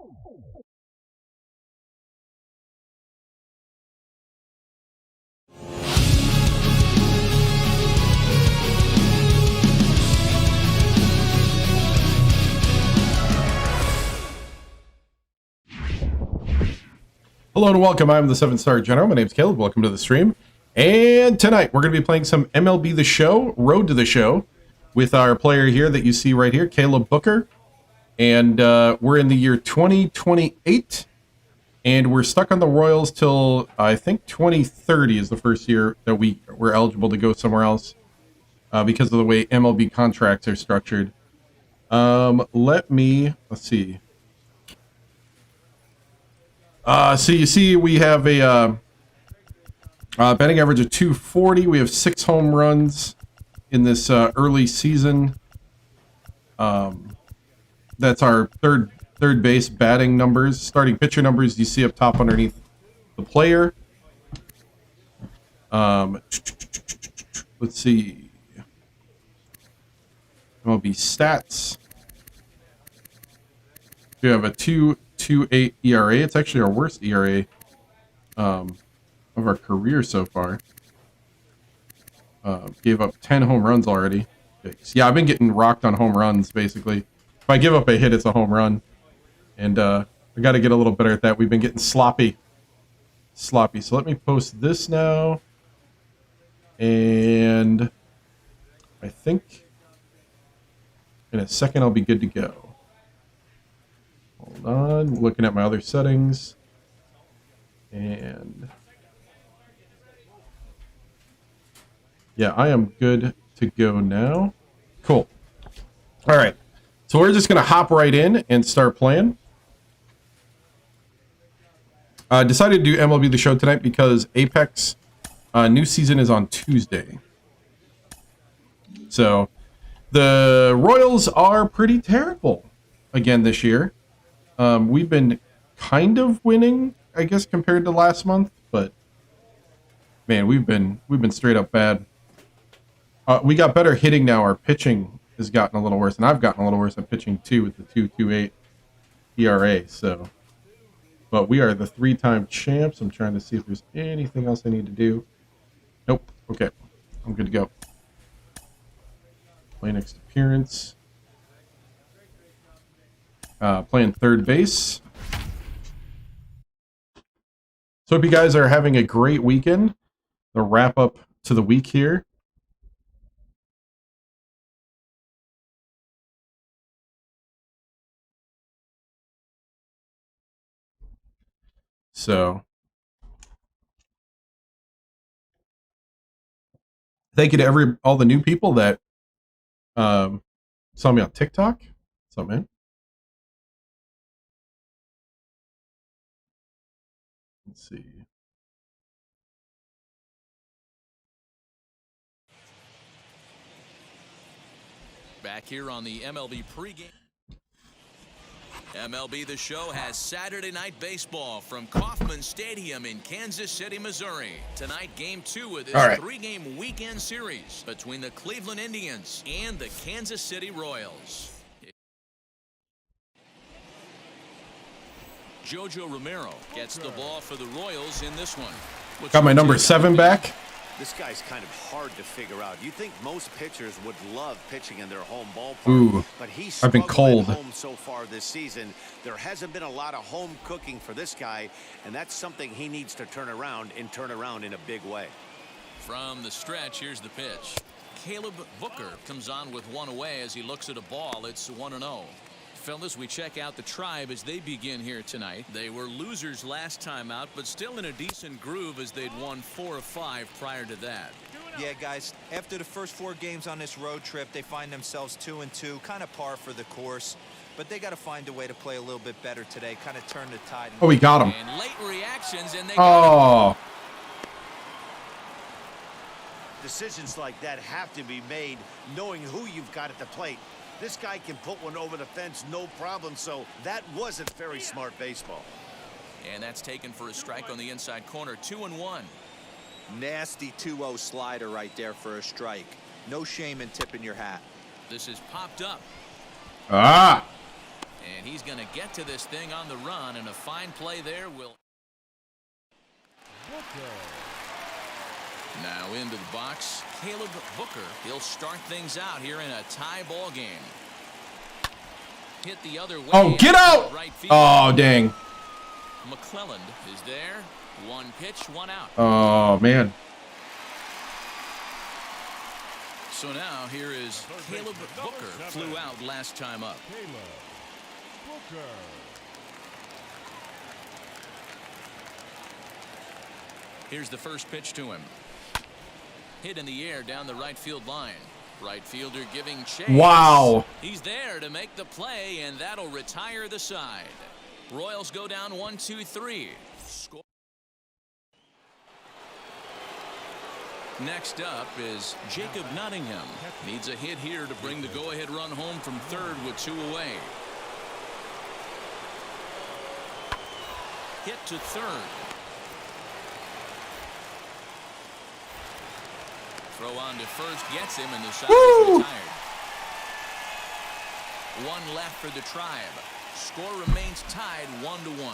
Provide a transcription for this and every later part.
Hello and welcome. I'm the 7-Star General. My name's Caleb. Welcome to the stream. And tonight we're going to be playing some MLB The Show, Road to the Show, with our player here that you see right here, Caleb Booker. And we're in the year 2028, and we're stuck on the Royals till, I think, 2030 is the first year that we're eligible to go somewhere else because of the way MLB contracts are structured. Let's see. So you see we have a batting average of 240. We have 6 home runs in this early season. That's our third base batting numbers. Starting pitcher numbers you see up top underneath the player. Let's see. MLB stats. We have a 2.28 ERA. It's actually our worst ERA of our career so far. Gave up 10 home runs already. Yeah, I've been getting rocked on home runs, basically. If I give up a hit, it's a home run. And we got to get a little better at that. We've been getting sloppy. So let me post this now. And I think in a second I'll be good to go. Hold on, looking at my other settings. And yeah, I am good to go now. Cool. All right. So we're just going to hop right in and start playing. Decided to do MLB The Show tonight because Apex new season is on Tuesday. So the Royals are pretty terrible again this year. We've been kind of winning, I guess, compared to last month, but man, we've been straight up bad. We got better hitting now. Our pitching has gotten a little worse, and I've gotten a little worse at pitching too with the 2.28 ERA. So, but we are the 3-time champs. I'm trying to see if there's anything else I need to do. Nope. Okay, I'm good to go. Play next appearance. Playing third base. So hope you guys are having a great weekend. The wrap up to the week here. So thank you to all the new people that saw me on TikTok. What's up, man? Let's see. Back here on the MLB pregame. MLB The Show has Saturday Night Baseball from Kauffman Stadium in Kansas City, Missouri. Tonight, Game 2 of this 3-game weekend series between the Cleveland Indians and the Kansas City Royals. Jojo Romero gets the ball for the Royals in this one. Got my number 7 back. This guy's kind of hard to figure out. You think most pitchers would love pitching in their home ballpark, ooh, but he's I've been cold home so far this season. There hasn't been a lot of home cooking for this guy, and that's something he needs to turn around in a big way. From the stretch, here's the pitch. Caleb Booker comes on with one away as he looks at a ball. It's 1-0. Fellas, we check out the Tribe as they begin here tonight. They were losers last time out, but still in a decent groove as they'd won 4 of 5 prior to that. Yeah, guys, after the first 4 games on this road trip, they find themselves 2-2, kind of par for the course. But they got to find a way to play a little bit better today, kind of turn the tide. Oh, we got him. And late reactions, and they oh. Decisions like that have to be made knowing who you've got at the plate. This guy can put one over the fence, no problem, so that wasn't very smart baseball. And that's taken for a strike on the inside corner, 2-1. Nasty 2-0 slider right there for a strike. No shame in tipping your hat. This is popped up. Ah. And he's going to get to this thing on the run, and a fine play there will. Now into the box, Caleb Booker. He'll start things out here in a tie ball game. Hit the other way. Oh, get out! Right field. Oh, dang. McClelland is there. One pitch, one out. Oh, man. So now here is Caleb Booker. Flew out last time up. Here's the first pitch to him. Hit in the air down the right field line. Right fielder giving chase. Wow. He's there to make the play, and that'll retire the side. Royals go down 1-2-3. Score. Next up is Jacob Nottingham. Needs a hit here to bring the go-ahead run home from third with 2 away. Hit to third. Throw on to first, gets him, and the side is retired. One left for the Tribe. Score remains tied 1-1.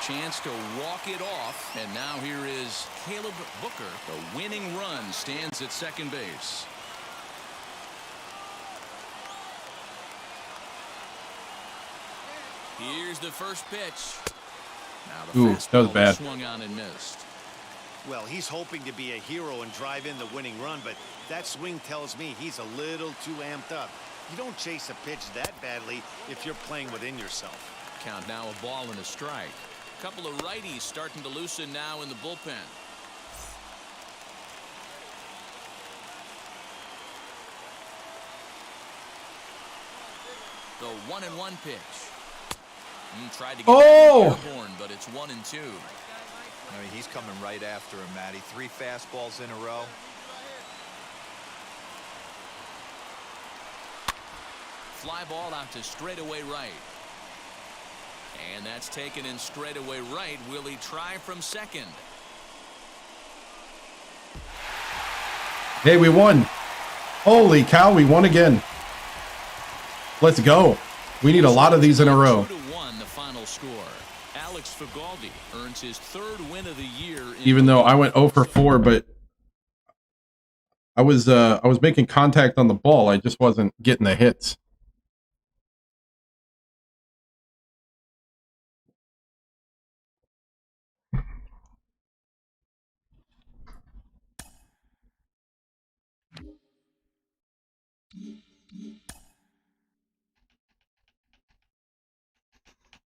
Chance to walk it off, and now here is Caleb Booker. The winning run stands at second base. Here's the first pitch. Now the that was bad. swung on and missed. Well, he's hoping to be a hero and drive in the winning run, but that swing tells me he's a little too amped up. You don't chase a pitch that badly if you're playing within yourself. Count now, a ball and a strike. Couple of righties starting to loosen now in the bullpen. The 1-1 pitch. Tried to get airborne, but it's 1-2. I mean, he's coming right after him, Matty. 3 fastballs in a row. Fly ball out to straightaway right. And that's taken in straightaway right. Will he try from second? Hey, we won. Holy cow, we won again. Let's go. We need a lot of these in a row. 2-1 the final score. Alex Figaldi earns his 3rd win of the year. Even though I went 0 for 4, but I was making contact on the ball. I just wasn't getting the hits.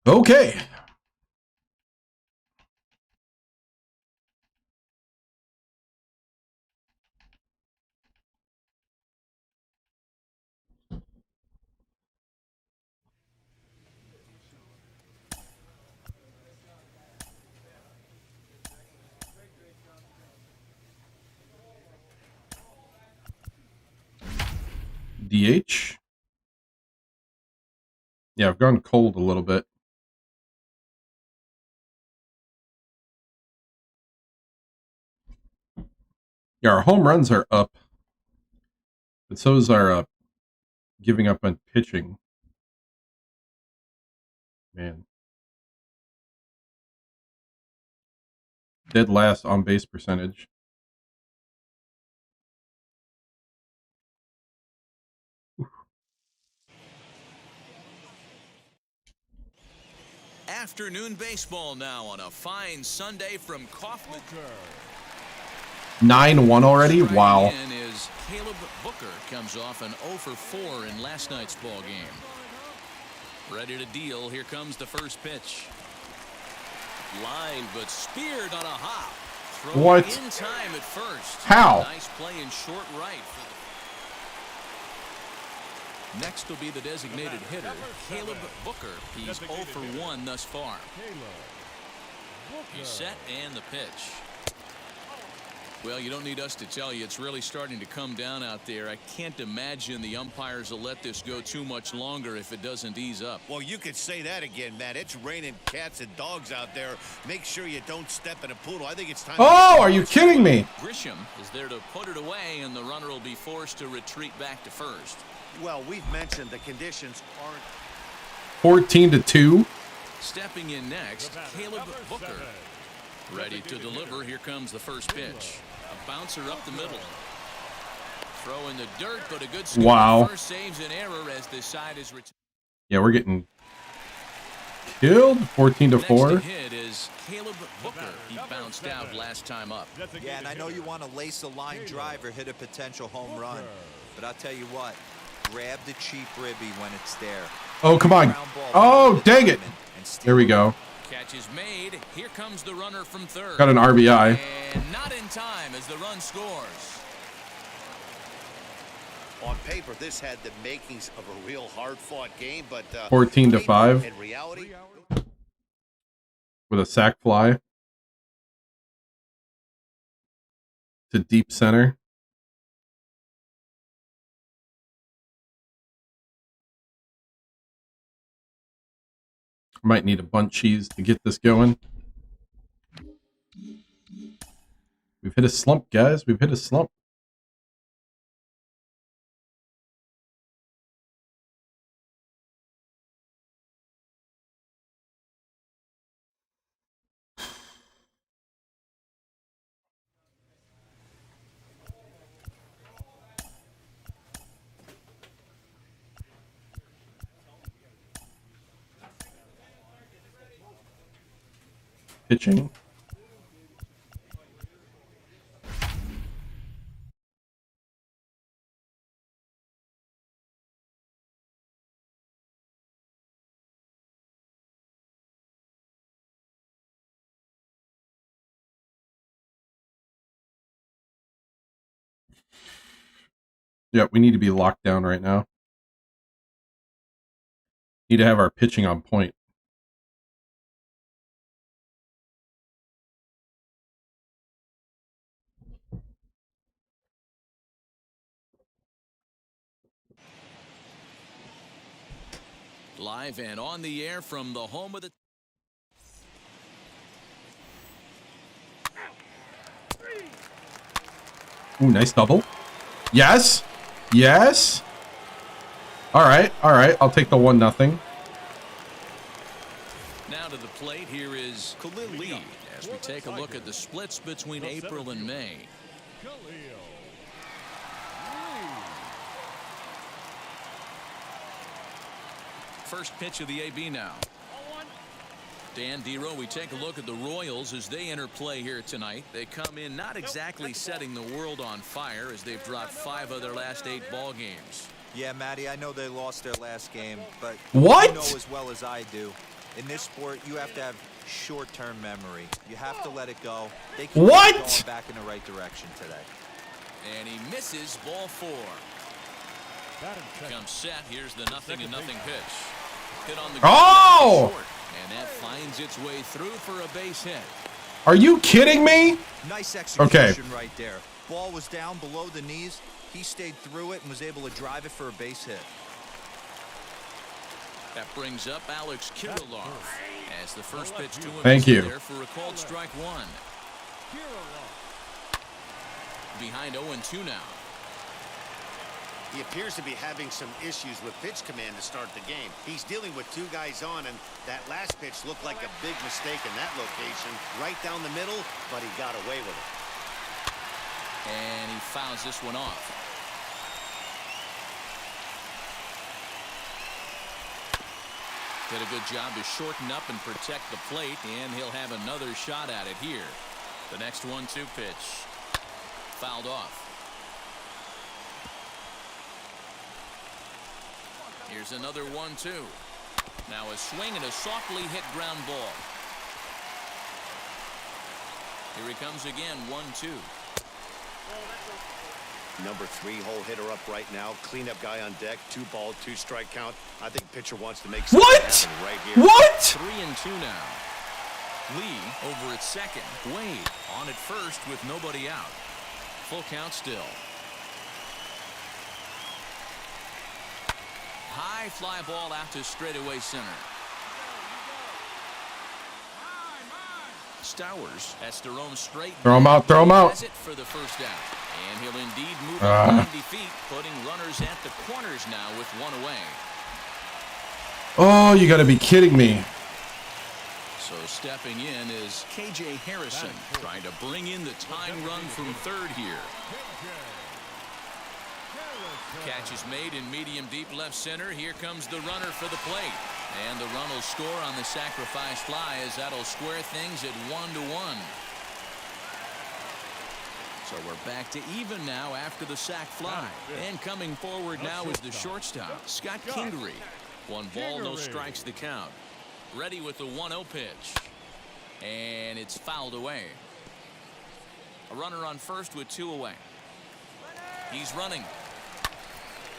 Okay. DH. Yeah, I've gone cold a little bit. Yeah, our home runs are up, but so is our giving up on pitching. Man. Dead last on base percentage. Afternoon baseball now on a fine Sunday from Kaufman. 9-1 already? Wow. In is Caleb Booker. Comes off an 0 for 4 in last night's ball game. Ready to deal. Here comes the first pitch. Line, but speared on a hop. Throw what? In time at first. How? Nice play in short right. Next will be the designated hitter, Caleb Booker. He's 0 for 1 thus far. He's set and the pitch. Well, you don't need us to tell you. It's really starting to come down out there. I can't imagine the umpires will let this go too much longer if it doesn't ease up. Well, you could say that again, Matt. It's raining cats and dogs out there. Make sure you don't step in a poodle. I think it's time. Oh, are you kidding me? Grisham is there to put it away, and the runner will be forced to retreat back to first. Well, we've mentioned the conditions aren't. 14-2. Stepping in next, Caleb Booker. Ready to deliver. Here comes the first pitch. A bouncer up the middle. Throw in the dirt, but a good scoop. Wow. First saves an error as this side is returned. Yeah, we're getting killed. 14-4. Next to hit is Caleb Booker. He bounced out last time up. Yeah, and I know you want to lace a line drive or hit a potential home run, but I'll tell you what, grab the cheap ribby when it's there. Oh, come on. Oh, dang it. There we go. Catch is made. Here comes the runner from third. Got an RBI. And not in time as the run scores. On paper, this had the makings of a real hard-fought game, but 14-5. in reality, With a sac fly to deep center. Might need a bunt cheese to get this going. We've hit a slump, guys. We've hit a slump. Pitching. Yeah, we need to be locked down right now. Need to have our pitching on point. Live and on the air from the home of the... Ooh, nice double. Yes. Yes. All right. All right. I'll take the 1-0. Now to the plate, here is Khalil Lee as we take a look at the splits between April and May. First pitch of the AB now. Dan Dero, we take a look at the Royals as they enter play here tonight. They come in not exactly setting the world on fire as they've dropped 5 of their last 8 ball games. Yeah, Matty, I know they lost their last game, but What? you know as well as I do, in this sport, you have to have short-term memory. You have to let it go. They keep What? going back in the right direction today. And he misses ball 4. Comes set. Here's the 0-0 pitch. Hit on the Oh! short, and that finds its way through for a base hit. Are you kidding me? Nice execution right there. Ball was down below the knees. He stayed through it and was able to drive it for a base hit. That brings up Alex Kirilloff as the first pitch to him. Thank you. There for a called strike 1. Behind 0-2 now. he appears to be having some issues with pitch command to start the game. He's dealing with 2 guys on, and that last pitch looked like a big mistake in that location, right down the middle, but he got away with it. And he fouls this one off. Did a good job to shorten up and protect the plate, and he'll have another shot at it here. The next 1-2 pitch. Fouled off. Here's another 1-2. Now a swing and a softly hit ground ball. Here he comes again, 1-2. Number 3 hole hitter up right now. Cleanup guy on deck. 2 ball, 2 strike count. I think pitcher wants to make something happen right here. What? 3-2 now. Lee over at second. Wade on at first with nobody out. full count still. High fly ball out to straightaway center. Stowers has to roam straight. Throw him out, throw him out. Has it for the first out. And he'll indeed move up 90 feet, putting runners at the corners now with one away. Oh, you got to be kidding me. So stepping in is KJ Harrison, trying to bring in the tying run from third here. Catch is made in medium deep left center. Here comes the runner for the plate. And the run will score on the sacrifice fly, as that'll square things at 1-1. So we're back to even now after the sac fly. And coming forward now is the shortstop, Scott Kingery. 1 ball, no strikes the count. Ready with the 1-0 pitch. And it's fouled away. A runner on first with 2 away. He's running.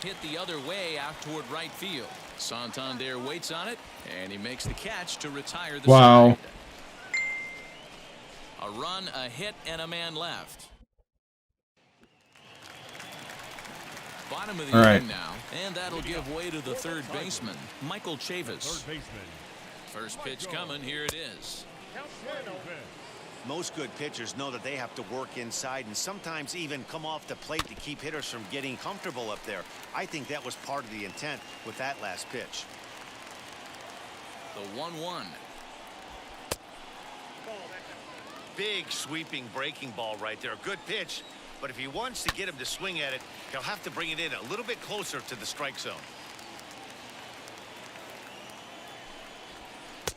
Hit the other way out toward right field. Santander waits on it, and he makes the catch to retire the side. A run, a hit, and a man left. Bottom of the inning now, and that'll give way to the third baseman, Michael Chavis. First pitch coming, here it is. Most good pitchers know that they have to work inside and sometimes even come off the plate to keep hitters from getting comfortable up there. I think that was part of the intent with that last pitch. The 1-1. Big sweeping breaking ball right there. Good pitch. But if he wants to get him to swing at it, he'll have to bring it in a little bit closer to the strike zone.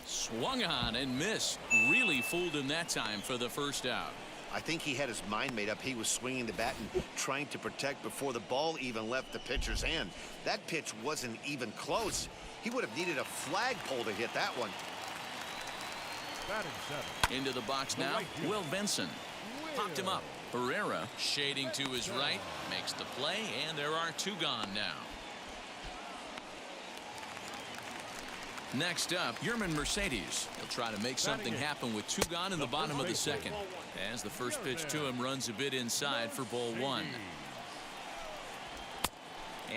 Swung on and missed. Really fooled him that time for the first out. I think he had his mind made up. He was swinging the bat and trying to protect before the ball even left the pitcher's hand. That pitch wasn't even close. He would have needed a flagpole to hit that one. Into the box now, Will Benson. Popped him up. Herrera shading to his right, makes the play, and there are 2 gone now. Next up, Yerman Mercedes. He'll try to make something happen with 2 gone in the bottom of the second. As the first pitch to him runs a bit inside for ball 1.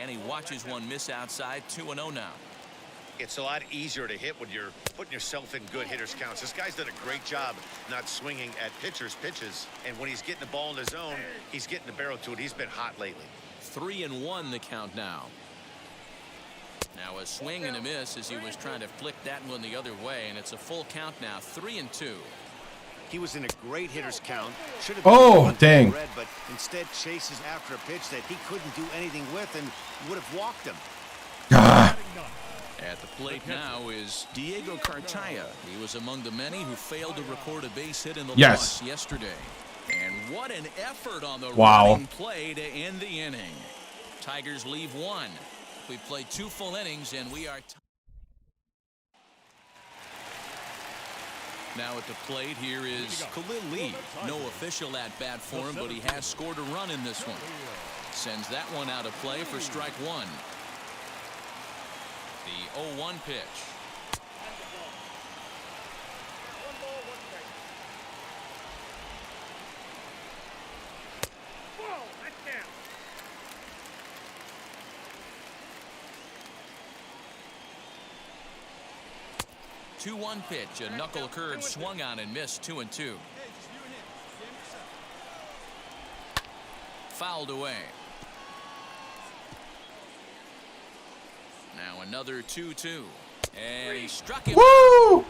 And he watches one miss outside. 2-0 now. It's a lot easier to hit when you're putting yourself in good hitters counts. This guy's done a great job not swinging at pitchers' pitches. And when he's getting the ball in the zone, he's getting the barrel to it. He's been hot lately. 3-1 the count now. Now a swing and a miss as he was trying to flick that one the other way, and it's a full count now. 3-2. He was in a great hitter's count. Should have been dang. Red, but instead chases after a pitch that he couldn't do anything with and would have walked him. At the plate now is Diego Cartaya. He was among the many who failed to record a base hit in the loss yesterday. And what an effort on the running play to end the inning. Tigers leave 1. We played 2 full innings, and we are now at the plate. Here is Khalil Lee. No official at bat for him, but he has scored a run in this one. Sends that one out of play for strike 1. The 0-1 pitch. The 2-1 pitch. A knuckle curve swung on and missed. 2-2. Fouled away. Now another 2-2. And he struck him. Woo!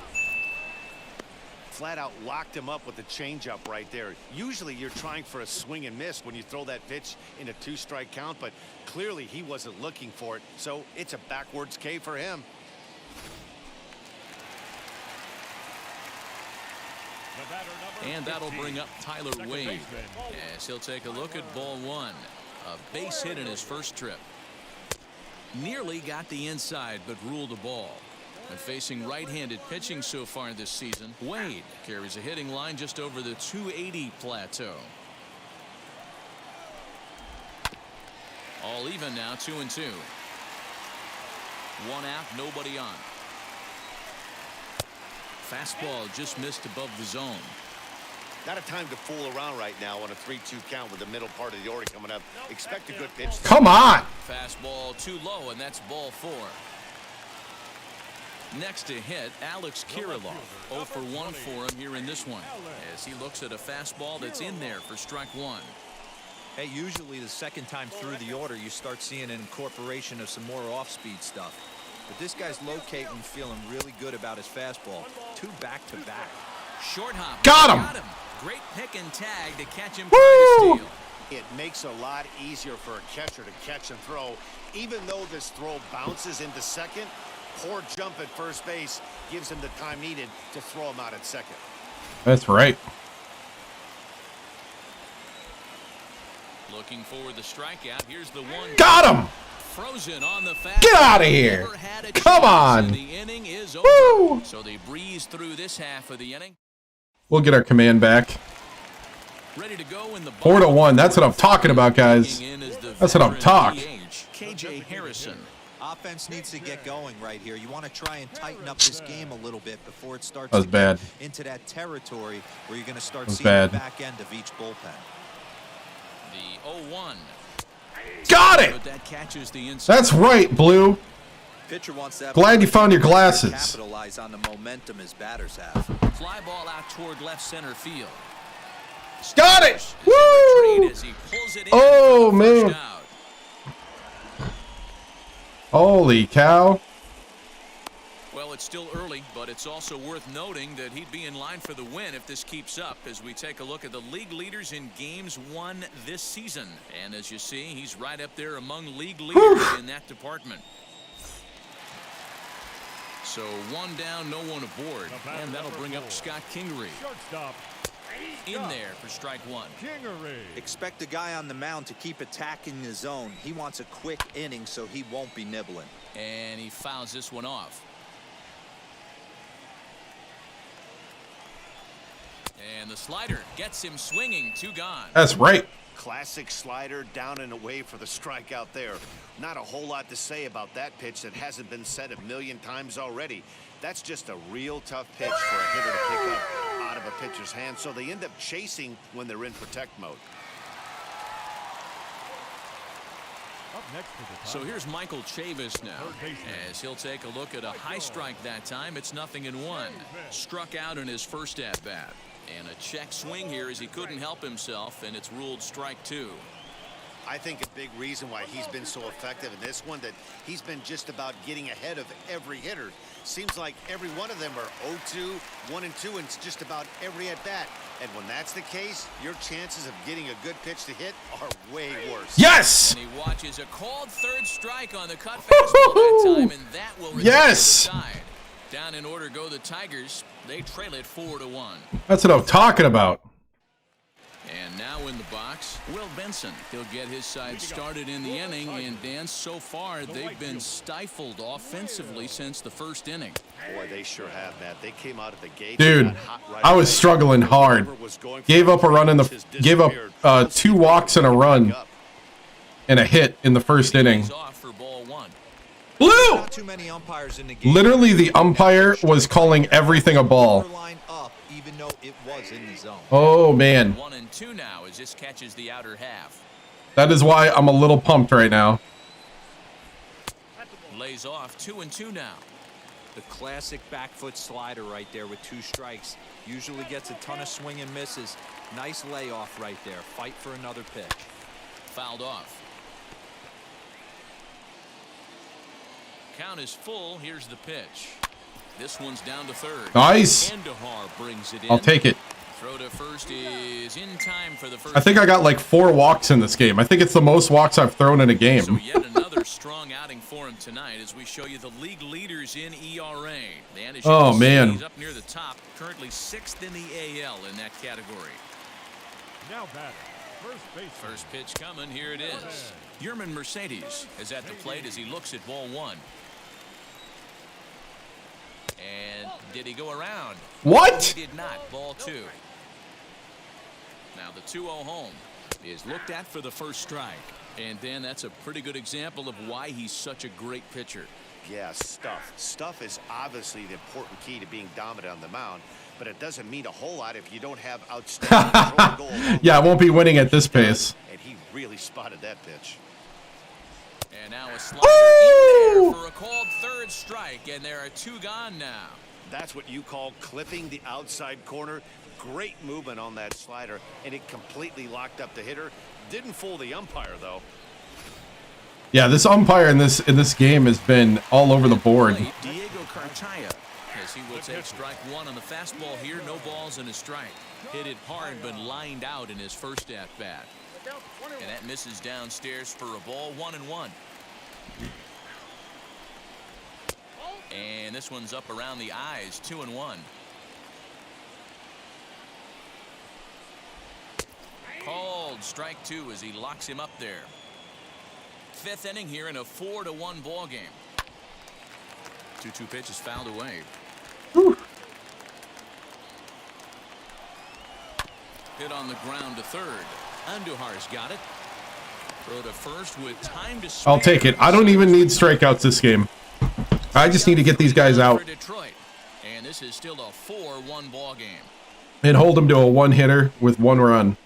Flat out locked him up with the changeup right there. Usually you're trying for a swing and miss when you throw that pitch in a 2-strike count, but clearly he wasn't looking for it, so it's a backwards K for him. And that'll bring up Tyler Wade as he'll take a look at ball 1. A base hit in his first trip. Nearly got the inside, but ruled the ball. And facing right-handed pitching so far this season, Wade carries a hitting line just over the 280 plateau. All even now, 2-2. 1 out, nobody on. Fastball just missed above the zone. Not a time to fool around right now on a 3-2 count with the middle part of the order coming up. Expect a good pitch. Come on. Fastball too low, and that's ball 4. Next to hit, Alex Kirilloff. 0 for 1 for him here in this one, as he looks at a fastball that's in there for strike 1. Hey, usually the second time through the order, you start seeing an incorporation of some more off-speed stuff. But this guy's locating, feeling really good about his fastball. 2 back-to-back. Short hop. Got him. Great pick and tag to catch him Woo! trying to steal. It makes a lot easier for a catcher to catch and throw. Even though this throw bounces into second, poor jump at first base gives him the time needed to throw him out at second. That's right. Looking for the strikeout. Here's the one. Got him. Frozen on the fast. Get out of here. Come on. The inning is over. Woo! So they breeze through this half of the inning. We'll get our command back. Ready to go in the 4-1. That's what I'm talking about, guys. That's what I'm talking. KJ Harrison. Offense needs to get going right here. You want to try and tighten up this game a little bit before it starts That was to bad. get into that territory where you're going to start That was seeing bad. the back end of each bullpen. The 0-1. Got it. But that catches the inside. That's right, Blue. Pitcher wants that. Glad you found your glasses. Capitalize on the momentum his batters have. Fly ball out toward left center field. Got it. Woo! As he pulls it in Oh, for the first man. out. Holy cow. Well, it's still early, but it's also worth noting that he'd be in line for the win if this keeps up as we take a look at the league leaders in games won this season. And as you see, he's right up there among league leaders in that department. So 1 down, no one aboard, and that'll bring up Scott Kingery. In there for strike 1. Expect a guy on the mound to keep attacking the zone. He wants a quick inning so he won't be nibbling. And he fouls this one off. And the slider gets him swinging. 2 gone. That's right. Classic slider down and away for the strikeout there. Not a whole lot to say about that pitch that hasn't been said a million times already. That's just a real tough pitch for a hitter to pick up out of a pitcher's hand, so they end up chasing when they're in protect mode. So here's Michael Chavis now, as he'll take a look at a high strike that time. It's 0-1. Struck out in his first at-bat. And a check swing here as he couldn't help himself, and it's ruled strike 2. I think a big reason why he's been so effective in this one, that he's been just about getting ahead of every hitter. Seems like every one of them are 0-2, 1-2, and it's just about every at-bat. And when that's the case, your chances of getting a good pitch to hit are way worse. Yes. And he watches a called third strike on the cut fastball that time, and that will result Yes. in the side. Down in order go the Tigers. They trail it 4-1. That's what I'm talking about. And now in the box, Will Benson. He'll get his side started in the inning, and Dan, so far they've been stifled offensively since the first inning. Boy, they sure have, Matt. They came out of the gate. Dude, got hot right I was away. struggling hard. Whoever was going for Gave the up a run in the just gave up disappeared. 2 walks and a run and a hit in the first inning. He's off for ball 1. Blue! Not too many umpires in the game. Literally, the umpire was calling everything a ball. Line up, even though it was in the zone. Oh, man. 1-2 now as this catches the outer half. That is why I'm a little pumped right now. Lays off 2-2 now. The classic back foot slider right there with 2 strikes. Usually gets a ton of swing and misses. Nice layoff right there. Fight for another pitch. Fouled off. Count is full. Here's the pitch. This one's down to third. Nice. Kandahar brings it in. I'll take it. Throw to first is in time for the first. I think I got like 4 walks in this game. I think it's the most walks I've thrown in a So game. yet another strong outing for him tonight as we show you the league leaders in ERA. And as you Oh, can see, man. he's up near the top, currently 6th in the AL in that category. Now batting, first base. First pitch coming, here it is. Yerman Mercedes is at the plate as he looks at ball 1. And did he go around? What? He did not. Ball 2. Now the 2-0 home is looked at for the first strike. And Dan, that's a pretty good example of why he's such a great pitcher. Yeah, stuff. Stuff is obviously the important key to being dominant on the mound. but it doesn't mean a whole lot if you don't have outstanding control and goal along Yeah, I the won't way. be winning at this pace. And he really spotted that pitch. And now a slider in there for a called third strike, and there are 2 gone now. That's what you call clipping the outside corner. Great movement on that slider, and it completely locked up the hitter. Didn't fool the umpire, though. Yeah, this umpire in this game has been all over the board. Diego Cartaya, as he will take strike 1 on the fastball here. No balls and a strike. Hit it hard, but lined out in his first at bat. And that misses downstairs for a ball. 1-1. And this one's up around the eyes. 2-1. Called strike 2 as he locks him up there. 5th inning here in a 4-1 ball game. 2-2 pitch is fouled away. Whew. Hit on the ground to third. Andujar's got it. Throw to first with time to spare. I'll take it. I don't even need strikeouts this game. I just need to get these guys out For Detroit. And this is still a 4-1 ball game. and hold them to a 1-hitter with 1 run.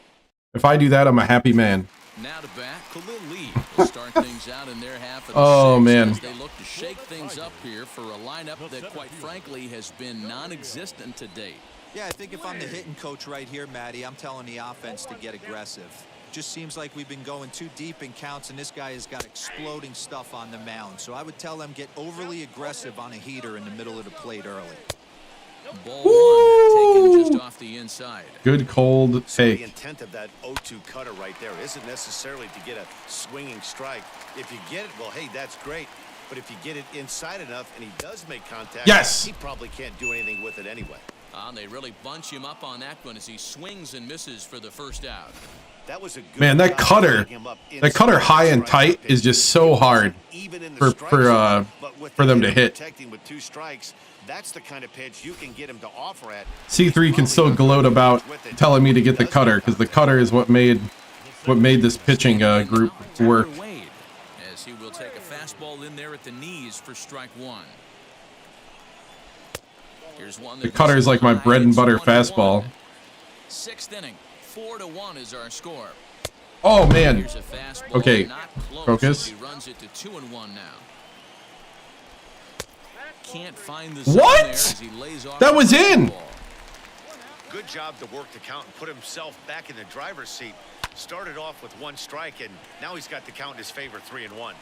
If I do that, I'm a happy man. Now to bat, Khalil Lee will start things out in their half of the Oh, 6th man. as they look to shake things up here for a lineup that, quite frankly, has been non-existent to date. Yeah, I think if I'm the hitting coach right here, Matty, I'm telling the offense to get aggressive. Just seems like we've been going too deep in counts, and this guy has got exploding stuff on the mound. So I would tell them get overly aggressive on a heater in the middle of the plate early. Ball 1 taken just off the inside. Good cold So the take. intent of that 0-2 cutter right there isn't necessarily to get a swinging strike. If you get it, well, hey, that's great. But if you get it inside enough and he does make contact, Yes. he probably can't do anything with it anyway. They really bunch him up on that one as he swings and misses for the first out. That was a good Man, that job cutter, setting him up that cutter inside high the and strike tight pitch. is just so hard Even in the for strike for zone, but with for the them to hitter hit. protecting with 2 strikes, that's the kind of pitch you can get him to offer at. C3 can still gloat about telling me to get the cutter because the cutter is what made this pitching group work. Tyler Wade, as he will take a fastball in there at the knees for strike 1. Here's one The cutter is like my bread and butter fastball. 6th inning, 4-1 is our score. Oh man, Here's a fastball, Okay, not close focus. as he runs it to 2-1 now. Can't find the zone What? there as he lays off That the was in. ball. Good job to work the count and put himself back in the driver's seat. Started off with 1 strike, and now he's got the count in his favor, 3-1.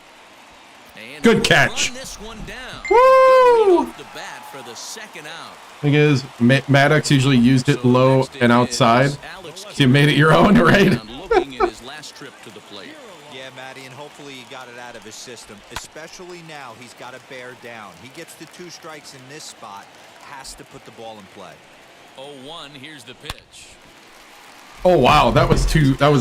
And Good he'll catch. Run this one down. Woo! Good lead off the bat for the 2nd out. thing is, Maddox usually used it So low next and is outside. Alex So you made it your own, right? Looking at his last trip to the plate. Yeah, Matty, and hopefully he got it out of his system. Especially now, he's got to bear down. He gets the 2 strikes in this spot, has to put the ball in play. 0-1, here's the pitch. Oh wow, that was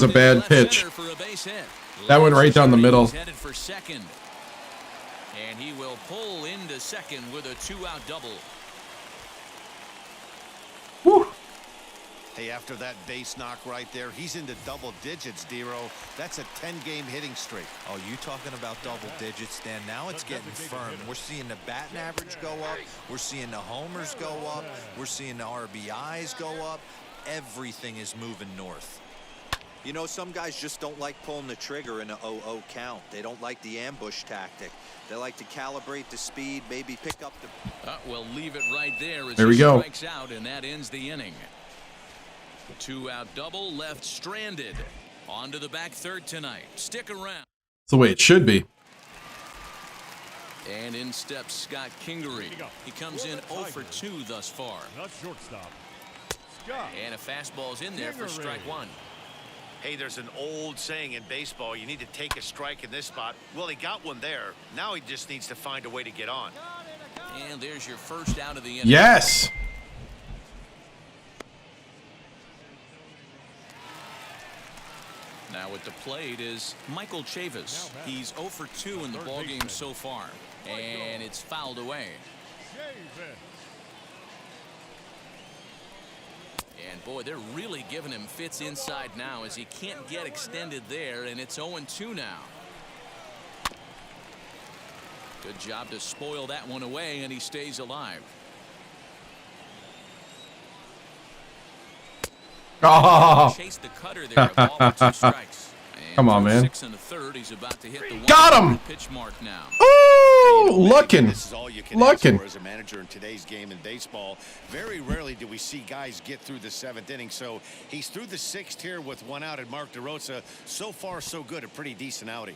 a bad Left pitch. center for a base hit. That went right down the middle. He's headed for second. And he will pull into second with a 2-out double. Whew. Hey, after that base knock right there, he's into double digits, Dero. That's a 10-game hitting streak. Oh, you talking about double digits, Dan? Now it's getting firm. We're seeing the batting average go up. We're seeing the homers go up. We're seeing the RBIs go up. Everything is moving north. You know, some guys just don't like pulling the trigger in a 0-0 count. They don't like the ambush tactic. They like to calibrate the speed, maybe pick up the... We'll leave it right there as There he we go. strikes out, and that ends the inning. 2-out double, left stranded. On to the back third tonight. Stick around. It's the way it should be. And in steps Scott Kingery. He comes in 0 for 2 thus far. Not shortstop. Scott. And a fastball's in there for strike 1. Hey, there's an old saying in baseball, you need to take a strike in this spot. Well, he got one there. Now he just needs to find a way to get on. And there's your first out of the inning. Yes. Now at the plate is Michael Chavis. He's 0 for 2 in the ballgame so far. And it's fouled away. Davis. And boy, they're really giving him fits inside now as he can't get extended there, and it's 0-2 now. Good job to spoil that one away, and he stays alive. Oh. Chased the cutter there, a ball with 2 strikes. And Come on, man. 6 1/3. He's about to hit the Got him! pitch mark now. Ooh, looking. This is all you can ask Looking. for as a manager in today's game in baseball. Very rarely do we see guys get through the 7th inning. So he's through the 6th here with 1 out. And Mark DeRosa, so far so good, a pretty decent outing.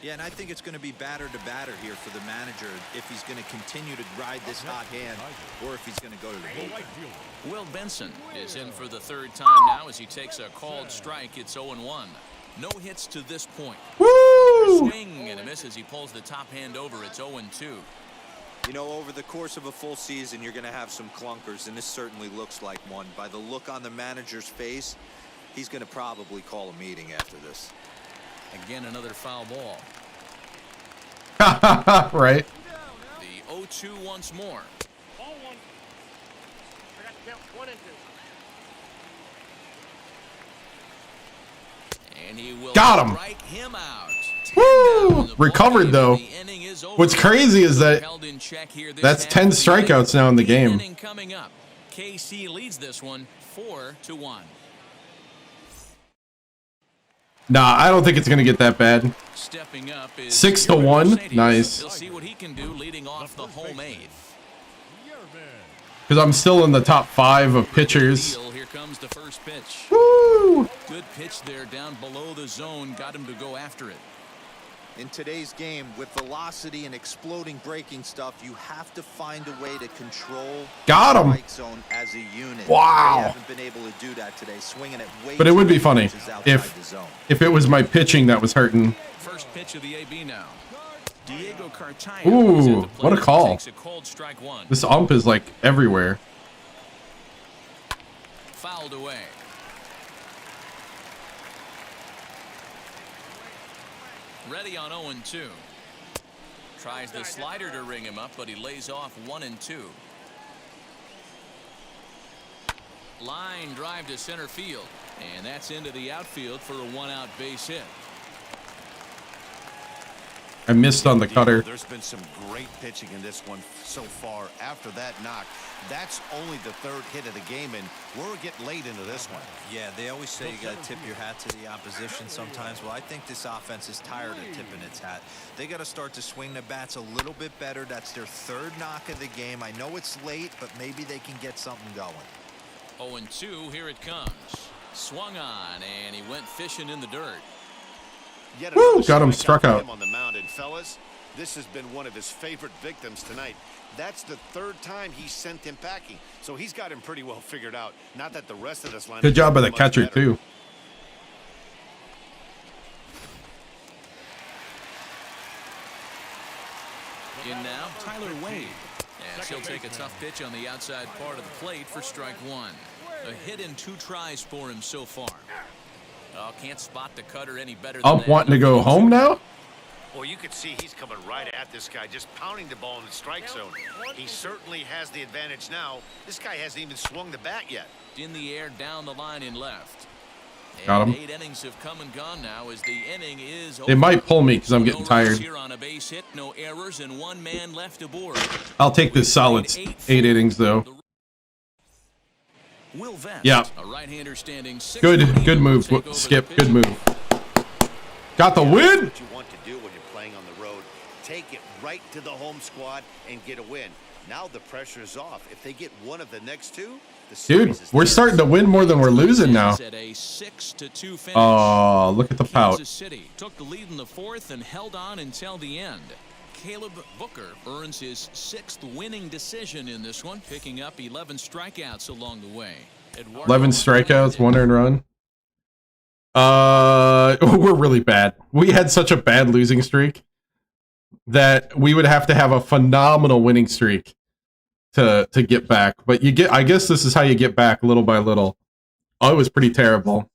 Yeah, and I think it's going to be batter to batter here for the manager if he's going to continue to ride this hot hand or if he's going to go to the bullpen. Will Benson is in for the 3rd time now as he takes a called strike. It's 0-1. No hits to this point. Woo! Swing and a miss as he pulls the top hand over. It's 0-2. You know, over the course of a full season, you're going to have some clunkers, and this certainly looks like one. By the look on the manager's face, he's going to probably call a meeting after this. Again, another foul ball. Right. The 0-2 once more. And he will Got him. strike him out. Woo! Recovered, though. What's crazy is that that's 10 strikeouts now in the game. Coming up. KC leads this one 4-1. Nah, I don't think it's going to get that bad. Stepping up is 6-1. Nice. We'll see what he can do leading off the home 8th. Because I'm still in the top 5 of pitchers. Here comes the first pitch. Woo! Good pitch there down below the zone. Got him to go after it. In today's game, with velocity and exploding breaking stuff, you have to find a way to control Got him. the strike zone as a unit. Wow. They haven't been able to do that today, swinging it way But it would be too many funny pitches outside the zone. if it was my pitching that was hurting. First pitch of the AB now. Diego Cartaya Ooh, is at the plate. what a call. Takes a cold strike 1. This ump is like everywhere. Fouled away. Ready on 0-2. Tries the slider to ring him up, but he lays off 1-2. Line drive to center field, and that's into the outfield for a 1-out base hit. I missed on the cutter. There's been some great pitching in this one so far. After that knock, that's only the 3rd hit of the game, and we're getting late into this one. Yeah, they always say you got to tip your hat to the opposition sometimes. Well, I think this offense is tired of tipping its hat. They got to start to swing the bats a little bit better. That's their 3rd knock of the game. I know it's late, but maybe they can get something going. 0-2, here it comes. Swung on, and he went fishing in the dirt. Woo, got him struck out. On the mound, and fellas, this has been one of his favorite victims tonight. That's the 3rd time he sent him packing, so he's got him pretty well figured out. Not that the rest of this line. Good job by the catcher, too. In now, Tyler Wade. And she'll take a tough pitch on the outside part of the plate for strike 1. A hit in 2 tries for him so far. Oh, can't spot the cutter any better than Ump wanting to go home now? Well, you could see he's coming right at this guy, just pounding the ball in the strike zone. He certainly has the advantage now. This guy hasn't even swung the bat yet. In the air, down the line in left. Got And him. 8 innings have come and gone now as the inning is over. They might pull me because I'm No getting runs tired. here on a base hit, no errors, and 1 man left aboard. I'll take this solid 8 innings, though. Will Vest, Yeah. a right-hander standing 6 Good move, Skip. Good move. Got the win. What you want to do when you're playing on the road, take it right to the home squad and get a win. Now the pressure is off. If they get one of the next 2, the Dude, series is we're theirs. starting to win more than we're losing now. At a 6-2 finish. Oh, look at the pout. Kansas City took the lead in the 4th and held on until the end. Caleb Booker earns his 6th winning decision in this one, picking up 11 strikeouts along the way. 11 strikeouts, 1 earned run. We're really bad. We had such a bad losing streak that we would have to have a phenomenal winning streak to get back. But I guess this is how you get back little by little. Oh, it was pretty terrible.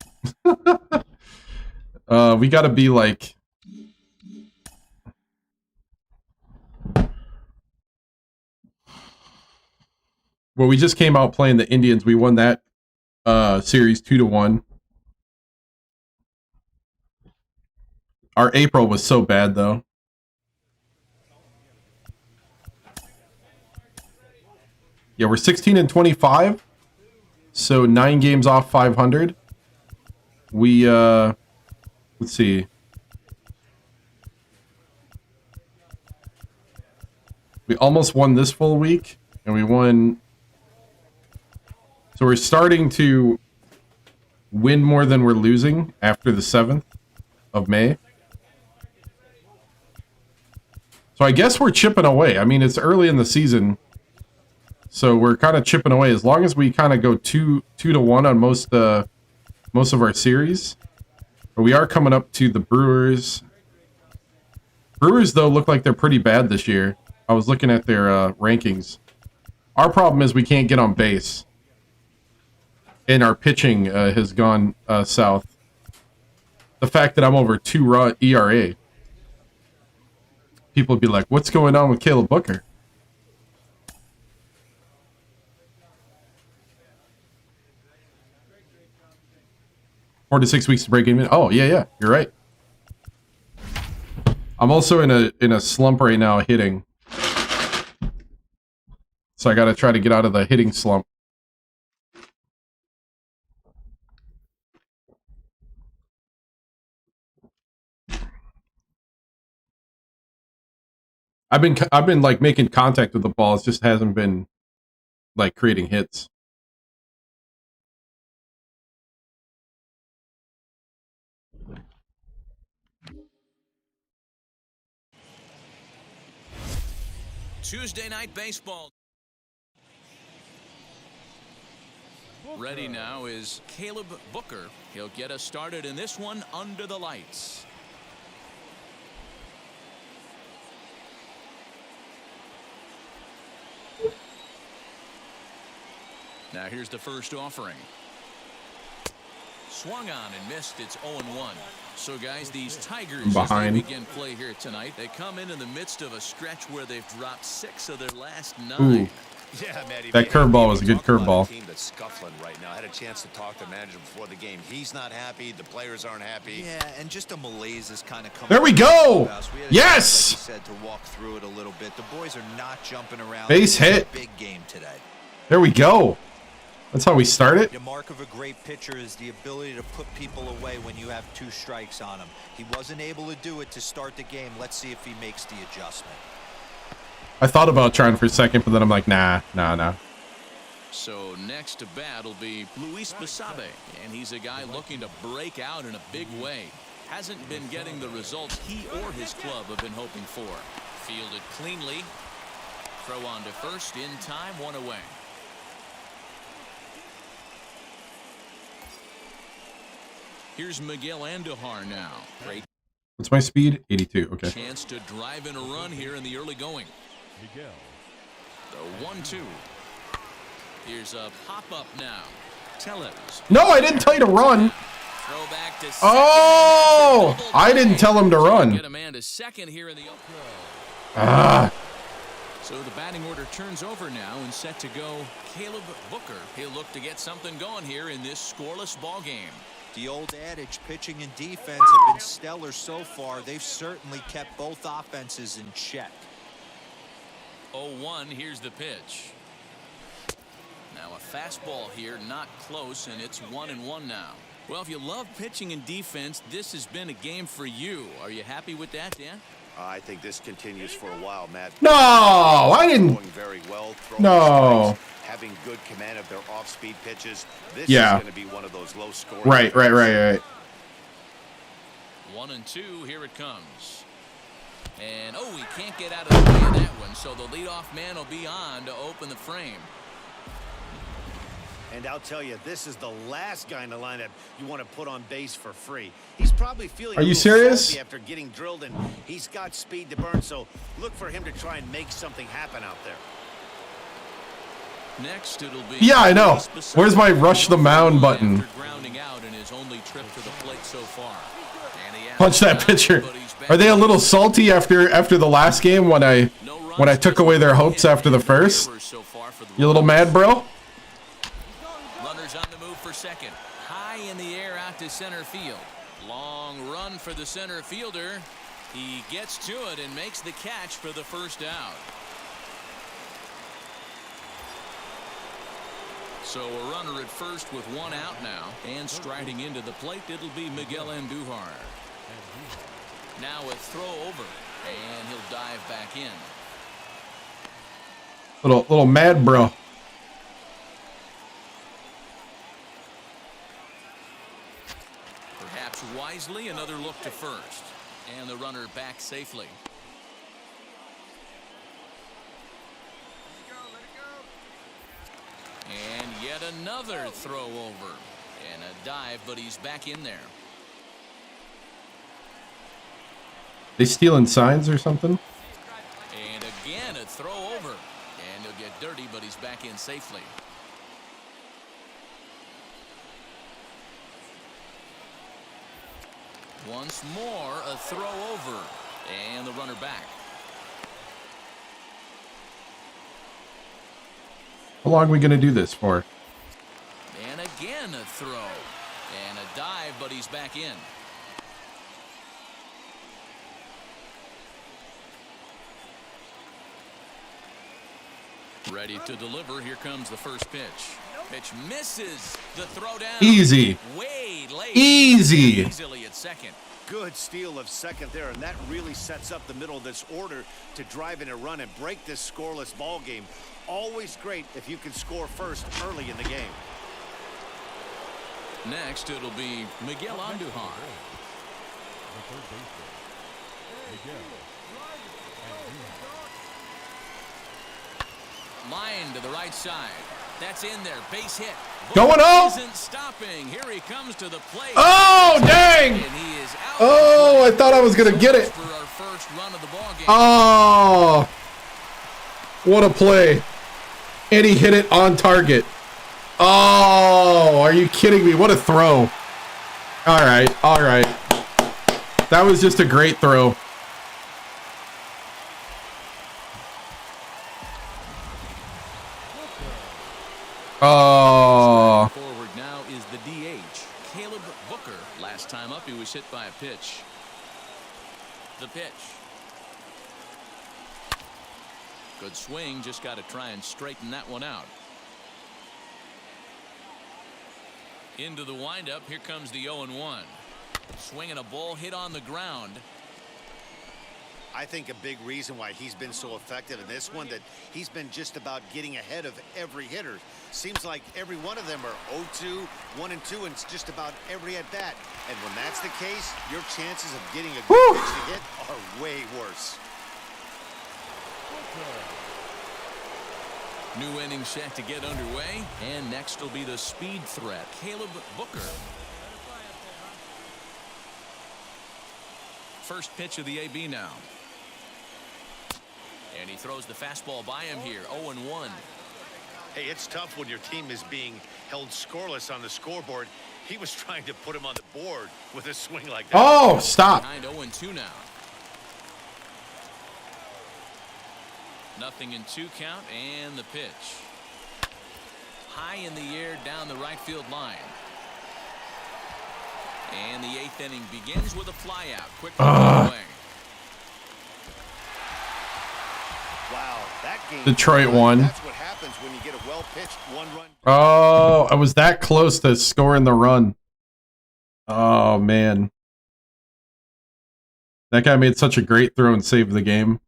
We got to be like, well, we just came out playing the Indians. We won that series 2-1. Our April was so bad, though. Yeah, we're 16-25. So 9 games off 500. We, let's see. We almost won this full week, and we won. So we're starting to win more than we're losing after the 7th of May. So I guess we're chipping away. I mean, it's early in the season, so we're kind of chipping away. As long as we kind of go 2-1 on most of our series. But we are coming up to the Brewers. Brewers, though, look like they're pretty bad this year. I was looking at their rankings. Our problem is we can't get on base. And our pitching has gone south. The fact that I'm over 2 ERA. People would be like, what's going on with Caleb Booker? Four to 6 weeks to break even. Oh, yeah, you're right. I'm also in a slump right now hitting. So I got to try to get out of the hitting slump. I've been like making contact with the ball. It just hasn't been like creating hits. Tuesday night baseball. Ready now is Caleb Booker. He'll get us started in this one under the lights. Now here's the first offering. Swung on and missed. It's 0-1. So guys, these Tigers as they begin play here tonight, they come in the midst of a stretch where they've dropped 6 of their last 9. Ooh. Yeah, Matt, that curveball was a good curveball. Team that's scuffling right now. I had a chance to talk to the manager before the game. He's not happy. The players aren't happy. Yeah, and just a malaise is kind of coming. There we go. Yes. Like you said, to walk through it a little bit. The boys are not jumping around. Base hit. Big game today. There we go. That's how we start it. The mark of a great pitcher is the ability to put people away when you have 2 strikes on him. He wasn't able to do it to start the game. Let's see if he makes the adjustment. I thought about trying for a second, but then I'm like, nah. So next to bat will be Luis Basabe, and he's a guy looking to break out in a big way. Hasn't been getting the results he or his club have been hoping for. Fielded cleanly. Throw on to first in time, 1 away. Here's Miguel Andujar now. Great. What's my speed? 82. Okay. Chance to drive in a run here in the early going. Miguel. The 1-2. Here's a pop-up now. Tellez. No, I didn't tell you to run. Throw back to Oh, I didn't tell him to run. Get a man to second here in the So the batting order turns over now and set to go Caleb Booker. He'll look to get something going here in this scoreless ball game. The old adage, pitching and defense have been stellar so far. They've certainly kept both offenses in check. 0-1, here's the pitch. Now a fastball here, not close, and it's 1-1 now. Well, if you love pitching and defense, this has been a game for you. Are you happy with that, Dan? I think this continues for a while, Matt. No, I didn't. Going very well, No. strikes, having good command of their off-speed pitches. This Yeah. is going to be one of those low scoring. Right. 1-2, here it comes. And, he can't get out of the way of that one, so the leadoff man will be on to open the frame. And I'll tell you, this is the last guy in the lineup you want to put on base for free. He's probably feeling Are you serious? salty after getting drilled, and he's got speed to burn, so look for him to try and make something happen out there. Next, it'll be Yeah, I know. Where's my rush the mound button? After grounding out in his only trip to the plate so far. And he Punch that pitcher. Are they a little salty after the last game when I took away their hopes after the first? You a little mad, bro? Runners on the move for second. High in the air out to center field. Long run for the center fielder. He gets to it and makes the catch for the first out. So a runner at first with one out now. And striding into the plate, it'll be Miguel Andujar. Now a throw over. And he'll dive back in. Little mad bro. Perhaps wisely, another look to first. And the runner back safely. And yet another throw over. And a dive, but he's back in there. They stealing signs or something? And again a throw over. And he'll get dirty, but he's back in safely. Once more, a throw over. And the runner back. How long are we going to do this for? And again a throw. And a dive, but he's back in. Ready to deliver. Here comes the first pitch. Pitch misses. The throw down. Easy. Way late. Easy. Easily at second. Good steal of second there, and that really sets up the middle of this order to drive in a run and break this scoreless ball game. Always great if you can score first early in the game. Next, it'll be Miguel Andujar. The third baseman, Miguel Line to the right side. That's in there. Base hit. Going up. Isn't stopping. Here he comes to the plate. Oh, dang. And he is out. Oh, I thought I was going to get it. For our first run of the ball game. Oh, what a play. And he hit it on target. Oh, are you kidding me? What a throw. All right. All right. That was just a great throw. Oh. Forward now is the DH, Caleb Booker. Last time up, he was hit by a pitch. The pitch. Good swing. Just got to try and straighten that one out. Into the windup. Here comes the 0-1. Swinging a ball hit on the ground. I think a big reason why he's been so effective in this one, that he's been just about getting ahead of every hitter. Seems like every one of them are 0-2, 1-2, and it's just about every at bat. And when that's the case, your chances of getting a good pitch to hit are way worse. New inning set to get underway, and next will be the speed threat, Caleb Booker. First pitch of the AB now. And he throws the fastball by him here. 0-1. Hey, it's tough when your team is being held scoreless on the scoreboard. He was trying to put him on the board with a swing like that. Oh, stop. Behind 0-2 now. Nothing in 2 count, and the pitch. High in the air down the right field line. And the 8th inning begins with a flyout. Quick away. Wow, that game. Detroit won. That's what happens when you get a well-pitched one-run. Oh, I was that close to scoring the run. Oh, man. That guy made such a great throw and saved the game.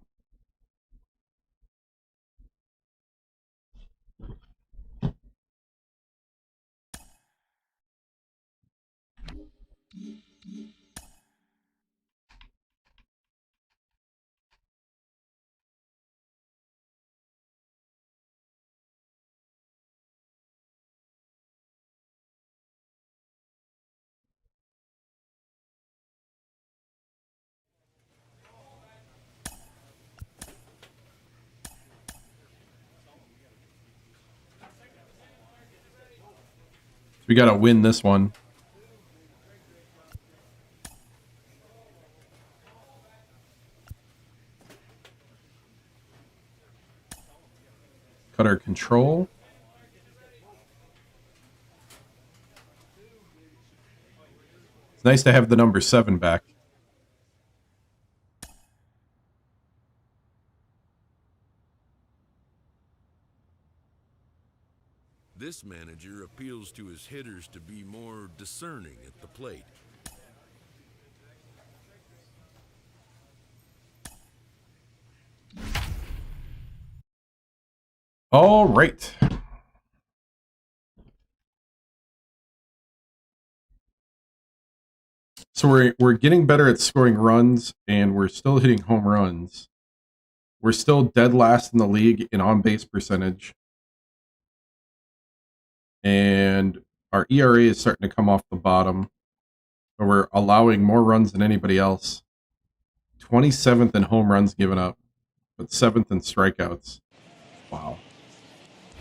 We got to win this one. Cutter control. It's nice to have the number 7 back. This This manager appeals to his hitters to be more discerning at the plate. All right. So we're getting better at scoring runs, and we're still hitting home runs. We're still dead last in the league in on-base percentage. And our ERA is starting to come off the bottom. So we're allowing more runs than anybody else. 27th in home runs given up, but 7th in strikeouts. Wow.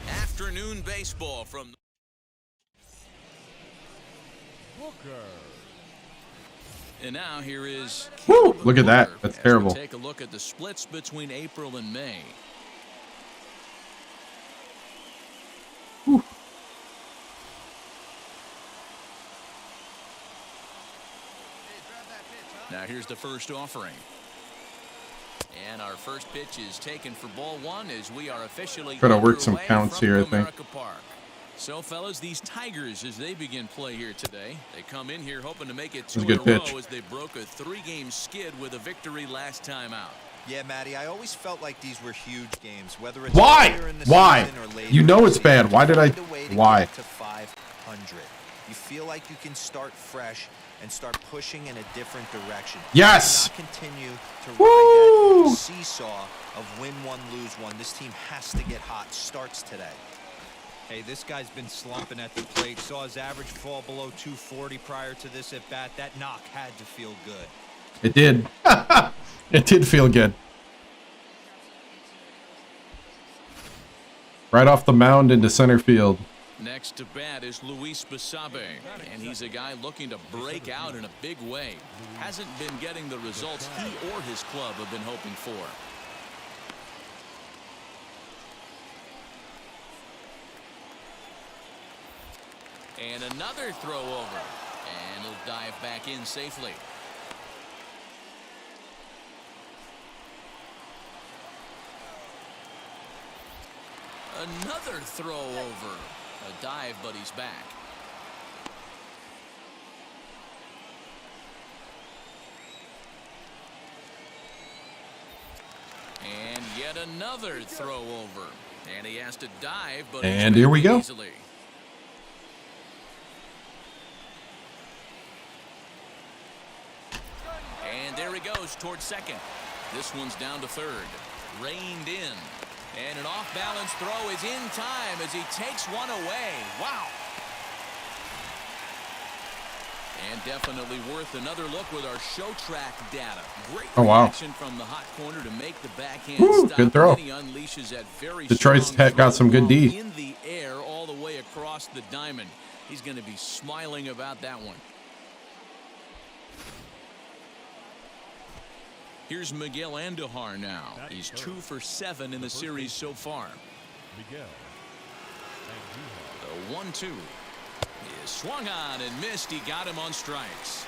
Afternoon baseball from Booker. And now here is Woo! Caleb Look at that. Booker That's as we terrible. take a look at the splits between April and May. Whew. Now here's the first offering. And our first pitch is taken for ball one as we are officially Try to work some underway counts from here, I think. Comerica Park. So, fellas, these Tigers, as they begin play here today, they come in here hoping to make it two a in good a pitch. row as they broke a 3-game skid with a victory last time out. Yeah, Matty, I always felt like these were huge games, whether it's Why? earlier in the Why? season or later You in know the it's season. bad. Why did I? Find a way to Why? get to 500. You feel like you can start fresh and start pushing in a different direction. Yes! You cannot continue to Woo! ride that seesaw of win one, lose one. This team has to get hot. Starts today. Hey, this guy's been slumping at the plate. Saw his average fall below 240 prior to this at bat. That knock had to feel good. It did. It did feel good. Right off the mound into center field. Next to bat is Luis Basabe, and he's a guy looking to break out in a big way. Hasn't been getting the results he or his club have been hoping for. And another throw over, and he'll dive back in safely. Another throw over. A dive, but he's back. And yet another throw over. And he has to dive, but And here we go. easily. And there he goes towards second. This one's down to third. Reined in. And an off-balance throw is in time as he takes one away. Wow. And definitely worth another look with our show track data. Great reaction from the hot corner to make the backhand Woo, stop. good throw. He unleashes that very Detroit's strong got some good throw D. in the air all the way across the diamond. He's going to be smiling about that one. Here's Miguel Andujar now. He's 2 for 7 in the series so far. Miguel. The 1-2 is swung on and missed. He got him on strikes.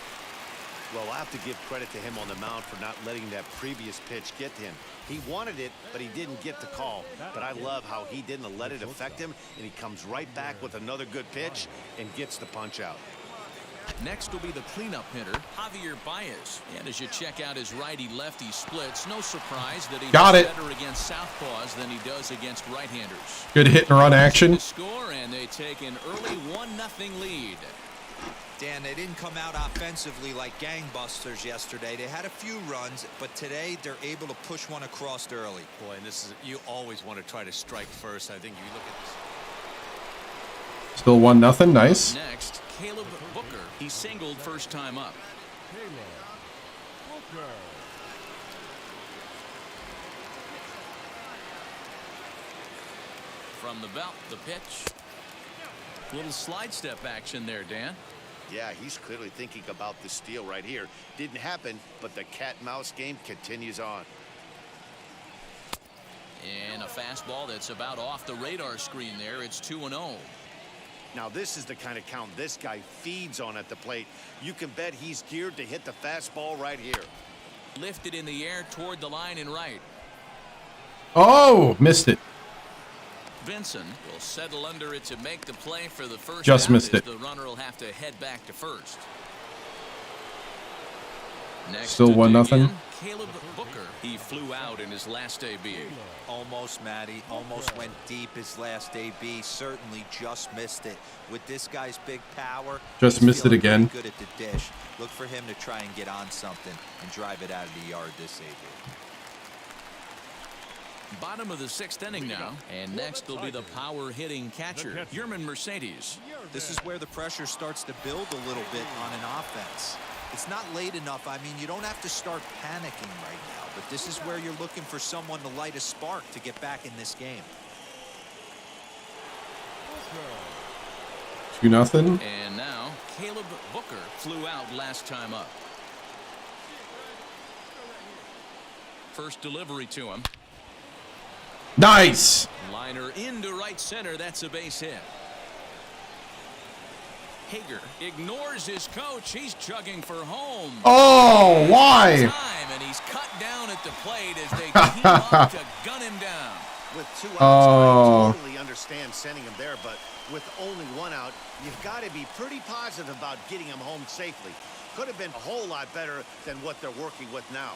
Well, I'll have to give credit to him on the mound for not letting that previous pitch get to him. He wanted it, but he didn't get the call. But I love how he didn't let it affect him, and he comes right back with another good pitch and gets the punch out. Next will be the cleanup hitter, Javier Baez. And as you check out his righty-lefty splits, no surprise that he Got hits it. better against southpaws than he does against right-handers. Good hit and run action. To score, and they take an early 1-0 lead. Dan, they didn't come out offensively like gangbusters yesterday. They had a few runs, but today they're able to push one across early. Boy, and this is, you always want to try to strike first. I think you look at this. Still 1-0. Nice. Next, Caleb Booker. He singled first time up. Caleb Booker. From the belt, the pitch. Little slide step action there, Dan. Yeah, he's clearly thinking about the steal right here. Didn't happen, but the cat-mouse game continues on. And a fastball that's about off the radar screen there. It's 2-0. Now, this is the kind of count this guy feeds on at the plate. You can bet he's geared to hit the fastball right here. Lifted in the air toward the line and right. Oh, missed it. Vinson will settle under it to make the play for the first. Just missed it. The runner will have to head back to first. Next Still 1-0. Caleb Booker. He flew out in his last AB. Almost, Matty. Almost went deep his last AB. Certainly just missed it. With this guy's big power, Just he's missed it feeling again. pretty good at the dish. Look for him to try and get on something and drive it out of the yard this AB. Bottom of the 6th inning now, and next will be the power hitting catcher, Yerman Mercedes. This is where the pressure starts to build a little bit on an offense. It's not late enough. I mean, you don't have to start panicking right now, but this is where you're looking for someone to light a spark to get back in this game. 2-0. And now Caleb Booker flew out last time up. First delivery to him. Nice. Liner into right center. That's a base hit. Hager ignores his coach. He's chugging for home. Oh, why? Time, and he's cut down at the plate as they team up to gun him down. With 2 outs, Oh. I totally understand sending him there, but with only 1 out, you've got to be pretty positive about getting him home safely. Could have been a whole lot better than what they're working with now.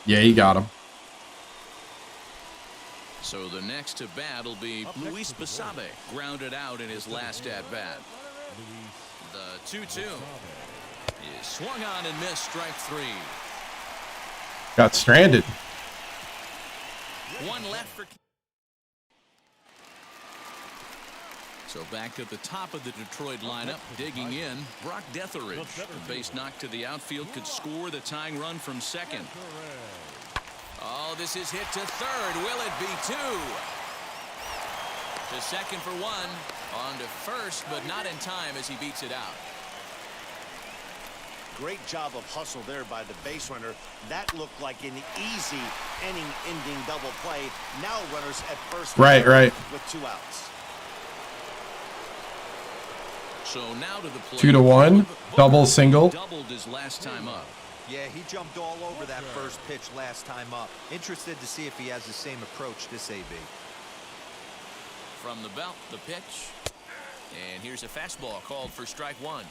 Yeah, he got him. So the next to bat will be Luis Basabe, grounded out in his last at-bat. The 2-2 is swung on and missed, strike 3. Got stranded. One left for... So back at the top of the Detroit lineup, digging in, Brock Detheridge. The base knock to the outfield could score the tying run from second. Oh, this is hit to third. Will it be 2? To second for 1. On to first, but not in time as he beats it out. Great job of hustle there by the base runner. That looked like an easy inning-ending double play. Now runners at first. Right. With 2 outs. So now to the plate. 2-1. Double, single. Doubled his last time up. Yeah, he jumped all over that first pitch last time up. Interested to see if he has the same approach this AB. From the belt, the pitch. And here's a fastball called for strike 1.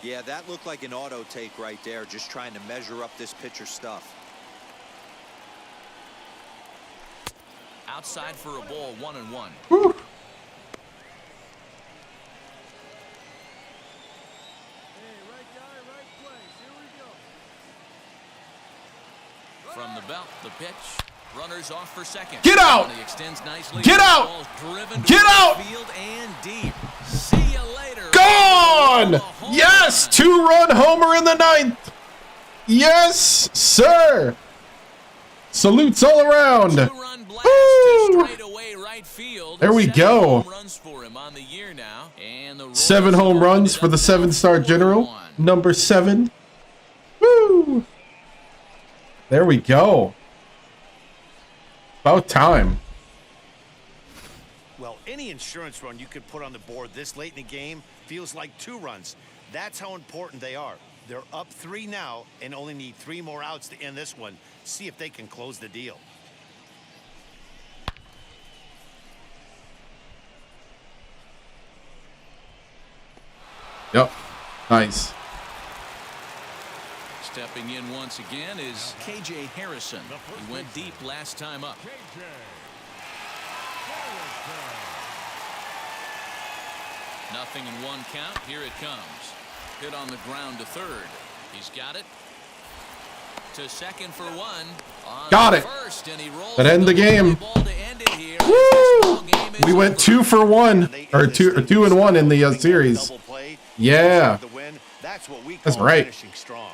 Yeah, that looked like an auto take right there, just trying to measure up this pitcher's stuff. Outside for a ball, 1-1. Whew. From the belt, the pitch. Runners off for second. Get out! He extends nicely. Get out! Ball's driven to Get right out! Field and deep. See you later. Gone! Yes! 2-run homer in the 9th. Yes, sir. Salutes all around. 2-run blast to straightaway right field. There we 7 go. home runs for him on the year now. And the Royals 7 home have runs opened for it the up now 7-star general. 4-1. Number 7. Woo! There we go. About time. Well, any insurance run you could put on the board this late in the game feels like 2 runs. That's how important they are. They're up 3 now and only need 3 more outs to end this one. See if they can close the deal. Yep. Nice. Stepping in once again is KJ Harrison. He went deep last time up. Nothing in 1 count. Here it comes. Hit on the ground to third. He's got it. To second for 1. On Got it. First, and he rolls That end the game. ball to end it here. Woo! This ball game is We went over. 2 for 1 or 2 and 1 in the series. Double play. Yeah. The win. That's what we call That's right. finishing strong.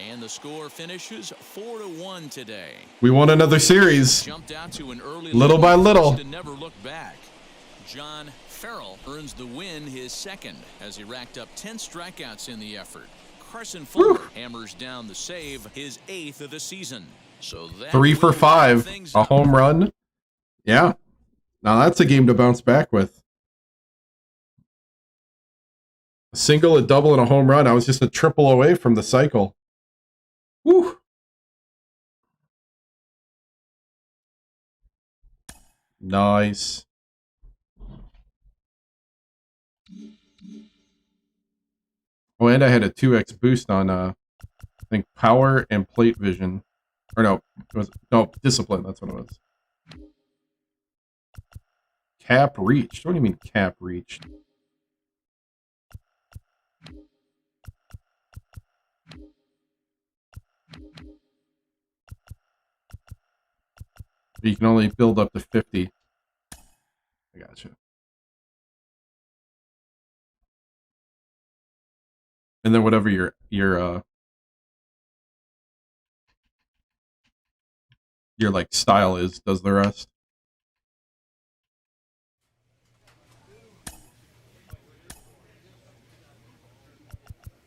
And the score finishes 4-1 today. We won another series. Jumped out to an early Little lead by first little. and never looked back. John Farrell earns the win, his second, as he racked up 10 strikeouts in the effort. Carson Fulmer hammers down the save, his 8th of the season. So that 3 for will 5. wrap things A up. home run. Yeah. Now that's a game to bounce back with. A single, a double, and a home run. I was just a triple away from the cycle. Whew. Nice. Oh, and I had a 2x boost on I think power and plate vision. Or no, it was discipline, that's what it was. Cap reached. What do you mean cap reached? You can only build up to 50. I gotcha. And then whatever your like style is does the rest.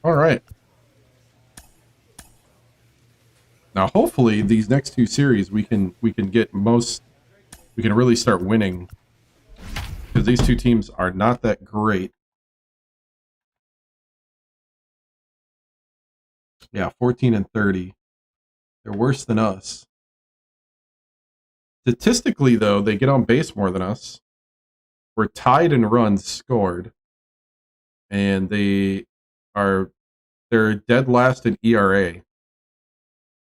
All right. Now, hopefully, these next two series we can really start winning, because these two teams are not that great. Yeah, 14 and 30. They're worse than us. Statistically, though, they get on base more than us. We're tied in runs scored, and they're dead last in ERA.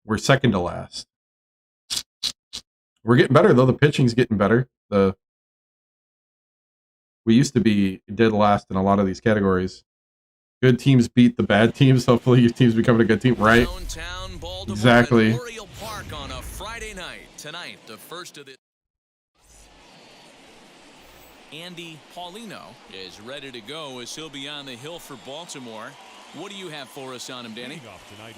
We're second to last. We're getting better, though. The pitching's getting better. We used to be dead last in a lot of these categories. Good teams beat the bad teams. Hopefully your team's becoming a good team, right? Downtown Baltimore, exactly. at Oriole Park on a Friday night. Tonight, the first of the... Andy Paulino is ready to go as he'll be on the hill for Baltimore. What do you have for us on him, Danny?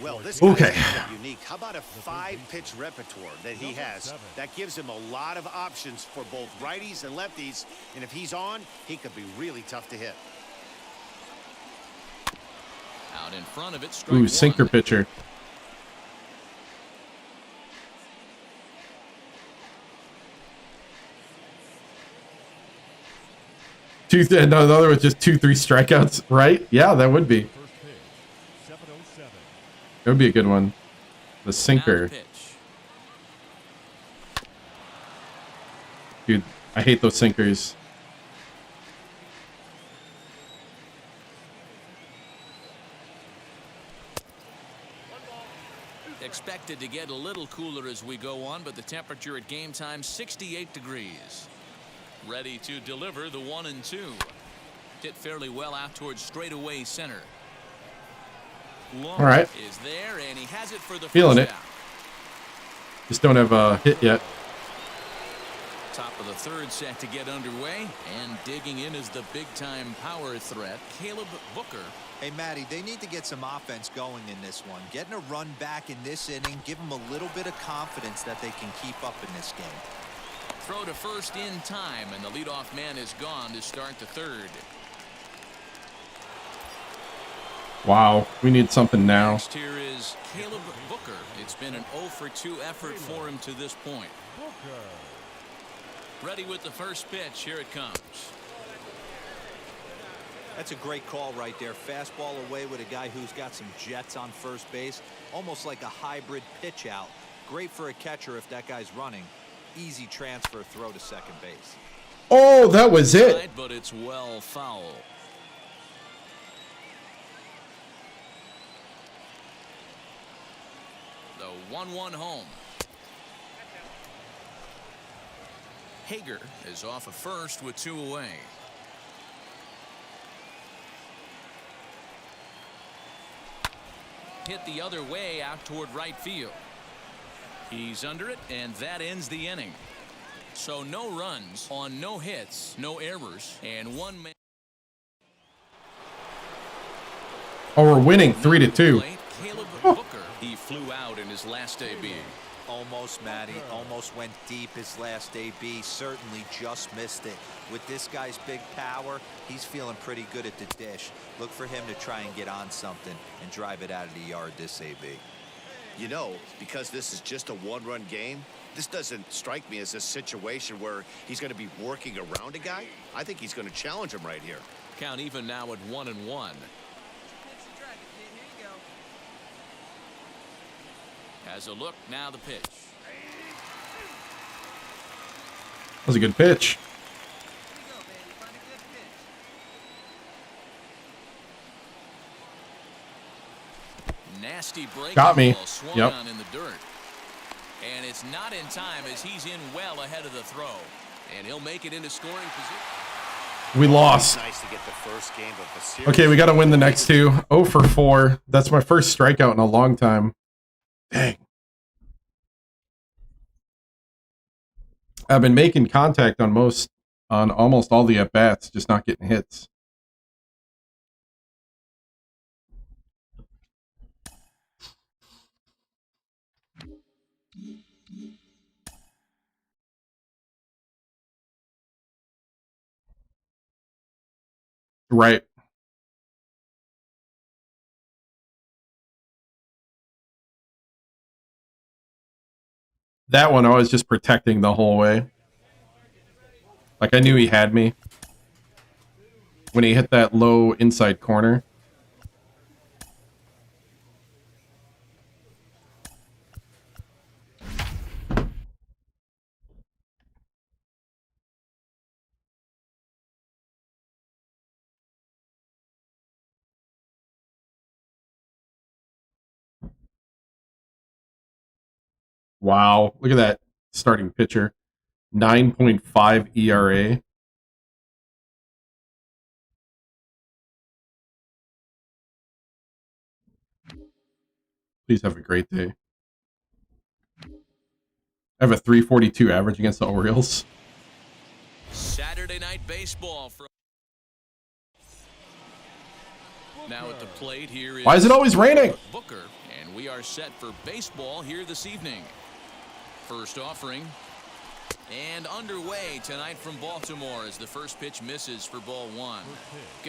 Well, this guy is unique. How about a 5-pitch repertoire that he has? That gives him a lot of options for both righties and lefties. And if he's on, he could be really tough to hit. Out in front of it, ooh, sinker pitcher. In other words, just 2-3 strikeouts, right? Yeah, that would be. That would be a good one. The sinker. Dude, I hate those sinkers. Expected to get a little cooler as we go on, but the temperature at game time 68 degrees. Ready to deliver the 1-2. Hit fairly well out towards straightaway center. All right. Is there, and he has it for the feeling first it. out. Just don't have a hit yet. Top of the third set to get underway, and digging in is the big-time power threat, Caleb Booker. Hey, Matty, they need to get some offense going in this one. Getting a run back in this inning, give them a little bit of confidence that they can keep up in this game. Throw to first in time, and the leadoff man is gone to start the third. Wow, we need something now. Next here is Caleb Booker. It's been an 0 for 2 effort for him to this point. Ready with the first pitch. Here it comes. That's a great call right there. Fastball away with a guy who's got some jets on first base. Almost like a hybrid pitch out. Great for a catcher if that guy's running. Easy transfer throw to second base. Oh, that was it. But it's well foul. The 1-1 home. Hager is off of first with 2 away. Hit the other way out toward right field. He's under it, and that ends the inning. So no runs on no hits, no errors, and 1 man. Oh, we're winning 3-2. Caleb Booker. He flew out in his last AB. Almost, Matty. Almost went deep his last AB. Certainly just missed it. With this guy's big power, he's feeling pretty good at the dish. Look for him to try and get on something and drive it out of the yard this AB. You know, because this is just a 1-run game, this doesn't strike me as a situation where he's going to be working around a guy. I think he's going to challenge him right here. Count even now at 1-1. Has a look, now the pitch. That was a good pitch. Nasty break. Got me. Swung Yep. on in the dirt. And it's not in time as he's in well ahead of the throw. And he'll make it into scoring position. We lost. Nice to get the first game of a series. Okay, we got to win the next two. 0 for 4. That's my first strikeout in a long time. Dang. I've been making contact on almost all the at-bats, just not getting hits. Right. That one I was just protecting the whole way. Like I knew he had me. When he hit that low inside corner. Wow, look at that starting pitcher. 9.5 ERA. Please have a great day. I have a 342 average against the Orioles. Saturday night baseball. Now at the plate here is Why is it always raining? Booker, and we are set for baseball here this evening. First offering and underway tonight from Baltimore as the first pitch misses for ball one.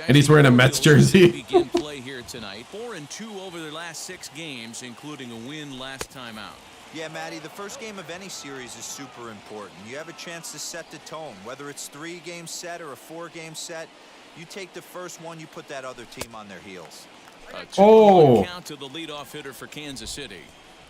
And he's wearing a Mets jersey. Begin play here tonight. 4-2 over their last 6 games, including a win last time out. Yeah, Matty, the first game of any series is super important. You have a chance to set the tone, whether it's 3-game set or a 4-game set. You take the first one, you put that other team on their heels. A 2-1 count to the leadoff hitter for Kansas City.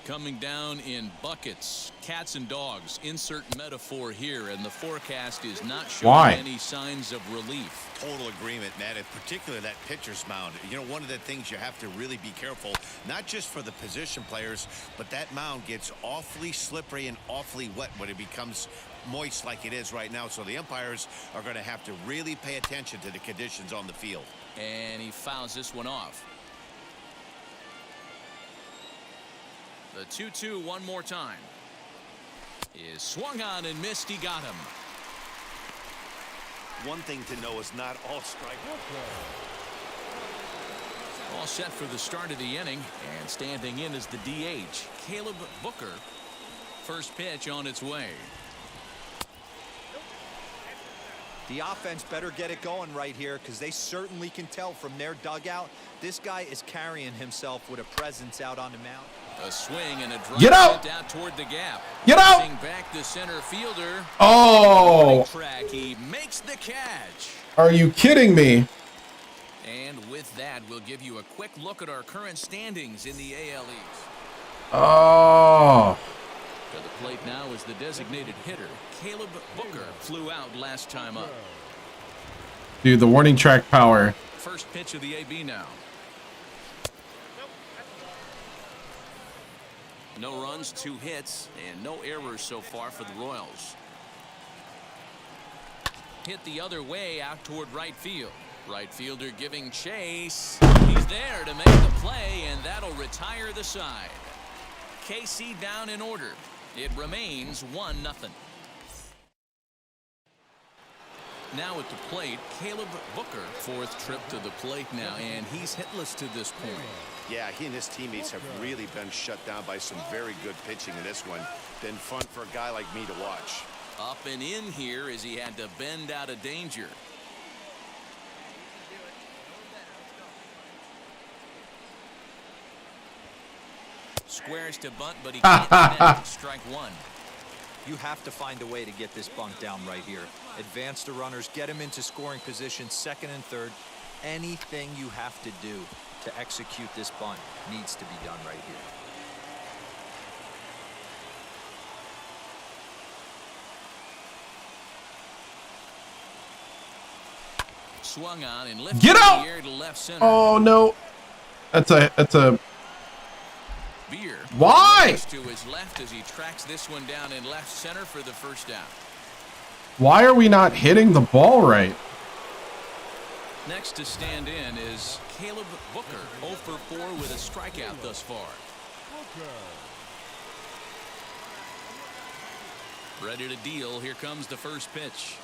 Coming down in buckets, cats and dogs. Insert metaphor here, and the forecast is not showing any signs of relief. Total agreement, Matt. In particular, that pitcher's mound. You know, one of the things you have to really be careful, not just for the position players, but that mound gets awfully slippery and awfully wet when it becomes moist like it is right now. So the umpires are going to have to really pay attention to the conditions on the field. And he fouls this one off. The 2-2 one more time. Is swung on and missed. He got him. One thing to know is not all strike. All set for the start of the inning, and standing in is the DH, Caleb Booker. First pitch on its way. The offense better get it going right here because they certainly can tell from their dugout this guy is carrying himself with a presence out on the mound. A swing and a drive Get out! Down toward the gap. Get out! Racing back the center fielder. Oh! Track. He makes the catch. Are you kidding me? And with that, we'll give you a quick look at our current standings in the AL East. Oh! To the plate now is the designated hitter, Caleb Booker. Flew out last time up. Dude, the warning track power. First pitch of the AB now. No runs, 2 hits, and no errors so far for the Royals. Hit the other way out toward right field. Right fielder giving chase. He's there to make the play, and that'll retire the side. KC down in order. It remains 1-0. Now at the plate, Caleb Booker. 4th trip to the plate now, and he's hitless to this point. Yeah, he and his teammates have really been shut down by some very good pitching in this one. Been fun for a guy like me to watch. Up and in here as he had to bend out of danger. Squares to bunt, but he can't connect. Strike 1. You have to find a way to get this bunt down right here. Advance the runners, get them into scoring position, 2nd and 3rd. Anything you have to do to execute this bunt needs to be done right here. swung on and lifted Get out! in the air to left center. Oh no, that's a. Beer. Why? To his left as he tracks this one down in left center for the first down. Why are we not hitting the ball right? Next to stand in is Caleb Booker, 0 for 4 with a strikeout thus far. Ready to deal. Here comes the first pitch.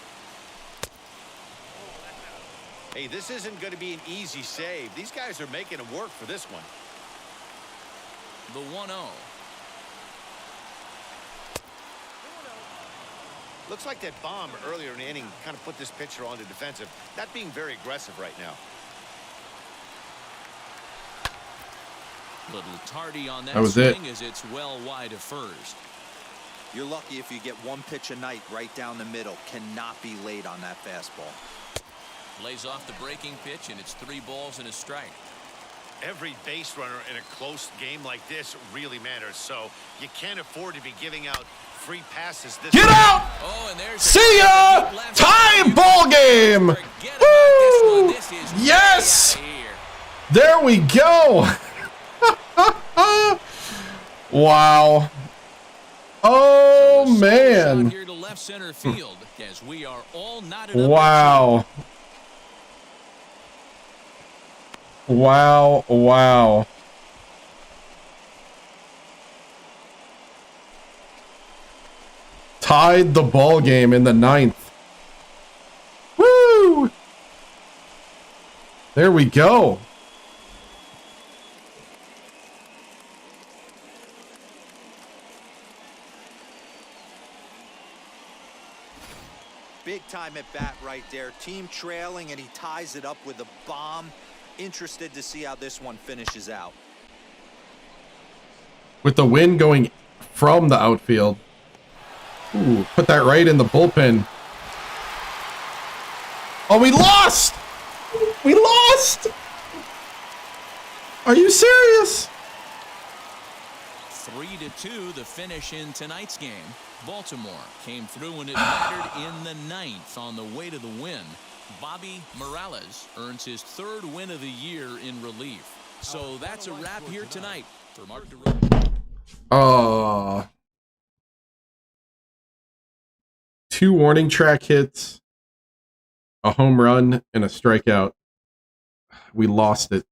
Hey, this isn't going to be an easy save. These guys are making it work for this one. The 1-0. Looks like that bomb earlier in the inning kind of put this pitcher on the defensive, not being very aggressive right now. Little tardy on that was swing as it's well wide of first. You're lucky if you get one pitch a night right down the middle. Cannot be late on that fastball. Lays off the breaking pitch, and it's 3 balls and a strike. Every base runner in a close game like this really matters, so you can't afford to be giving out free passes this Get out! Oh, and there's See ya! Tie ball game! Woo! Yes! There we go! Wow. Oh, man. Here to left center field as we are all knotted up. Wow. Wow, wow. Tied the ball game in the 9th. Woo! There we go. Big time at bat right there. Team trailing, and he ties it up with a bomb. Interested to see how this one finishes out. With the wind going from the outfield. Ooh, put that right in the bullpen. Oh, we lost! We lost! Are you serious? 3-2 the finish in tonight's game. Baltimore came through when it mattered in the 9th on the way to the win. Bobby Morales earns his 3rd win of the year in relief. So that's a wrap here tonight for Mark DeRosa. Oh. 2 warning track hits, a home run, and a strikeout. We lost it.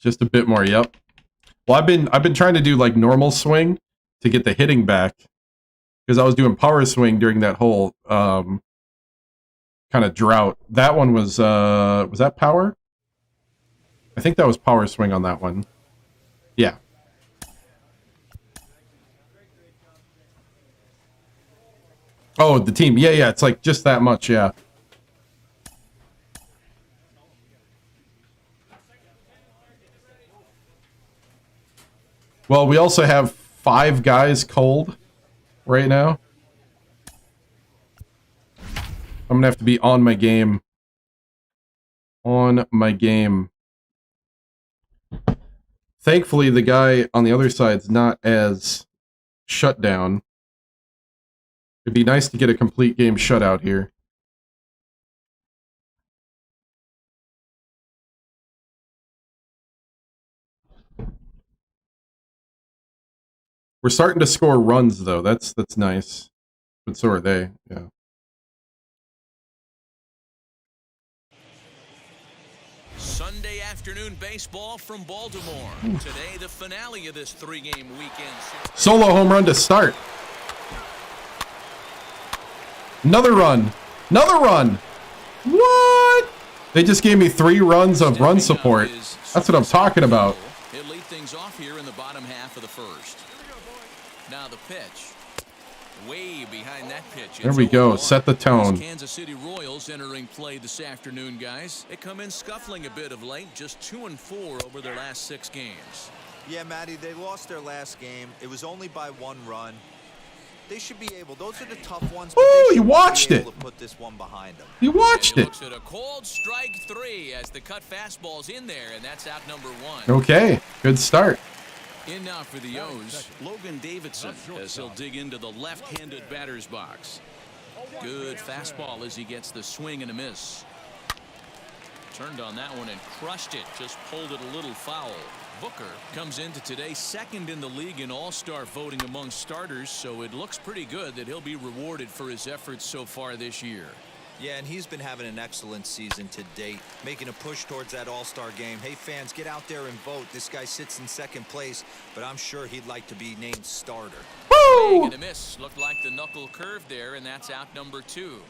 Just a bit more, yep. Well, I've been trying to do like normal swing to get the hitting back because I was doing power swing during that whole kind of drought. That one was that power? I think that was power swing on that one. Yeah. Oh, the team. Yeah, it's like just that much, yeah. Well, we also have 5 guys cold right now. I'm going to have to be on my game. On my game. Thankfully, the guy on the other side's not as shut down. It'd be nice to get a complete game shutout here. We're starting to score runs, though. That's nice. But so are they, yeah. Sunday afternoon baseball from Baltimore. Today, the finale of this 3-game weekend. Solo home run to start. Another run. Another run. What? They just gave me 3 runs of run support. That's what I'm talking about. He'll lead things off here in the bottom half of the first. Now the pitch. Way behind that pitch. There we go. Set the tone. Kansas City Royals entering play this afternoon, guys. They come in scuffling a bit of late, just 2-4 over their last 6 games. Yeah, Matty, they lost their last game. It was only by 1 run. They should be able. Those are the tough ones. Ooh, he watched it. To put this one behind them. He watched He it. looks at a cold strike 3 as the cut fastball's in there, and that's out number 1. Okay, good start. In now for the O's, Logan Davidson, as he'll dig into the left-handed batter's box. Good fastball as he gets the swing and a miss. Turned on that one and crushed it. Just pulled it a little foul. Booker comes into today second in the league in all-star voting among starters, so it looks pretty good that he'll be rewarded for his efforts so far this year. Yeah, and he's been having an excellent season to date, making a push towards that all-star game. Hey, fans, get out there and vote. This guy sits in second place, but I'm sure he'd like to be named starter. Swing and a miss. Looked like the knuckle curve there, and that's out number 2.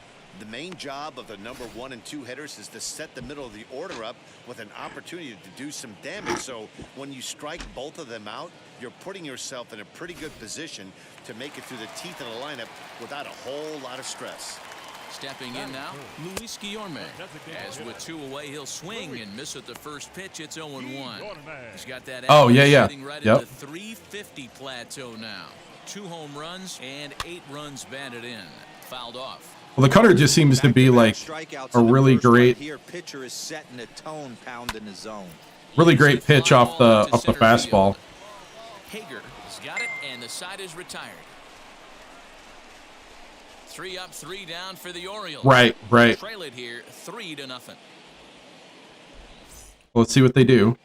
The main job of the number 1 and 2 hitters is to set the middle of the order up with an opportunity to do some damage. So when you strike both of them out, you're putting yourself in a pretty good position to make it through the teeth of the lineup without a whole lot of stress. Stepping in now, Luis Guillorme. As with 2 away, he'll swing and miss at the first pitch. It's 0-1. He's got that sitting right at the 350 plateau now. 2 home runs and 8 runs batted in. Fouled off. Well, the cutter just seems to be like a really great, Pitcher is setting a tone, pounding the zone. really great pitch off the fastball. Hager has got it, and the side is retired. 3 up, 3 down for the Orioles. Right. Trail it here, 3-0. Let's see what they do.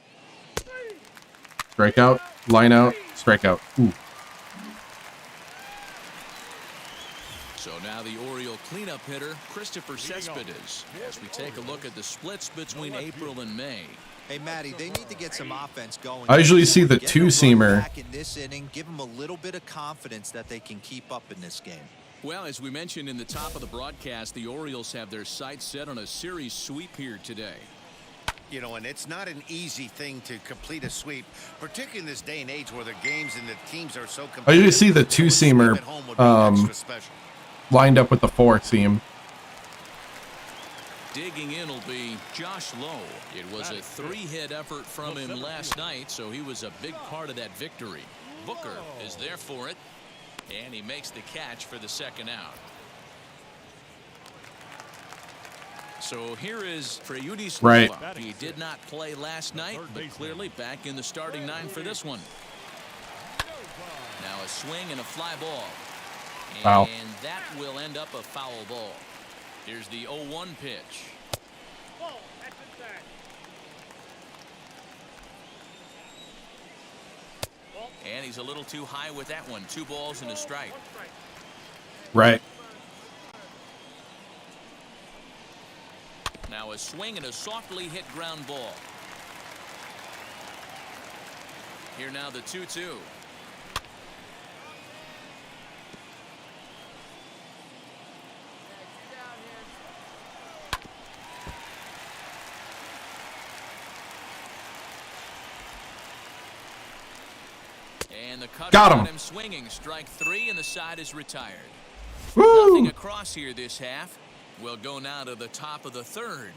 Strikeout, line out, strikeout. Ooh. So now the Oriole cleanup hitter, Christopher Cespedes, as we take a look at the splits between April and May. Hey, Matty, they need to get some offense going. I usually see the Get two-seamer. back in this inning, give them a little bit of confidence that they can keep up in this game. Well, as we mentioned in the top of the broadcast, the Orioles have their sights set on a series sweep here today. You know, and it's not an easy thing to complete a sweep, particularly in this day and age where the games and the teams are so competitive. I usually see the two-seamer lined up with the 4-seam. Digging in will be Josh Lowe. It was a 3-hit effort from him last night, so he was a big part of that victory. Booker is there for it, and he makes the catch for the second out. So here is Preyudis Nova. He did not play last night, but clearly back in the starting 9 for this one. Now a swing and a fly ball. Wow. And that will end up a foul ball. Here's the 0-1 pitch. And he's a little too high with that one. 2 balls and a strike. Right. Now a swing and a softly hit ground ball. Here now the 2-2. And the cutter got him. Swinging, strike 3, and the side is retired. Woo! Nothing across here this half. We'll go now to the top of the 3rd.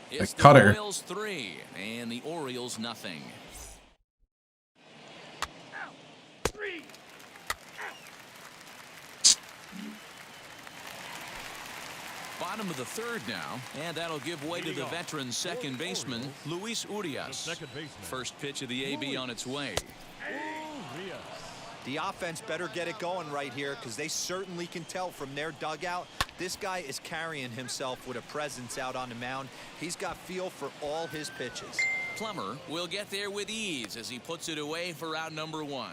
It's the cutter. Royals 3 and the Orioles nothing. Bottom of the 3rd now, and that'll give way to the veteran second baseman, Luis Urias. First pitch of the AB on its way. The offense better get it going right here because they certainly can tell from their dugout. This guy is carrying himself with a presence out on the mound. He's got feel for all his pitches. Plummer will get there with ease as he puts it away for out number 1.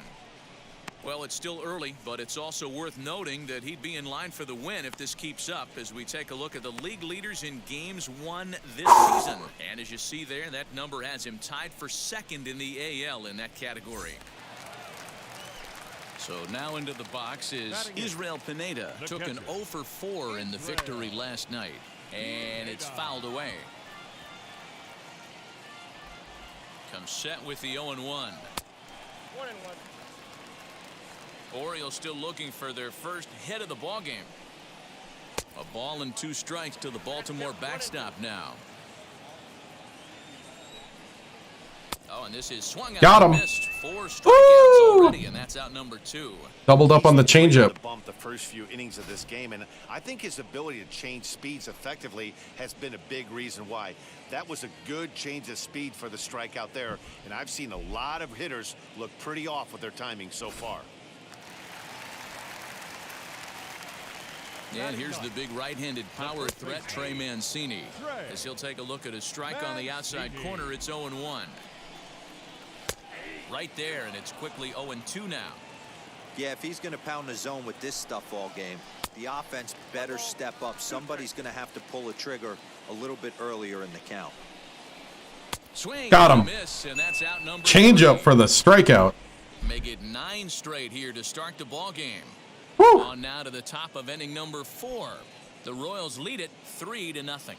Well, it's still early, but it's also worth noting that he'd be in line for the win if this keeps up as we take a look at the league leaders in games won this season. And as you see there, that number has him tied for 2nd in the AL in that category. So now into the box is Israel Pineda. Took an 0 for 4 in the victory last night, and it's fouled away. Comes set with the 0-1. Orioles still looking for their first hit of the ball game. A ball and 2 strikes to the Baltimore backstop now. Oh, and this is swung Got out and him. missed. 4 strikeouts Woo! already, and that's out number 2. Doubled up on the He's been able changeup. to bump the first few innings of this game, and I think his ability to change speeds effectively has been a big reason why. That was a good change of speed for the strikeout there, and I've seen a lot of hitters look pretty off with their timing so far. And here's the big right-handed power threat, Trey Mancini. As he'll take a look at a strike on the outside corner, it's 0-1. Right there, and it's quickly 0-2 now. Yeah, if he's going to pound the zone with this stuff all game, the offense better step up. Somebody's going to have to pull a trigger a little bit earlier in the count. Swing. Got him. Miss, and that's out number Changeup 3. for the strikeout. Make it 9 straight here to start the ball game. Woo! On now to the top of inning number 4. The Royals lead it 3-0.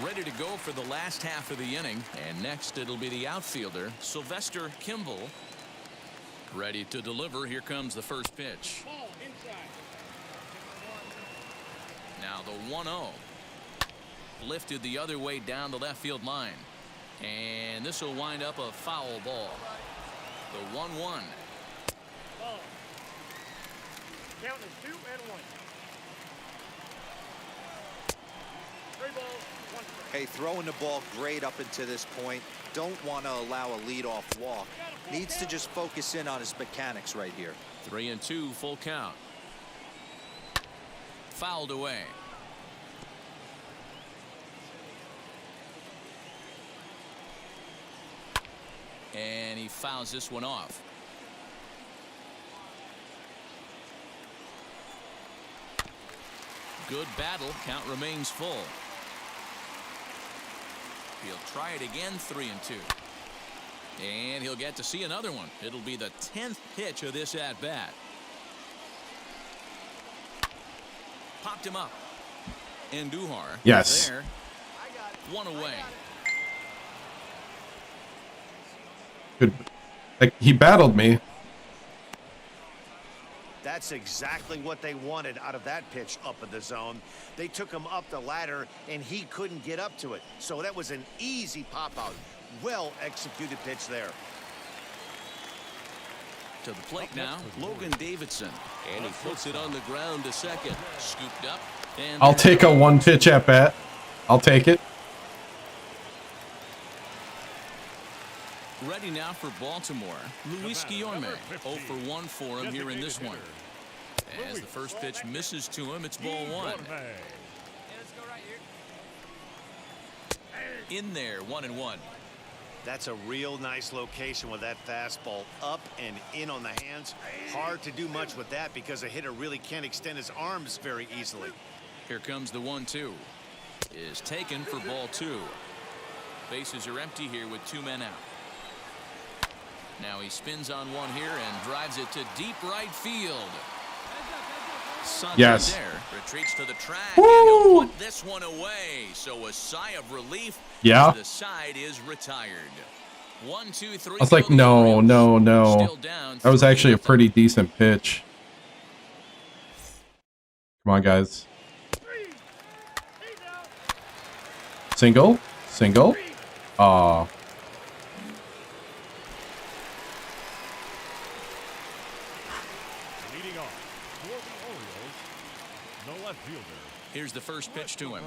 Ready to go for the last half of the inning, and next it'll be the outfielder Sylvester Kimball. Ready to deliver. Here comes the first pitch. Now the 1-0. Lifted the other way down the left field line, and this will wind up a foul ball. The 1-1. Count is 2-1. 3 balls, 1 strike. Hey, throwing the ball great up into this point. Don't want to allow a leadoff walk. Needs to just focus in on his mechanics right here. 3-2, full count. Fouled away. And he fouls this one off. Good battle. Count remains full. He'll try it again. 3-2. And he'll get to see another one. It'll be the 10th pitch of this at bat. Popped him up. And Duhar. Yes. There. 1 away. Good. Like, he battled me. That's exactly what they wanted out of that pitch up in the zone. They took him up the ladder, and he couldn't get up to it. So that was an easy pop-out. Well-executed pitch there. To the plate now, Logan Davidson. And he puts it on the ground to second. Scooped up. And I'll take a 1-pitch at bat. I'll take it. Ready now for Baltimore. Luis Guillorme. 0 for 1 for him here in this one. As the first pitch misses to him, it's ball 1. In there, 1-1. That's a real nice location with that fastball up and in on the hands. Hard to do much with that because a hitter really can't extend his arms very easily. Here comes the 1-2. Is taken for ball 2. Bases are empty here with 2 men out. Now he spins on one here and drives it to deep right field. Yes. There retreats to the track. Woo! And he'll put this one away. So a sigh of relief. Yeah. The side is retired. 1, 2, 3. I was like, no. Still down. That was actually a pretty decent pitch. Come on, guys. Single. Aw. Leading off for the Orioles, the left fielder. Here's the first pitch to him.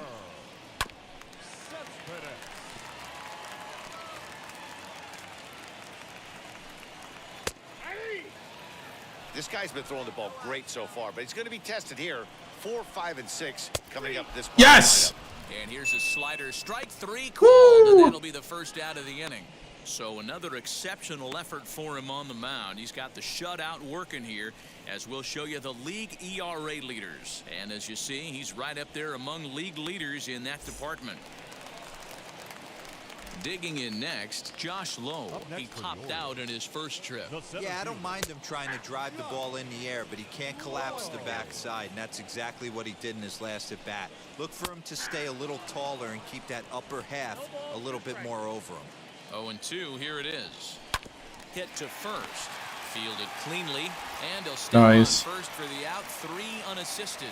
This guy's been throwing the ball great so far, but he's going to be tested here. 4, 5, and 6 coming up this. Yes. And here's a slider. Strike 3 called, and that'll be the first out of the inning. So another exceptional effort for him on the mound. He's got the shutout working here, as we'll show you the league ERA leaders. And as you see, he's right up there among league leaders in that department. Digging in next, Josh Lowe. He popped out in his first trip. Yeah, I don't mind him trying to drive the ball in the air, but he can't collapse the backside, and that's exactly what he did in his last at bat. Look for him to stay a little taller and keep that upper half a little bit more over him. 0-2, here it is. Hit to first. Fielded cleanly, and he'll stay Nice. on first for the out. 3 unassisted.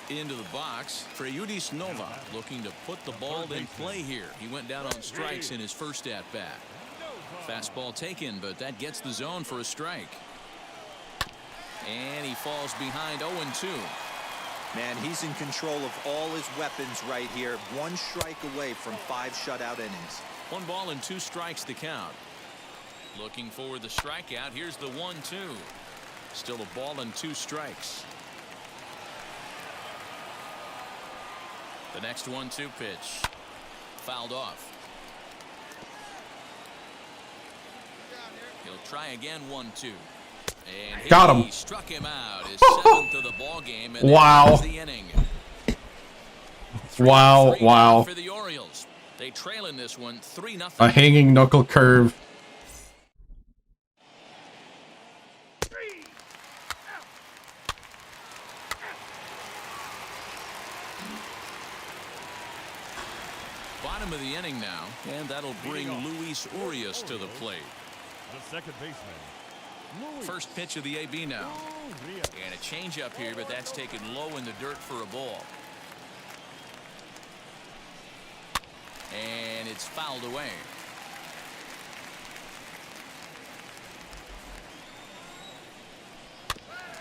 Into the box, Freyudis Nova looking to put the ball in play here. He went down on strikes in his first at-bat. Fastball taken, but that gets the zone for a strike. And he falls behind 0-2. Man, he's in control of all his weapons right here. 1 strike away from 5 shutout innings. 1 ball and 2 strikes to count. Looking for the strikeout. Here's the 1-2. Still a ball and 2 strikes. The next 1-2 pitch. Fouled off. He'll try again. 1-2. And got him. He struck him out. His 7th of the ball game. And Wow. the inning. Wow. 3-3 Wow. for the Orioles. They trail in this one 3-0. A hanging knuckle curve. Bottom of the inning now, and that'll bring Luis Urias to the plate. The second baseman. Luis First pitch of the AB now. Urias. And a changeup here, but that's taken low in the dirt for a ball. And it's fouled away.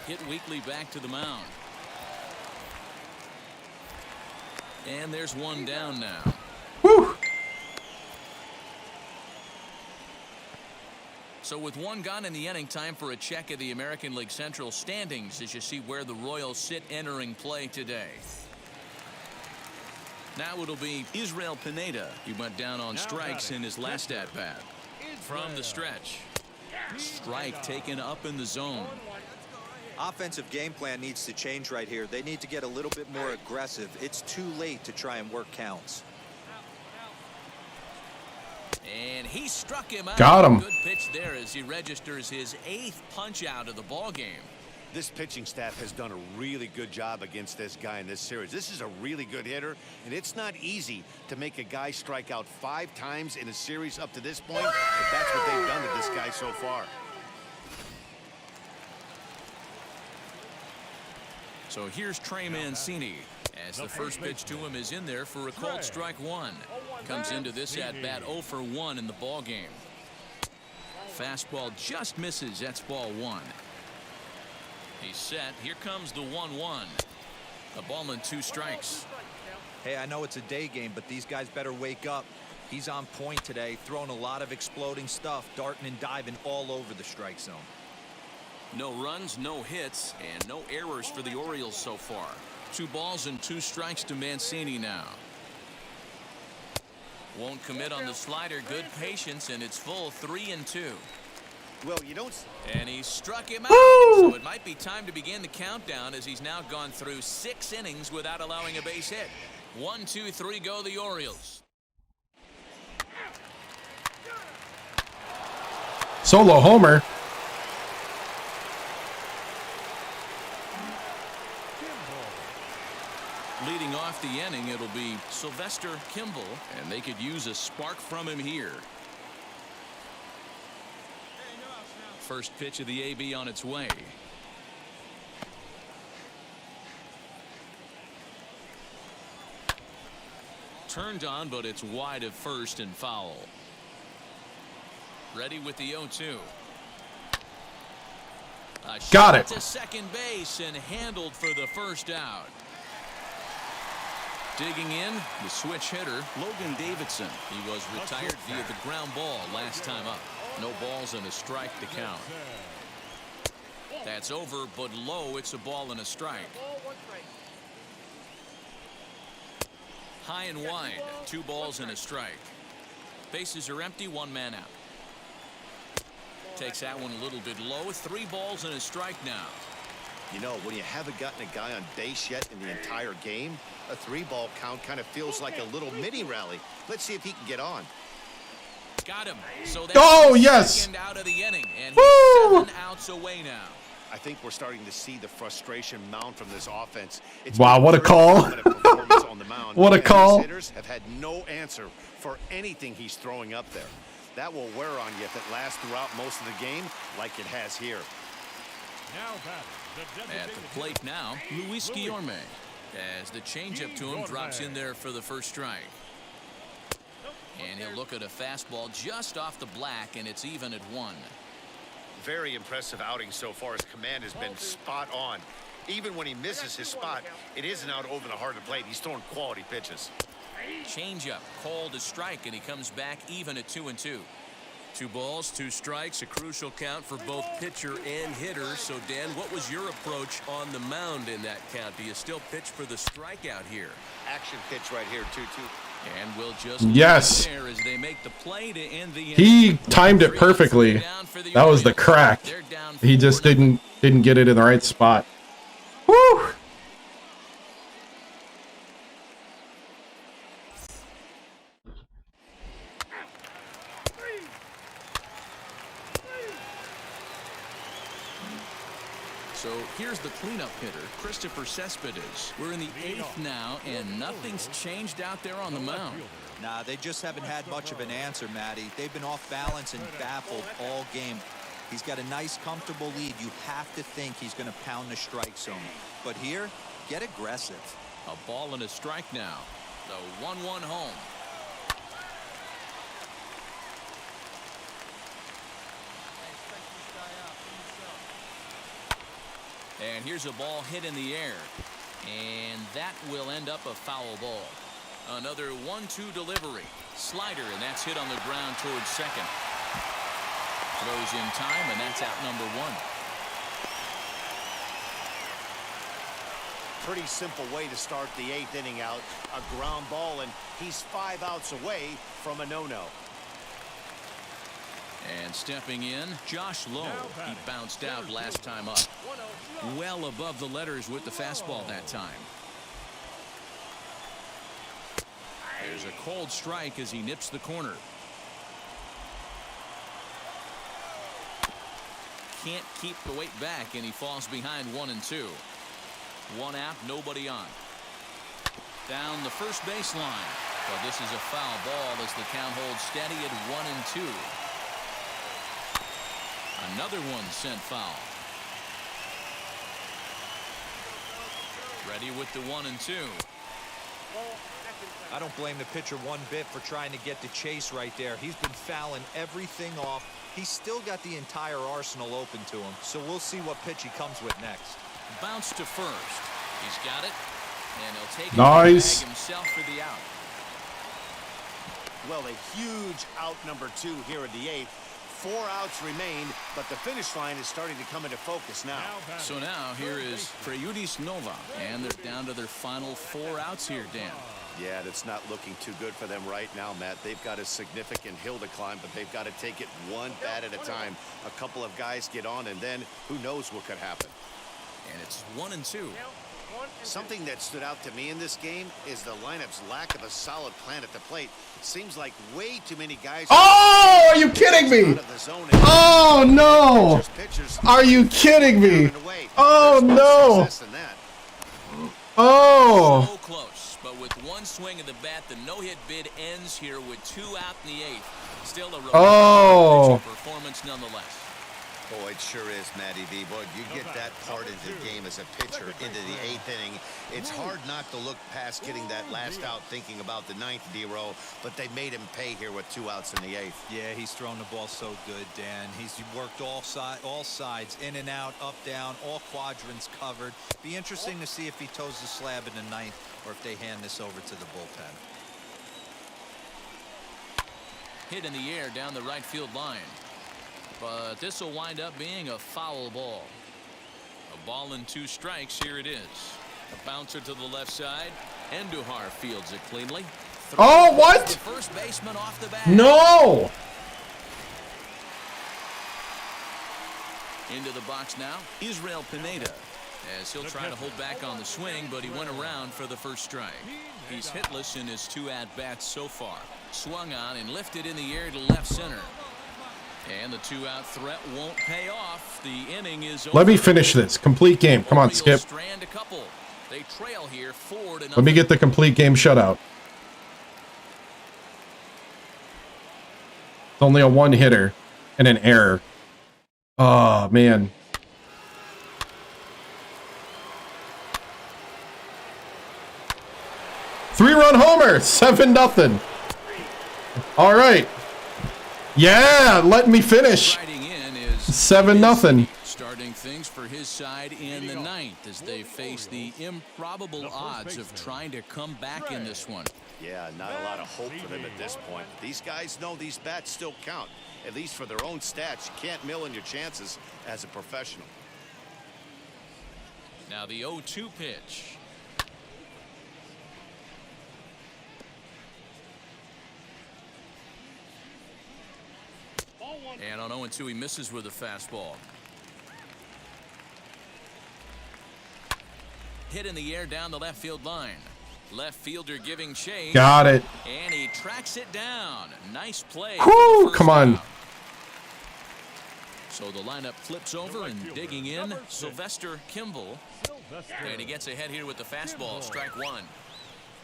Hit weakly back to the mound. And there's one down now. Whew. So with 1 gone in the inning, time for a check of the American League Central standings as you see where the Royals sit entering play today. Now it'll be Israel Pineda. He went down on strikes in his last at-bat. From the stretch. Strike taken up in the zone. Offensive game plan needs to change right here. They need to get a little bit more aggressive. It's too late to try and work counts. And he struck him out. Got him. Good pitch there as he registers his 8th punch out of the ball game. This pitching staff has done a really good job against this guy in this series. This is a really good hitter, and it's not easy to make a guy strike out 5 times in a series up to this point, but that's what they've done to this guy so far. So here's Trey Mancini as the first pitch to him is in there for a called strike 1. Comes into this at bat 0 for 1 in the ball game. Fastball just misses. That's ball 1. He's set. Here comes the 1-1. A ball and 2 strikes. Hey, I know it's a day game, but these guys better wake up. He's on point today, throwing a lot of exploding stuff, darting and diving all over the strike zone. No runs, no hits, and no errors for the Orioles so far. 2 balls and 2 strikes to Mancini now. Won't commit on the slider. Good patience, and it's full 3-2. Well, you don't. And he struck him out. Woo! So it might be time to begin the countdown as he's now gone through 6 innings without allowing a base hit. 1, 2, 3 go the Orioles. Solo homer. Leading off the inning, it'll be Sylvester Kimball, and they could use a spark from him here. First pitch of the AB on its way. Turned on, but it's wide of first and foul. Ready with the 0-2. Got it. To second base and handled for the first out. Digging in, the switch hitter, Logan Davidson. He was retired via the ground ball last time up. No balls and a strike to count. That's over, but low. It's a ball and a strike. High and wide, 2 balls and a strike. Bases are empty, 1 man out. Takes that one a little bit low. 3 balls and a strike now. You know, when you haven't gotten a guy on base yet in the entire game, a 3-ball count kind of feels like a little mini rally. Let's see if he can get on. Got him. So that's Oh, the yes. second out of the inning, and Woo! he's 7 outs away now. I think we're starting to see the frustration mount from this offense. It's Wow, been what a very call. dominant performance on the mound, What a and these call. hitters have had no answer for anything he's throwing up there. That will wear on you if it lasts throughout most of the game like it has here. Now batting, At the plate now, Luis Guillorme. As the changeup to him drops in there for the first strike. And he'll look at a fastball just off the black, and it's even at 1. Very impressive outing so far. His command has been spot on. Even when he misses his spot, it isn't out over the heart of the plate. He's throwing quality pitches. Changeup called a strike, and he comes back even at 2-2. 2 balls, 2 strikes, a crucial count for both pitcher and hitter. So, Dan, what was your approach on the mound in that count? Do you still pitch for the strikeout here? Action pitch right here, 2-2. And we'll just Yes. there as they make the play to end the He timed it perfectly. That was the crack. He just didn't get it in the right spot. Woo! So here's the cleanup hitter, Christopher Cespedes. We're in the 8th now, and nothing's changed out there on the mound. Nah, they just haven't had much of an answer, Matty. They've been off balance and baffled all game. He's got a nice, comfortable lead. You have to think he's going to pound the strike zone. But here, get aggressive. A ball and a strike now. The 1-1 home. And here's a ball hit in the air. And that will end up a foul ball. Another 1-2 delivery. Slider, and that's hit on the ground towards second. Throws in time, and that's out number 1. Pretty simple way to start the 8th inning out. A ground ball, and he's 5 outs away from a no-no. And stepping in, Josh Lowe. He bounced out last time up. Well above the letters with the fastball that time. There's a cold strike as he nips the corner. Can't keep the weight back, and he falls behind 1-2. 1 out, nobody on. Down the first baseline. But this is a foul ball as the count holds steady at 1-2. Another one sent foul. Ready with the 1-2. I don't blame the pitcher one bit for trying to get the chase right there. He's been fouling everything off. He's still got the entire arsenal open to him. So we'll see what pitch he comes with next. Bounce to first. He's got it. And he'll take Nice. it himself for the out. Well, a huge out number 2 here in the 8th. 4 outs remain, but the finish line is starting to come into focus now. So now here is Freyudis Nova, and they're down to their final 4 outs here, Dan. Yeah, that's not looking too good for them right now, Matt. They've got a significant hill to climb, but they've got to take it one bat at a time. A couple of guys get on, and then who knows what could happen. And it's 1-2. Something that stood out to me in this game is the lineup's lack of a solid plan at the plate. It seems like way too many guys. Oh, are you kidding me? Oh, no. Are you kidding me? Oh, no. Oh. So close, but with one swing of the bat, the no-hit bid ends here with 2 out in the 8th. Still a performance nonetheless. Boy, it sure is, Matty V. Boy, you get that part into the game as a pitcher into the 8th inning. It's hard not to look past getting that last out, thinking about the 9th D-row, but they made him pay here with 2 outs in the 8th. Yeah, he's thrown the ball so good, Dan. He's worked all sides, in and out, up, down, all quadrants covered. Be interesting to see if he toes the slab in the 9th or if they hand this over to the bullpen. Hit in the air down the right field line. But this will wind up being a foul ball. A ball and 2 strikes. Here it is. A bouncer to the left side. Andujar fields it cleanly. Oh, what? First baseman off the bat. No. Into the box now, Israel Pineda, as he'll try to hold back on the swing, but he went around for the first strike. He's hitless in his 2 at-bats so far. Swung on and lifted in the air to left center. And the 2-out threat won't pay off. The inning is over. Let me finish this. Complete game. Come on, Skip. Strand a couple. They trail here 4-0. Let me get the complete game shutout. It's only a one hitter and an error. Oh, man. Three-run homer, 7-0. All right. Yeah, let me finish. 7-0. Starting things for his side in the ninth as they face the improbable odds of trying to come back in this one. Yeah, not a lot of hope for them at this point. These guys know these bats still count, at least for their own stats. You can't mill in your chances as a professional. Now the 0-2 pitch. And on 0-2, he misses with a fastball. Hit in the air down the left field line. Left fielder giving chase. Got it. And he tracks it down. Nice play. Whoo, come on. Out. So the lineup flips over and digging in, Sylvester Kimball. And he gets ahead here with the fastball, strike one.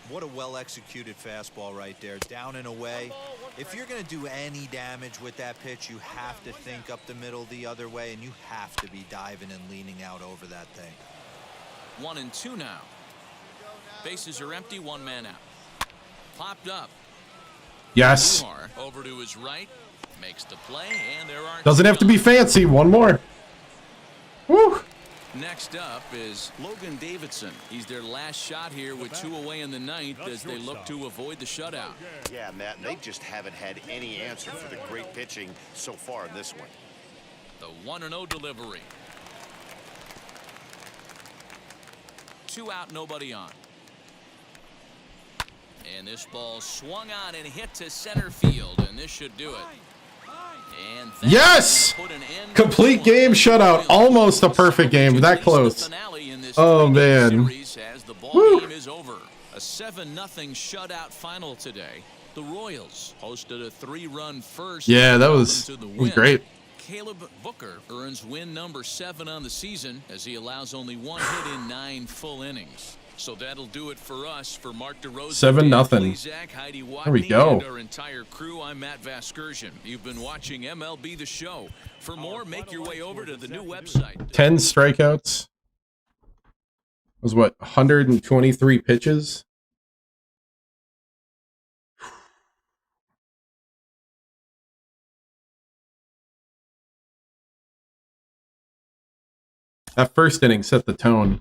What a well-executed fastball right there, down and away. If you're going to do any damage with that pitch, you have to think up the middle the other way, and you have to be diving and leaning out over that thing. 1-2 now. Bases are empty, one man out. Popped up. Yes. Over to his right, makes the play, and there are. Doesn't have to be fancy. One more. Woo. Next up is Logan Davidson. He's their last shot here with two away in the ninth as they look to avoid the shutout. Yeah, Matt, and they just haven't had any answer for the great pitching so far in this one. The 1-0 delivery. 2 out, nobody on. And this ball swung on and hit to center field, and this should do it. And yes! Complete game shutout. Almost a perfect game. That close. Oh, man. The ball Woo. game is over. A 7-0 shutout final today. The Royals hosted a 3-run first. Yeah, that was great. Caleb Booker earns win number 7 on the season as he allows only one hit in 9 full innings. So that'll do it for us. For Mark DeRosa, 7-0. There we go. And our entire crew, I'm Matt Vasgersian. You've been watching MLB The Show. For more, make your way over to the new website. 10 strikeouts. Was what, 123 pitches? That first inning set the tone.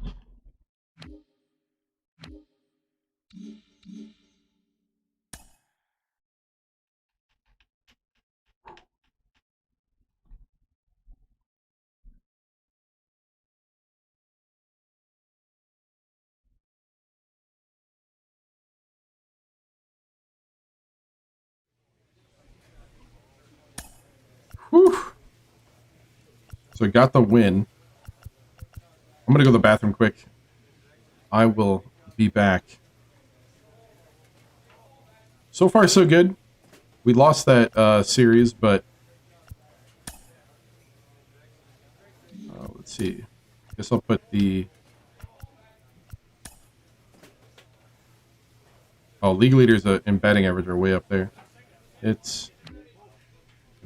Whew. So I got the win. I'm going to go to the bathroom quick. I will be back. So far, so good. We lost that series, but let's see. I guess I'll put the league leaders in batting average are way up there. It's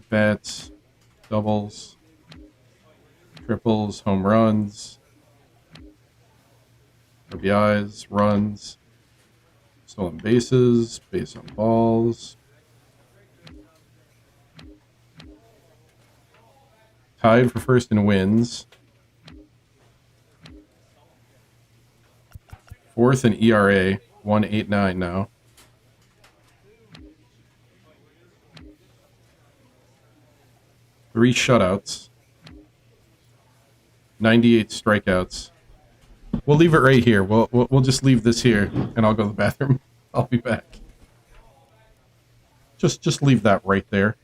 bats, doubles, triples, home runs, RBIs, runs, stolen bases, base on balls. Tied for first in wins. Fourth in ERA, 1.89 now. Three shutouts. 98 strikeouts. We'll leave it right here. We'll just leave this here, and I'll go to the bathroom. I'll be back. Just leave that right there.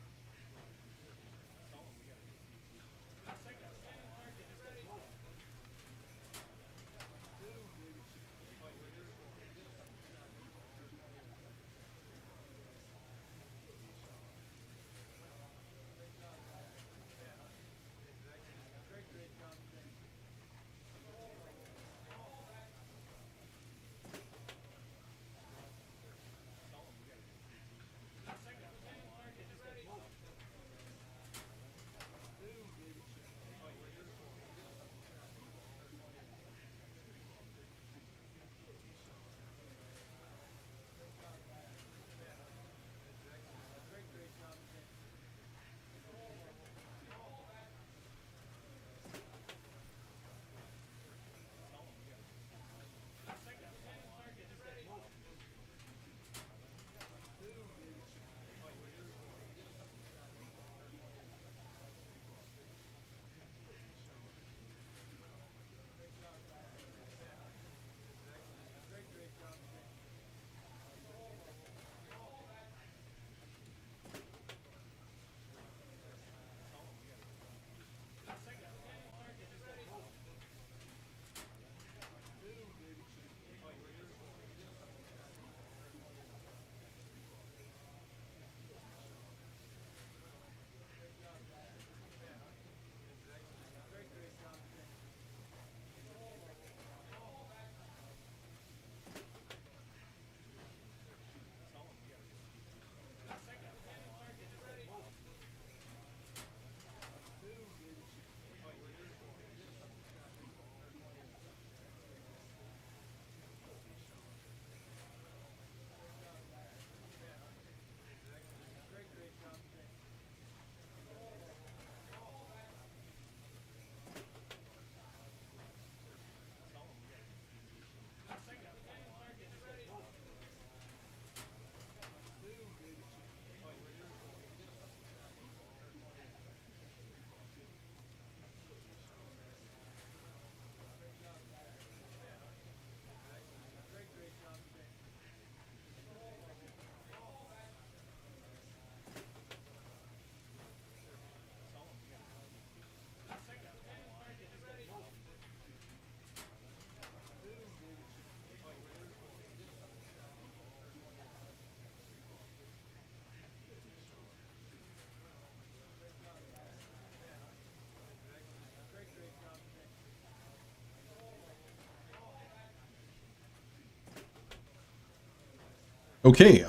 Okay.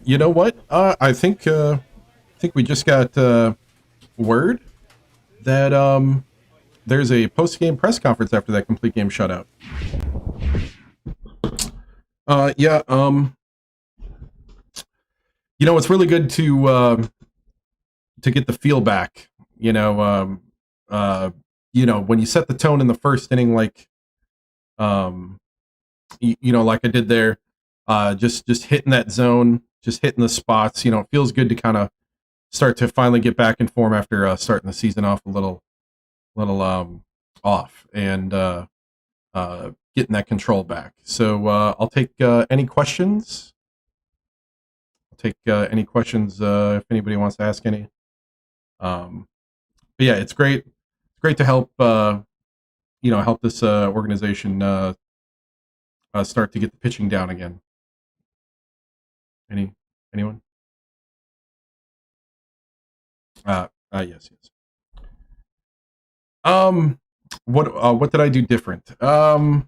You know what? I think we just got word that there's a post-game press conference after that complete game shutout. Yeah. You know, it's really good to get the feel back. You know, when you set the tone in the first inning, like like I did there, just hitting that zone, just hitting the spots. You know, it feels good to kind of start to finally get back in form after starting the season off a little off, and getting that control back. So I'll take any questions. I'll take any questions if anybody wants to ask any. But yeah, it's great. It's great to help help this organization start to get the pitching down again. Anyone? Yes. What did I do different? I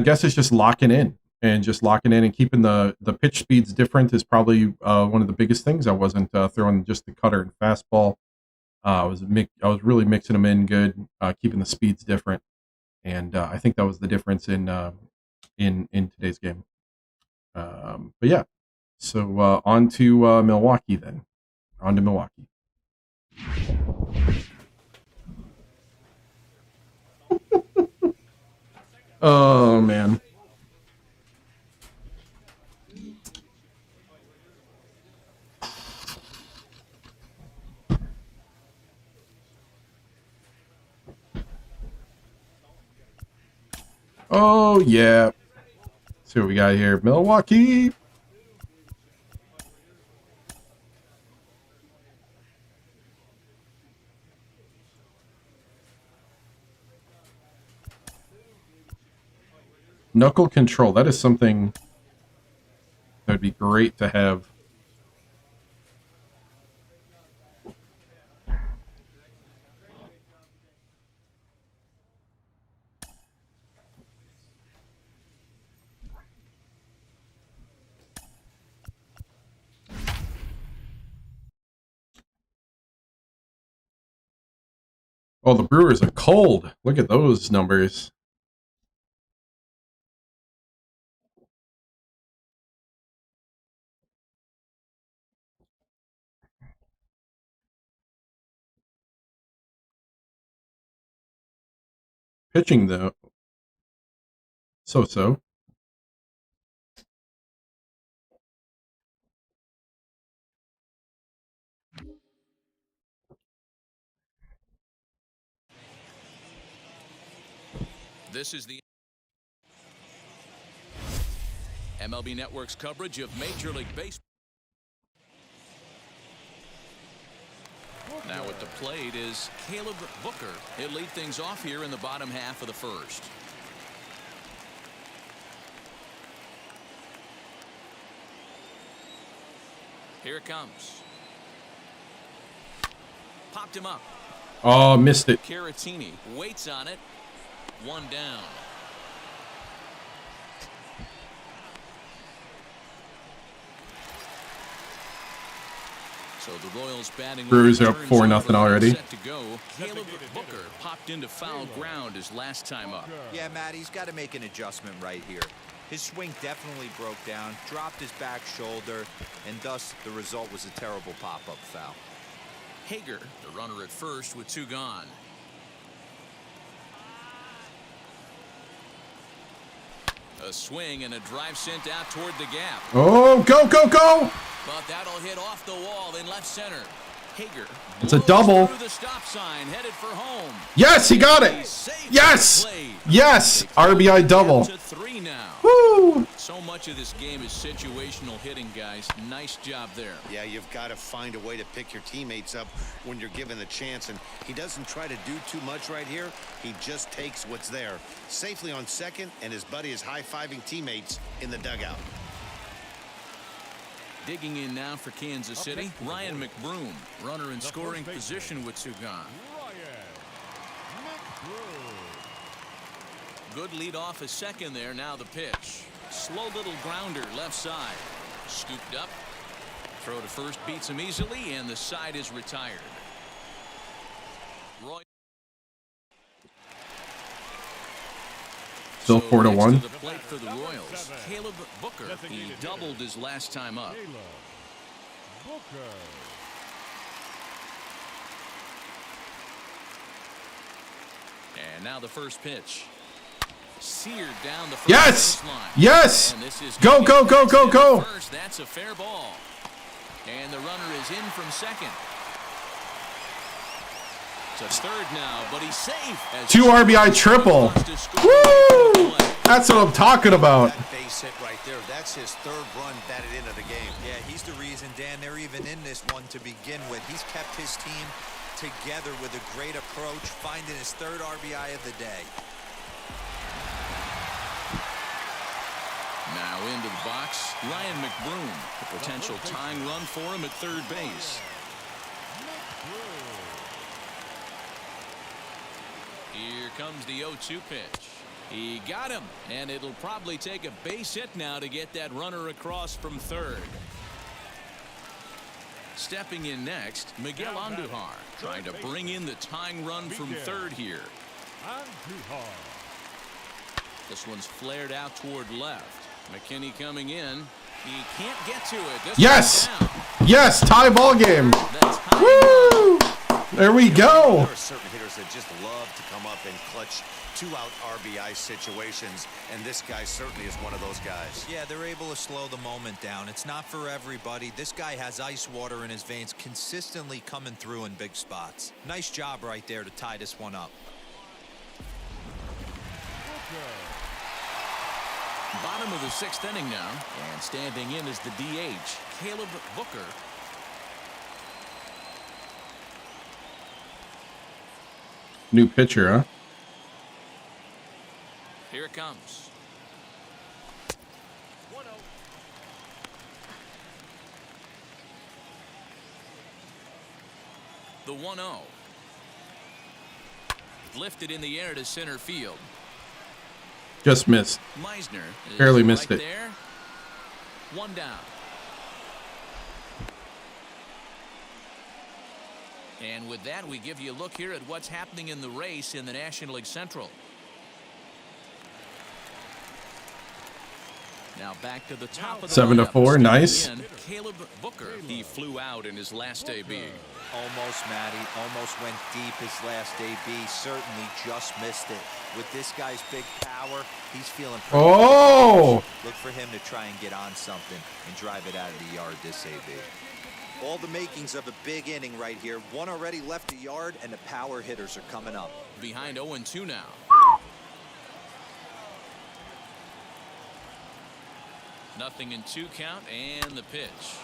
guess it's just locking in and keeping the pitch speeds different is probably one of the biggest things. I wasn't throwing just the cutter and fastball. I was really mixing them in good, keeping the speeds different, and I think that was the difference in today's game. But yeah, so on to Milwaukee then. On to Milwaukee. Oh man. Oh yeah. See what we got here. Milwaukee. Knuckle control. That is something that would be great to have. Oh, the Brewers are cold. Look at those numbers. Pitching, though, so-so. This is the MLB Network's coverage of Major League Baseball. Now at the plate is Caleb Booker. He'll lead things off here in the bottom half of the first. Here it comes. Popped him up. Oh, missed it. Caratini waits on it. One down. So the Royals batting. Brewers are up 4-0 already. Set to go. Caleb Booker popped into foul ground his last time up. Yeah, Matt, he's got to make an adjustment right here. His swing definitely broke down, dropped his back shoulder, and thus the result was a terrible pop-up foul. Hager, the runner at first with two gone. A swing and a drive sent out toward the gap. Oh, go, go, go! But that'll hit off the wall in left center. Hager. It's a double. Through the stop sign, headed for home. Yes, he got it. Yes, yes, RBI double. To 3 now. Woo! So much of this game is situational hitting, guys. Nice job there. Yeah, you've got to find a way to pick your teammates up when you're given the chance, and he doesn't try to do too much right here. He just takes what's there. Safely on second, and his buddy is high-fiving teammates in the dugout. Digging in now for Kansas City, Ryan McBroom, runner in scoring position with two gone. Good lead off a second there. Now the pitch. Slow little grounder left side. Scooped up. Throw to first beats him easily, and the side is retired. Roy. Still 4-1. To the plate for the Royals, Caleb Booker. He doubled his last time up. Caleb Booker. And now the first pitch. Seared down the first Yes! baseline. Yes! And this is Go, go, go, go, go! First, that's a fair ball. And the runner is in from second. To third now, but he's safe. As 2 RBI triple. Woo! That's what I'm talking about. That base hit right there, that's his third run batted into the game. Yeah, he's the reason, Dan, they're even in this one to begin with. He's kept his team together with a great approach, finding his third RBI of the day. Now into the box, Ryan McBroom. A potential tying run for him at third base. Here comes the 0-2 pitch. He got him, and it'll probably take a base hit now to get that runner across from third. Stepping in next, Miguel Andujar, trying to bring in the tying run from third here. Andujar. This one's flared out toward left. McKinney coming in. He can't get to it. This Yes! one's down. Yes! Tie ball game. That's high. Woo! There we go. There are certain hitters that just love to come up and clutch 2-out RBI situations, and this guy certainly is one of those guys. Yeah, they're able to slow the moment down. It's not for everybody. This guy has ice water in his veins, consistently coming through in big spots. Nice job right there to tie this one up. Bottom of the 6th inning now, and standing in is the DH, Caleb Booker. New pitcher, huh? Here it comes. The 1-0. Lifted in the air to center field. Just missed. Meisner is Barely missed right it. there. One down. And with that, we give you a look here at what's happening in the race in the National League Central. Now back to the top of the 7-4, lineup. nice. Stepping in, Caleb Booker. He flew out in his last AB. Almost, Matty. Almost went deep his last AB. Certainly just missed it. With this guy's big power, he's feeling pretty Oh! good. Look for him to try and get on something and drive it out of the yard this AB. All the makings of a big inning right here. One already left the yard, and the power hitters are coming up. Behind 0-2 now. Nothing in 2 count, and the pitch.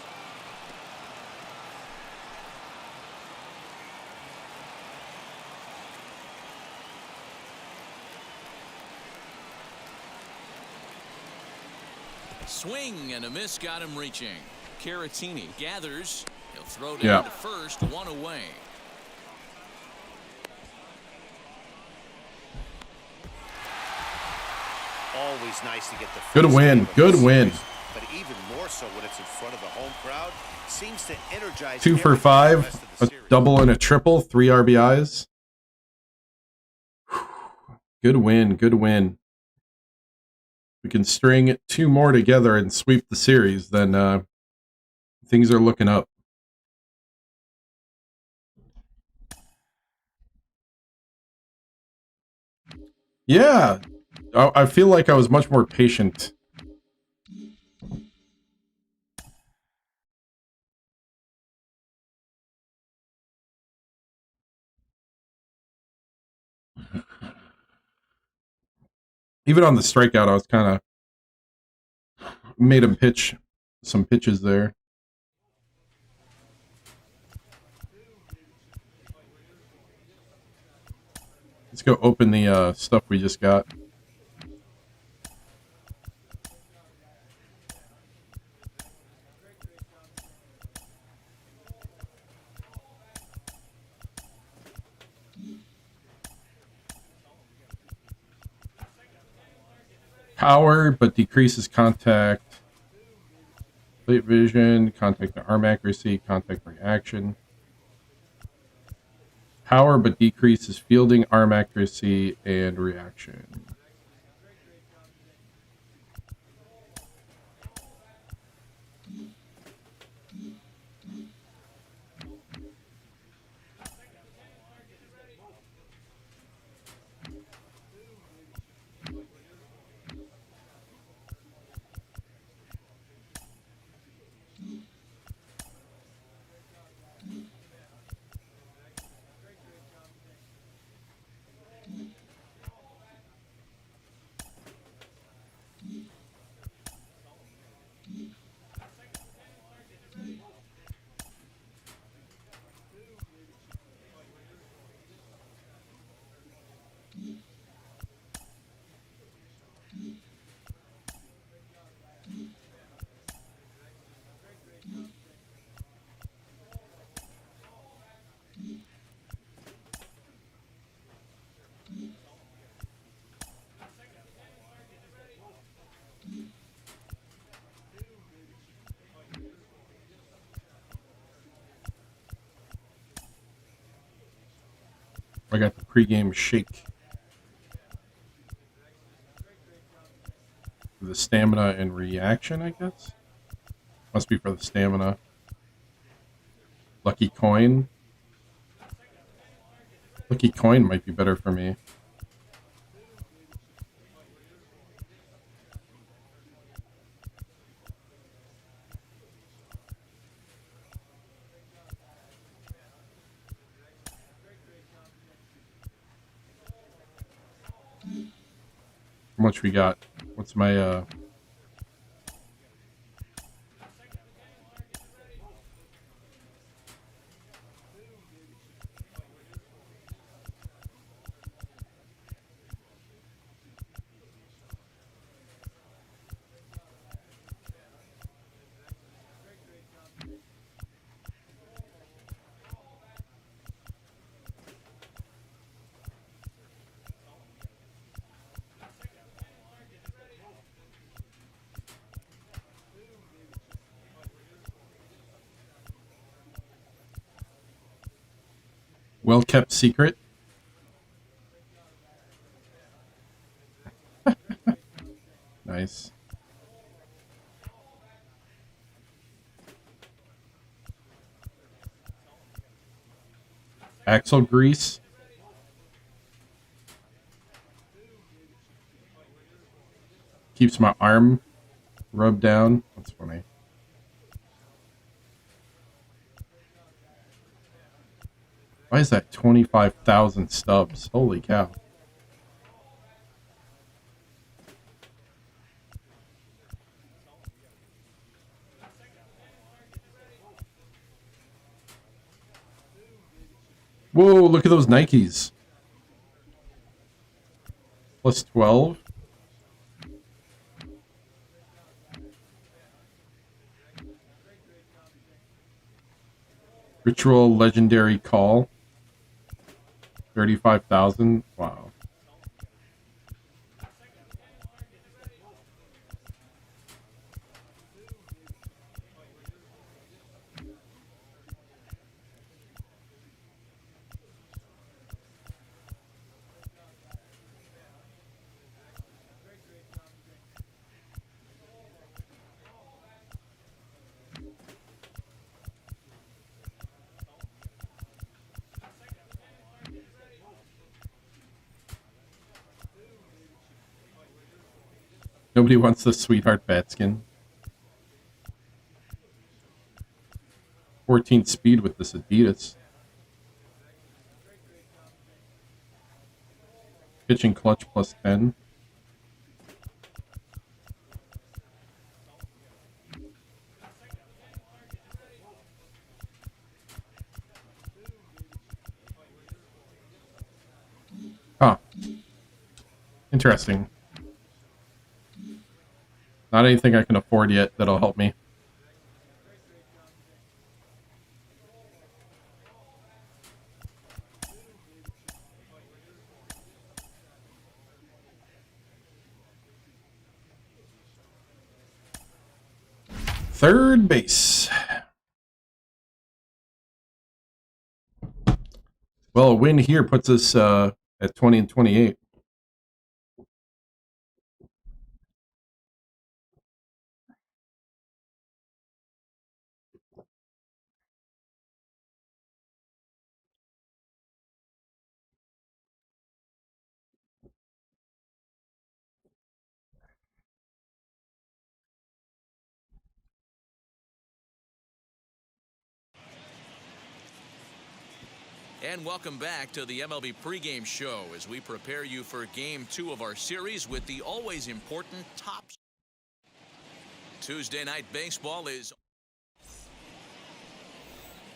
Swing and a miss got him reaching. Caratini gathers. He'll throw down to first, 1 away. Always nice to get the Good first win. save of Good the win. series, but even more so when it's in front of the home crowd. Seems to energize 2 for everything the 5, rest of the a series. double and a triple, 3 RBIs. Good win. Good win. We can string 2 more together and sweep the series, then things are looking up. Yeah, I feel like I was much more patient. Even on the strikeout, I was kind of made him pitch some pitches there. Let's go open the stuff we just got. Power, but decreases contact, plate vision, contact and arm accuracy, contact reaction. Power, but decreases fielding, arm accuracy, and reaction. I got the pregame shake. The stamina and reaction, I guess. Must be for the stamina. Lucky coin. Lucky coin might be better for me. How much we got? What's my well-kept secret? Nice. Axle grease. Keeps my arm rubbed down. That's funny. Why is that 25,000 stubs? Holy cow. Whoa, look at those Nikes. Plus 12. Ritual legendary call. 35,000. Wow. Nobody wants the sweetheart bat skin. 14 speed with this Adidas. Pitching clutch plus 10. Huh. Interesting. Not anything I can afford yet that'll help me. third base. Well, a win here puts us at 20-28. And welcome back to the MLB pregame show as we prepare you for Game 2 of our series with the always important top. Tuesday Night Baseball is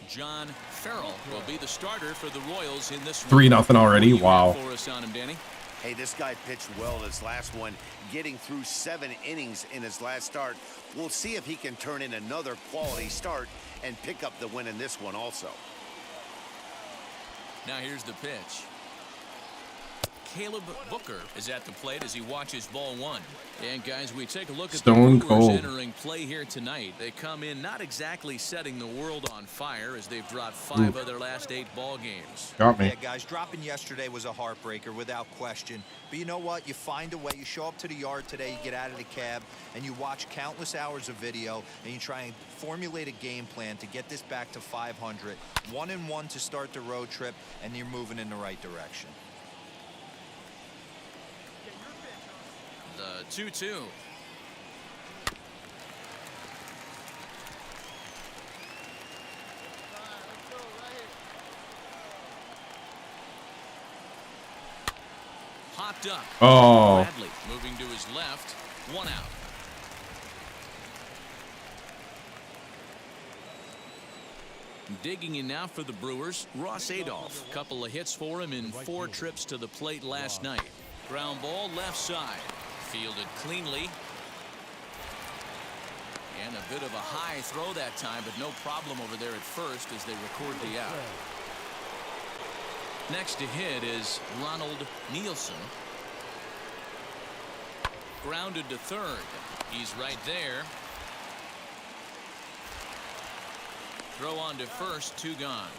John Farrell will be the starter for the Royals in this 3-0 already. Wow. For us on him, Danny. Hey, this guy pitched well his last one, getting through 7 innings in his last start. We'll see if he can turn in another quality start and pick up the win in this one also. Now here's the pitch. Caleb Booker is at the plate as he watches ball 1. And guys, we take a look at Stone the Brewers cold. entering play here tonight. They come in not exactly setting the world on fire as they've dropped 5 of their last 8 ball games. Got me. Yeah, guys, dropping yesterday was a heartbreaker without question. But you know what? You find a way. You show up to the yard today, you get out of the cab, and you watch countless hours of video, and you try and formulate a game plan to get this back to 500. 1-1 to start the road trip, and you're moving in the right direction. The 2-2. Popped up. Oh. Bradley moving to his left. 1 out. Digging in now for the Brewers, Ross Adolph. Couple of hits for him in 4 trips to the plate last night. Ground ball left side. Fielded cleanly. And a bit of a high throw that time, but no problem over there at first as they record the out. Next to hit is Ronald Nielsen. Grounded to third. He's right there. Throw on to first, 2 gone.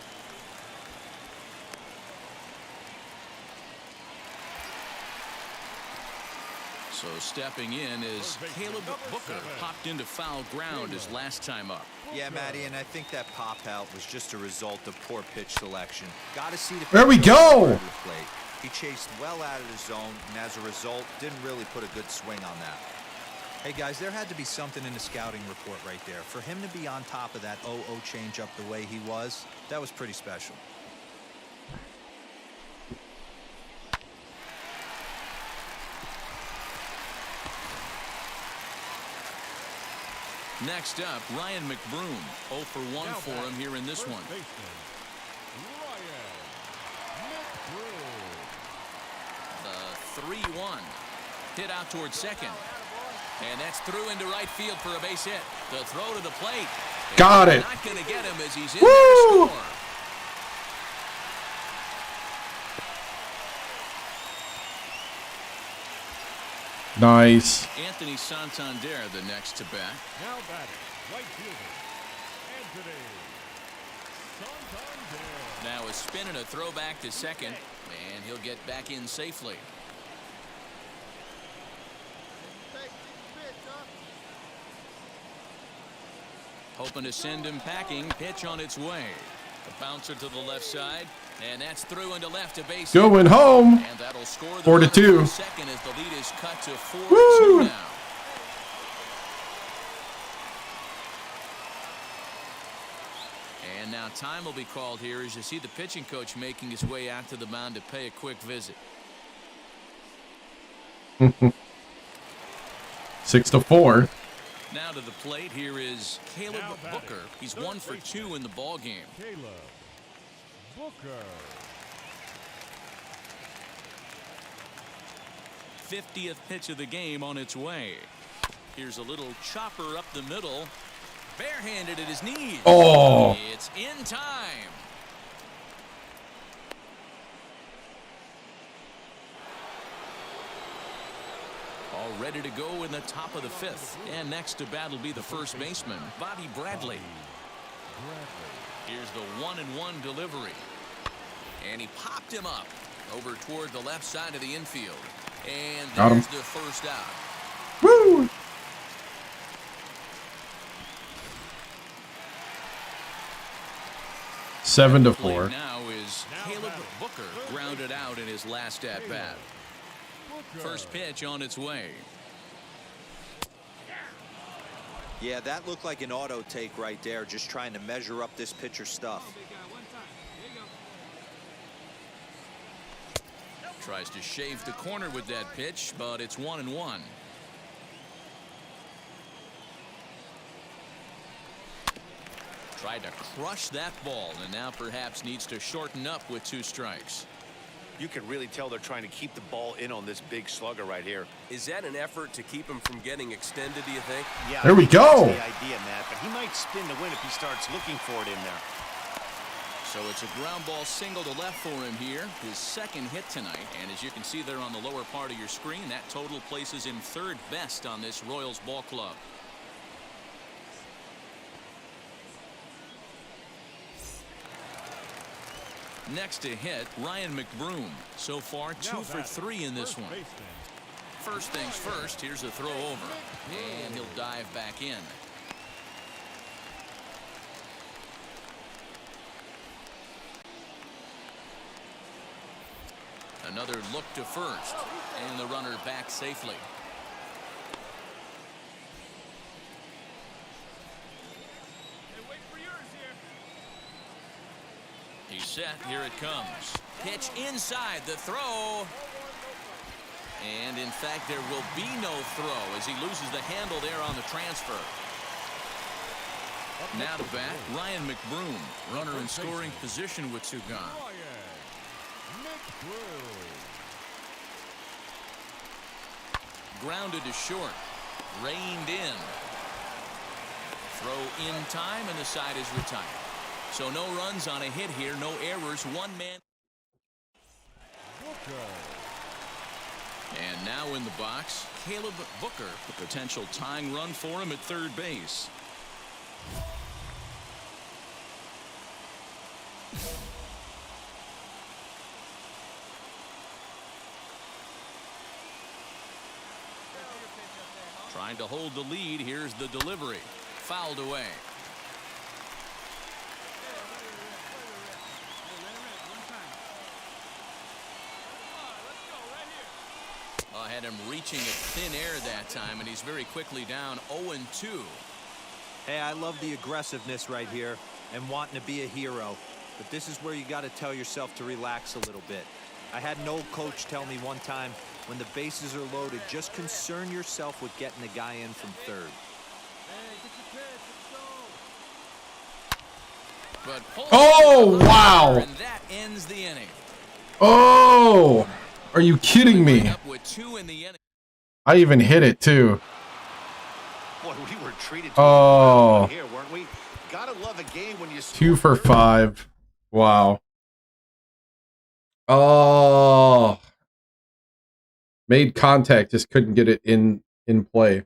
So stepping in is Caleb Booker. Popped into foul ground his last time up. Yeah, Matty, and I think that pop out was just a result of poor pitch selection. Got to see the There we pitcher go. over the plate. He chased well out of the zone, and as a result, didn't really put a good swing on that. Hey, guys, there had to be something in the scouting report right there. For him to be on top of that 0-0 changeup the way he was, that was pretty special. Next up, Ryan McBroom. 0 for 1 for him here in this one. The 3-1. Hit out towards second. And that's through into right field for a base hit. The throw to the plate. Got it. Not going to get him as he's in there to score. Nice. Anthony Santander, the next to bat. Now batting, right fielder, Anthony Santander. Now a spin and a throw back to second, and he'll get back in safely. Hoping to send him packing. Pitch on its way. A bouncer to the left side, and that's through into left to base. Going home. And that'll score the 4-2. second as the lead is cut to 4-2 Woo! now. And now time will be called here as you see the pitching coach making his way out to the mound to pay a quick visit. 6-4. Now to the plate, here is Caleb Booker. He's 1 for 2 in the ball game. Caleb Booker. 50th pitch of the game on its way. Here's a little chopper up the middle. Barehanded at his knees. Oh. It's in time. All ready to go in the top of the 5th. And next to bat will be the first baseman, Bobby Bradley. Here's the 1-1 delivery. And he popped him up over toward the left side of the infield. And there's the first out. Woo! Seven to 4. Now is Caleb Booker grounded out in his last at bat. First pitch on its way. Yeah, that looked like an auto take right there, just trying to measure up this pitcher stuff. Tries to shave the corner with that pitch, but it's 1-1. Tried to crush that ball, and now perhaps needs to shorten up with 2 strikes. You can really tell they're trying to keep the ball in on this big slugger right here. Is that an effort to keep him from getting extended, do you think? Yeah, there we go. That's the idea, Matt, but he might spin the win if he starts looking for it in there. So it's a ground ball single to left for him here, his second hit tonight. And as you can see there on the lower part of your screen, that total places him 3rd best on this Royals ball club. Next to hit, Ryan McBroom. So far, 2 for 3 in this one. First things first, here's a throw over. And he'll dive back in. Another look to first. And the runner back safely. He's set. Here it comes. Pitch inside the throw. And in fact, there will be no throw as he loses the handle there on the transfer. Now to bat, Ryan McBroom. Runner in scoring position with 2 gone. Grounded to short. Reined in. Throw in time, and the side is retired. So no runs on a hit here, no errors, 1 man. And now in the box, Caleb Booker, the potential tying run for him at 3rd base. Trying to hold the lead, here's the delivery. Fouled away. Had him reaching at thin air that time, and he's very quickly down 0-2. Hey, I love the aggressiveness right here and wanting to be a hero. But this is where you got to tell yourself to relax a little bit. I had an old coach tell me one time, when the bases are loaded, just concern yourself with getting the guy in from 3rd. But oh, wow. And that ends the inning. Oh, are you kidding me? Up with 2 in the inning. I even hit it too. Boy, we were treated to here, weren't we? Gotta love a game when you 2 for 5. Wow. Oh, made contact, just couldn't get it in play.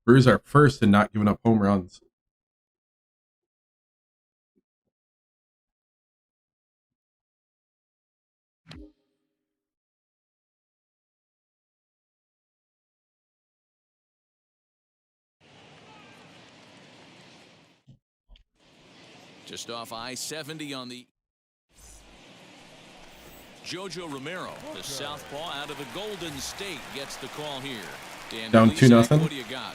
Brewers are first in not giving up home runs. Just off I-70 on the Jojo Romero, the southpaw out of the Golden State, gets the call here. Dan Down Gleason, 2-0. what do you got?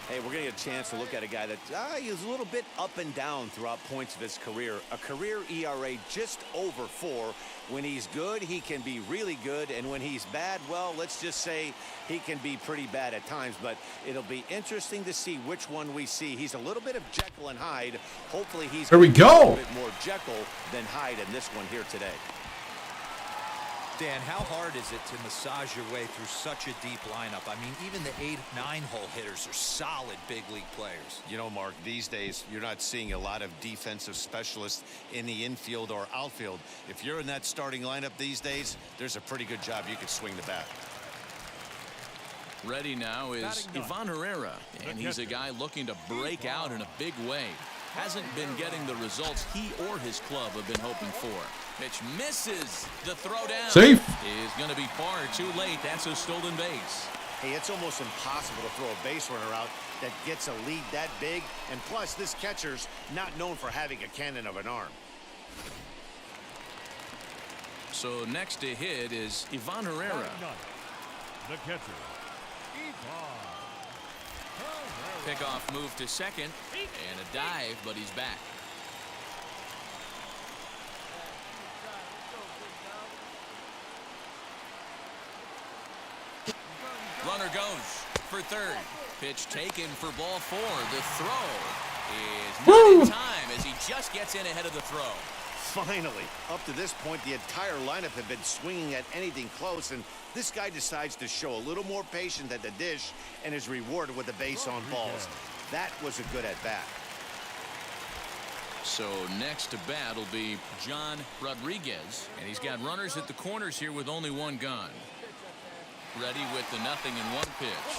Hey, we're going to get a chance to look at a guy that he's a little bit up and down throughout points of his career. A career ERA just over 4. When he's good, he can be really good. And when he's bad, well, let's just say he can be pretty bad at times. But it'll be interesting to see which one we see. He's a little bit of Jekyll and Hyde. Hopefully he's There we go. a little bit more Jekyll than Hyde in this one here today. Dan, how hard is it to massage your way through such a deep lineup? I mean, even the 8-9 hole hitters are solid big league players. You know, Mark, these days you're not seeing a lot of defensive specialists in the infield or outfield. If you're in that starting lineup these days, there's a pretty good job you could swing the bat. Ready now is Ivan Herrera, and he's a guy looking to break out in a big way. Hasn't been getting the results he or his club have been hoping for. Pitch misses. The throw down Safe. is going to be far too late. That's a stolen base. Hey, it's almost impossible to throw a base runner out that gets a lead that big. And plus, this catcher's not known for having a cannon of an arm. So next to hit is Ivan Herrera. The catcher, Ivan. Pickoff move to second and a dive, but he's back. Runner goes for third. Pitch taken for ball 4. The throw is not in time as he just gets in ahead of the throw. Finally, up to this point, the entire lineup had been swinging at anything close, and this guy decides to show a little more patience at the dish and is rewarded with a base on balls. That was a good at-bat. So next to bat will be John Rodriguez, and he's got runners at the corners here with only one gun. Ready with the 0-1 pitch.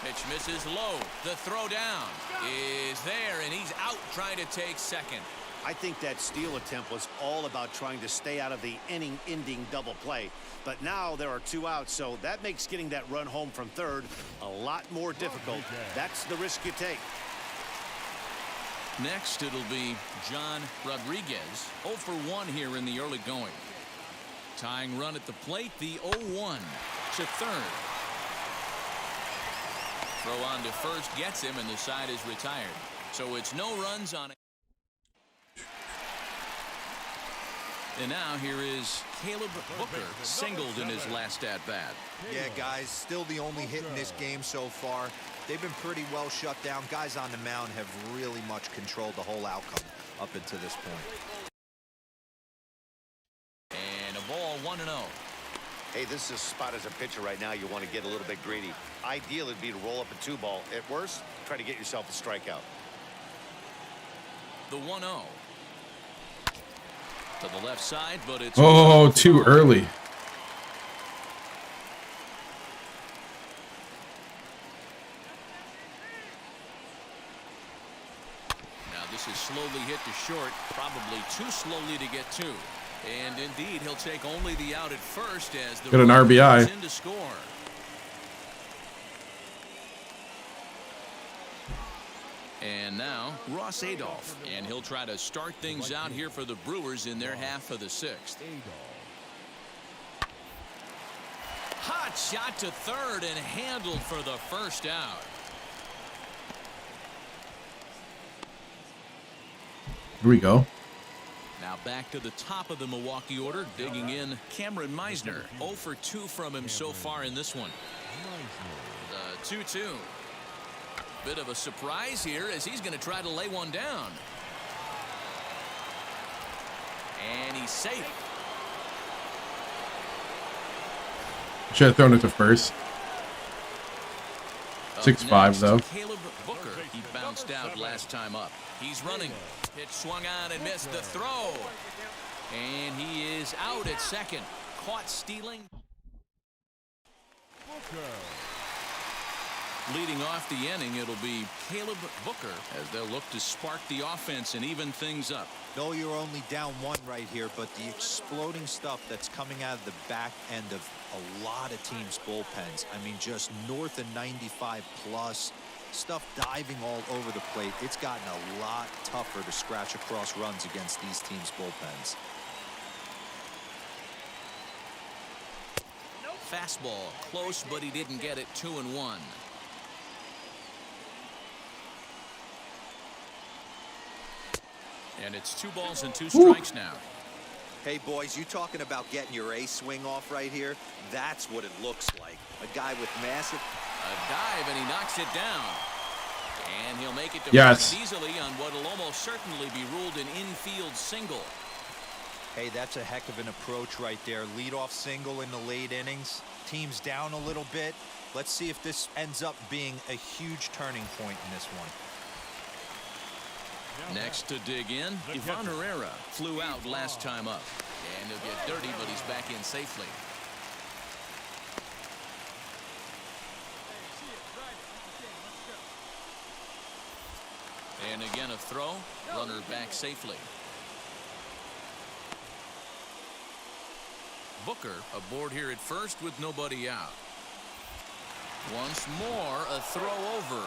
Pitch misses low. The throw down is there, and he's out trying to take second. I think that steal attempt was all about trying to stay out of the inning-ending double play. But now there are 2 outs, so that makes getting that run home from third a lot more difficult. That's the risk you take. Next, it'll be John Rodriguez. 0 for 1 here in the early going. Tying run at the plate, the 0-1 to third. Throw on to first gets him, and the side is retired. So it's no runs on it. And now here is Caleb Booker, singled in his last at-bat. Yeah, guys, still the only hit in this game so far. They've been pretty well shut down. Guys on the mound have really much controlled the whole outcome up until this point. And a ball 1-0. Hey, this is a spot as a pitcher right now you want to get a little bit greedy. Ideal would be to roll up a 2-ball. At worst, try to get yourself a strikeout. The 1-0. To the left side, but it's too early. Now this is slowly hit to short, probably too slowly to get to. And indeed, he'll take only the out at first as the Got an runner RBI. goes in to score. And now Ross Adolph, and he'll try to start things out here for the Brewers in their half of the 6th. Hot shot to third and handled for the first out. Here we go. Now back to the top of the Milwaukee order, digging in Cameron Meisner. 0 for 2 from him so far in this one. The 2-2. Bit of a surprise here as he's going to try to lay one down. And he's safe. Should have thrown it to first. 6-5 though. Caleb Booker. He bounced out last time up. He's running. Pitch swung on and missed the throw. And he is out at second. Caught stealing. Leading off the inning, it'll be Caleb Booker as they'll look to spark the offense and even things up. No, you're only down 1 right here, but the exploding stuff that's coming out of the back end of a lot of teams' bullpens. I mean, just north of 95 plus. Stuff diving all over the plate. It's gotten a lot tougher to scratch across runs against these teams' bullpens. Fastball close, but he didn't get it. 2-1. And it's 2 balls and 2 strikes now. Hey, boys, you talking about getting your A swing off right here? That's what it looks like. A guy with massive... A dive, and he knocks it down. And he'll make it to Yes. first easily on what will almost certainly be ruled an infield single. Hey, that's a heck of an approach right there. Leadoff single in the late innings. Team's down a little bit. Let's see if this ends up being a huge turning point in this one. Next to dig in, Ivan Herrera flew out last time up. And he'll get dirty, but he's back in safely. And again a throw. Runner back safely. Booker aboard here at first with nobody out. Once more a throw over.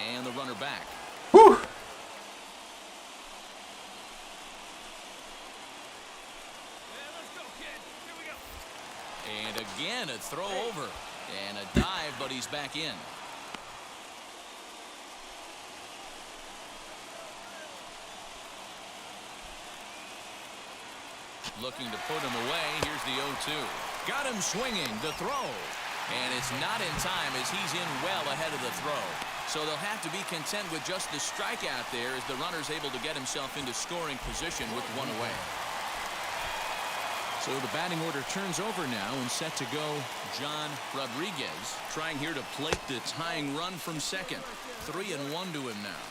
And the runner back. Whew. And again a throw over. And a dive, but he's back in. Looking to put him away. Here's the 0-2. Got him swinging. The throw. And it's not in time as he's in well ahead of the throw. So they'll have to be content with just the strikeout there as the runner's able to get himself into scoring position with 1 away. So the batting order turns over now and set to go John Rodriguez, trying here to plate the tying run from second. 3-1 to him now.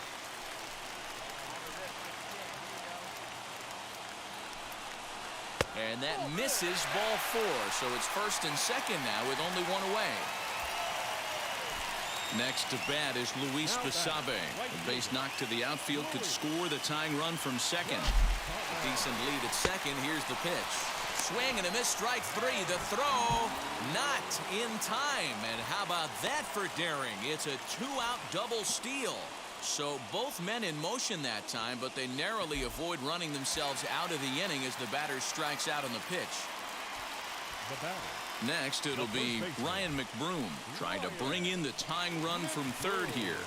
And that misses ball 4. So it's first and second now with only 1 away. Next to bat is Luis Basabe. A base knock to the outfield could score the tying run from second. A decent lead at second. Here's the pitch. Swing and a miss, strike 3. The throw not in time. And how about that for daring? It's a 2-out double steal. So both men in motion that time, but they narrowly avoid running themselves out of the inning as the batter strikes out on the pitch. Next, it'll be Ryan McBroom trying to bring in the tying run from third here.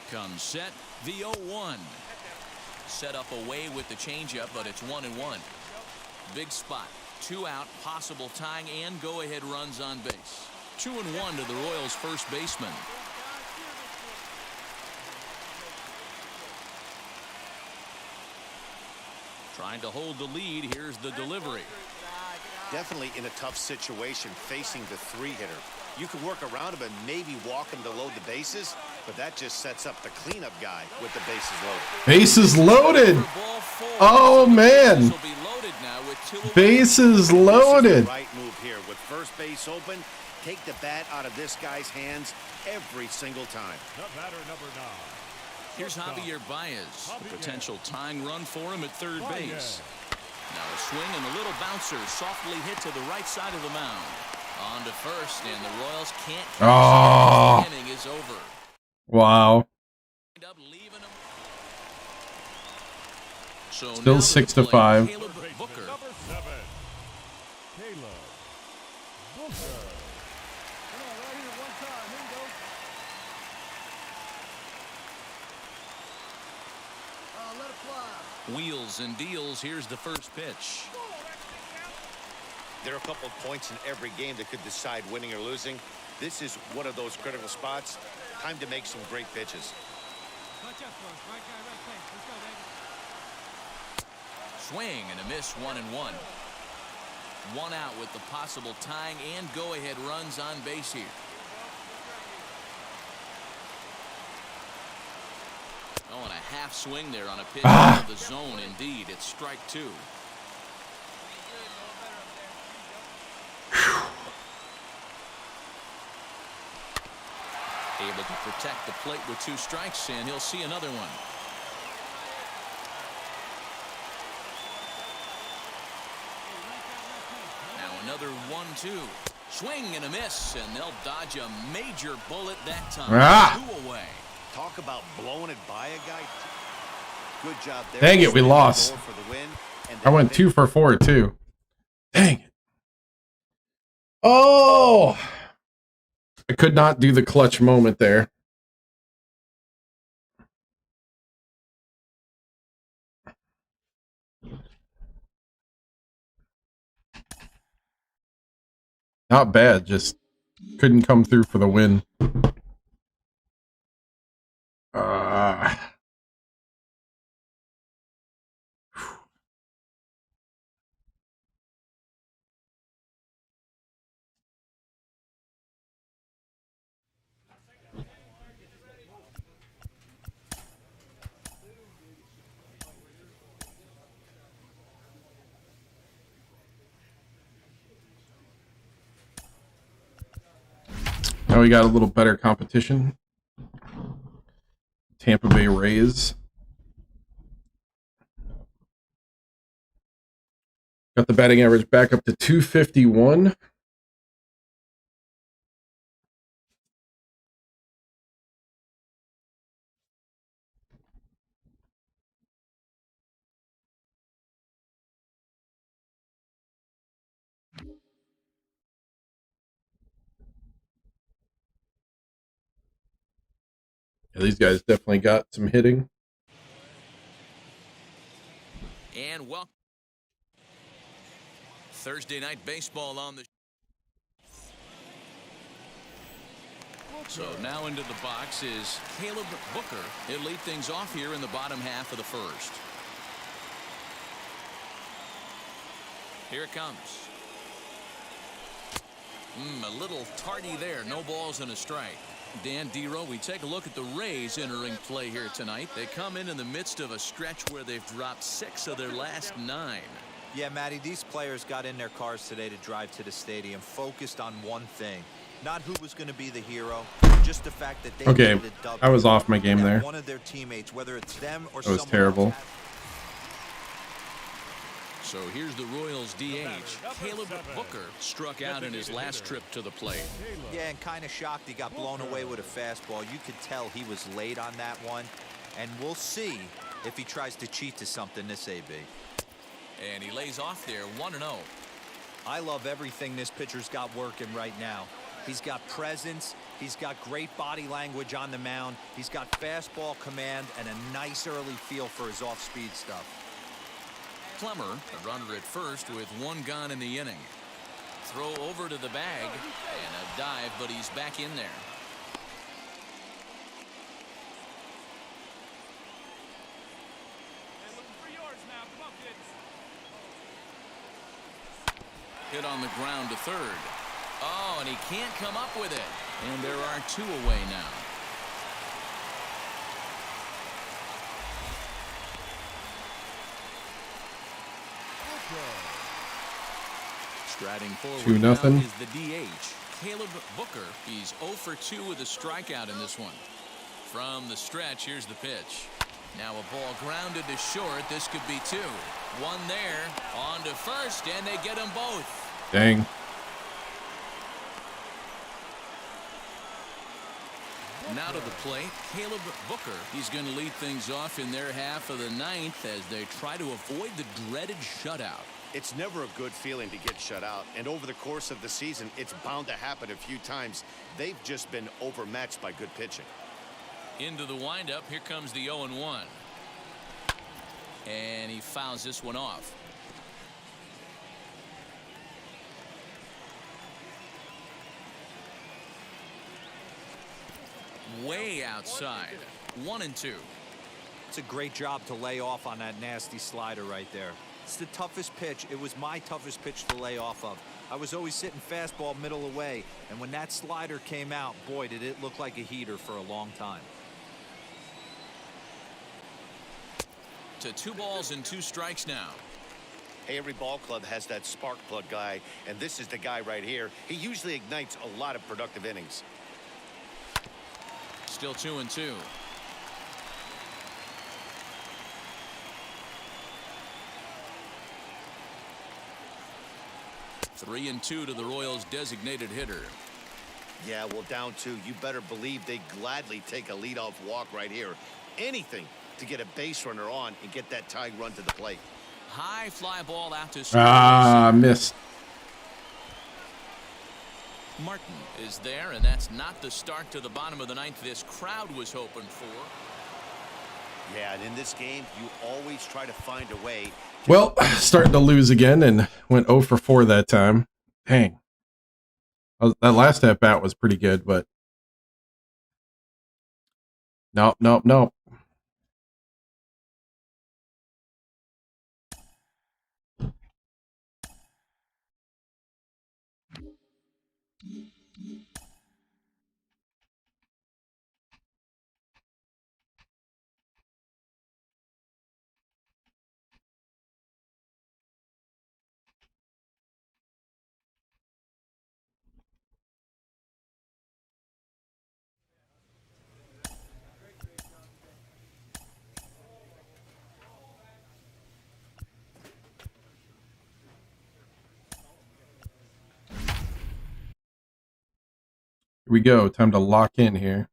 Comes set, the 0-1. Set up away with the changeup, but it's 1-1. Big spot, 2 out, possible tying and go-ahead runs on base. 2-1 to the Royals' first baseman. Trying to hold the lead. Here's the delivery. Definitely in a tough situation facing the 3-hitter. You can work around him and maybe walk him to load the bases, but that just sets up the cleanup guy with the bases loaded. Bases loaded. Oh, man. Bases loaded. Right move here with first base open. Take the bat out of this guy's hands every single time. The batter, number 9. Here's Javier Baez. A potential tying run for him at third base. Now a swing and a little bouncer softly hit to the right side of the mound. On to first, and the Royals can't catch him. The inning is over. Wow. So still 6-5. Caleb Booker. Number 7. Caleb Booker. Wheels and deals. Here's the first pitch. There are a couple of points in every game that could decide winning or losing. This is one of those critical spots. Time to make some great pitches. Swing and a miss, 1-1. 1 out with the possible tying and go-ahead runs on base here. Oh, and a half swing there on a pitch out of the zone. Indeed, it's strike 2. Able to protect the plate with 2 strikes, and he'll see another one. Now another 1-2. Swing and a miss, and they'll dodge a major bullet that time. Ah. 2 away. Talk about blowing it by a guy. Good job there. Dang it, we lost. For the win, and I went 2 for 4 too. Dang it. Oh, I could not do the clutch moment there. Not bad, just couldn't come through for the win. Now we got a little better competition. Tampa Bay Rays. Got the batting average back up to 251. Yeah, these guys definitely got some hitting. And welcome. Thursday night baseball on the. So now into the box is Caleb Booker. He'll lead things off here in the bottom half of the first. Here it comes. A little tardy there. No balls and a strike. Dan Dero, we take a look at the Rays entering play here tonight. They come in the midst of a stretch where they've dropped 6 of their last 9. Yeah, Matty, these players got in their cars today to drive to the stadium, focused on one thing. Not who was going to be the hero, just the fact that they Okay, I was off my game there. One of their teammates, whether it's them or that was someone terrible. else. So here's the Royals DH. Caleb Booker struck out in his last trip to the plate. Yeah, and kind of shocked he got blown away with a fastball. You could tell he was late on that one. And we'll see if he tries to cheat to something this AB. And he lays off there 1-0. I love everything this pitcher's got working right now. He's got presence. He's got great body language on the mound. He's got fastball command and a nice early feel for his off-speed stuff. Plummer, a runner at first with 1 gone in the inning. Throw over to the bag and a dive, but he's back in there. Hit on the ground to third. Oh, and he can't come up with it. And there are 2 away now. Striding forward 2-0. now is the DH, Caleb Booker. He's 0 for 2 with a strikeout in this one. From the stretch, here's the pitch. Now a ball grounded to short. This could be 2. 1 there, on to first, and they get them both. Dang. Now to the plate, Caleb Booker. He's going to lead things off in their half of the 9th as they try to avoid the dreaded shutout. It's never a good feeling to get shut out, and over the course of the season, it's bound to happen a few times. They've just been overmatched by good pitching. Into the windup, here comes the 0-1. And he fouls this one off. Way outside. 1-2. It's a great job to lay off on that nasty slider right there. It's the toughest pitch. It was my toughest pitch to lay off of. I was always sitting fastball middle away, and when that slider came out, boy, did it look like a heater for a long time. To 2 balls and 2 strikes now. Hey, every ball club has that spark plug guy, and this is the guy right here. He usually ignites a lot of productive innings. Still 2-2. 3-2 to the Royals' designated hitter. Yeah, well, down 2, you better believe they gladly take a leadoff walk right here. Anything to get a base runner on and get that tying run to the plate. High fly ball out to Missed. Martin is there, and that's not the start to the bottom of the 9th this crowd was hoping for. Yeah, and in this game, you always try to find a way. Well, starting to lose again and went 0 for 4 that time. Dang. That last at bat was pretty good, but nope. Here we go. Time to lock in here.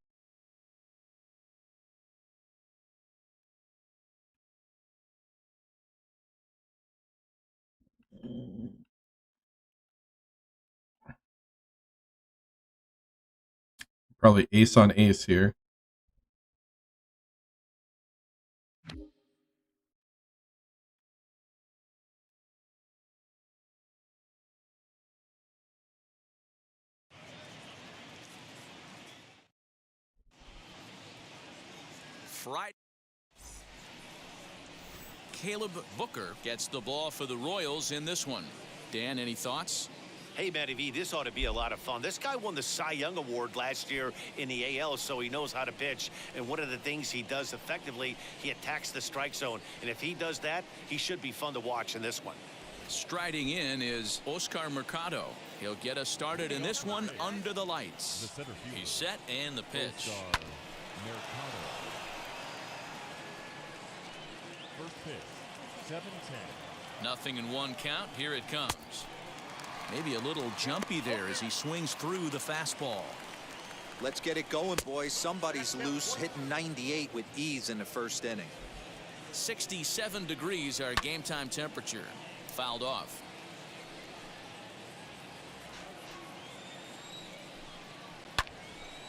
Probably ace on ace here. Friday. Caleb Booker gets the ball for the Royals in this one. Dan, any thoughts? Hey, Matty V, this ought to be a lot of fun. This guy won the Cy Young Award last year in the AL, so he knows how to pitch. And one of the things he does effectively, he attacks the strike zone. And if he does that, he should be fun to watch in this one. Striding in is Oscar Mercado. He'll get us started in this one under the lights. He's set and the pitch. First pitch, 7-10. 0-1 count. Here it comes. Maybe a little jumpy there as he swings through the fastball. Let's get it going, boys. Somebody's loose, hitting 98 with ease in the first inning. 67 degrees our game time temperature. Fouled off.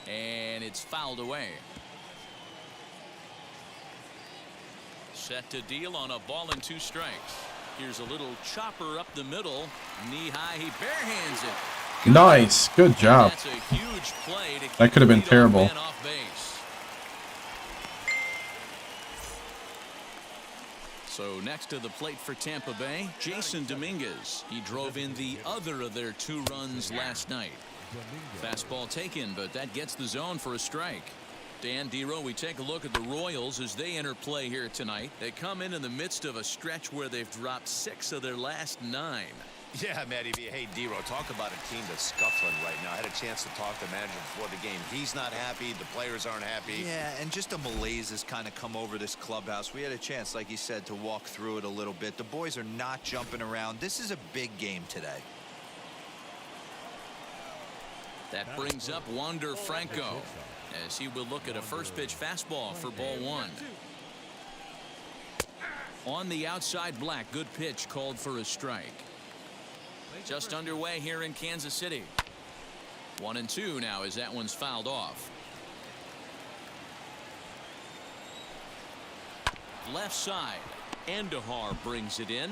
And it's fouled away. Set to deal on a ball and 2 strikes. Here's a little chopper up the middle. Knee high. He barehands it. Nice. Good job. That's a huge play to keep That could have been the leadoff terrible. man off base. So next to the plate for Tampa Bay, Jason Dominguez. He drove in the other of their 2 runs last night. Fastball taken, but that gets the zone for a strike. Dan Dero, we take a look at the Royals as they enter play here tonight. They come in the midst of a stretch where they've dropped 6 of their last 9. Yeah, Matty V. Hey, Dero, talk about a team that's scuffling right now. I had a chance to talk to the manager before the game. He's not happy. The players aren't happy. Yeah, and just a malaise has kind of come over this clubhouse. We had a chance, like you said, to walk through it a little bit. The boys are not jumping around. This is a big game today. That brings up Wander Franco as he will look at a first pitch fastball for ball 1. On the outside, Black. Good pitch called for a strike. Just underway here in Kansas City. 1-2 now as that one's fouled off. Left side. Andahar brings it in.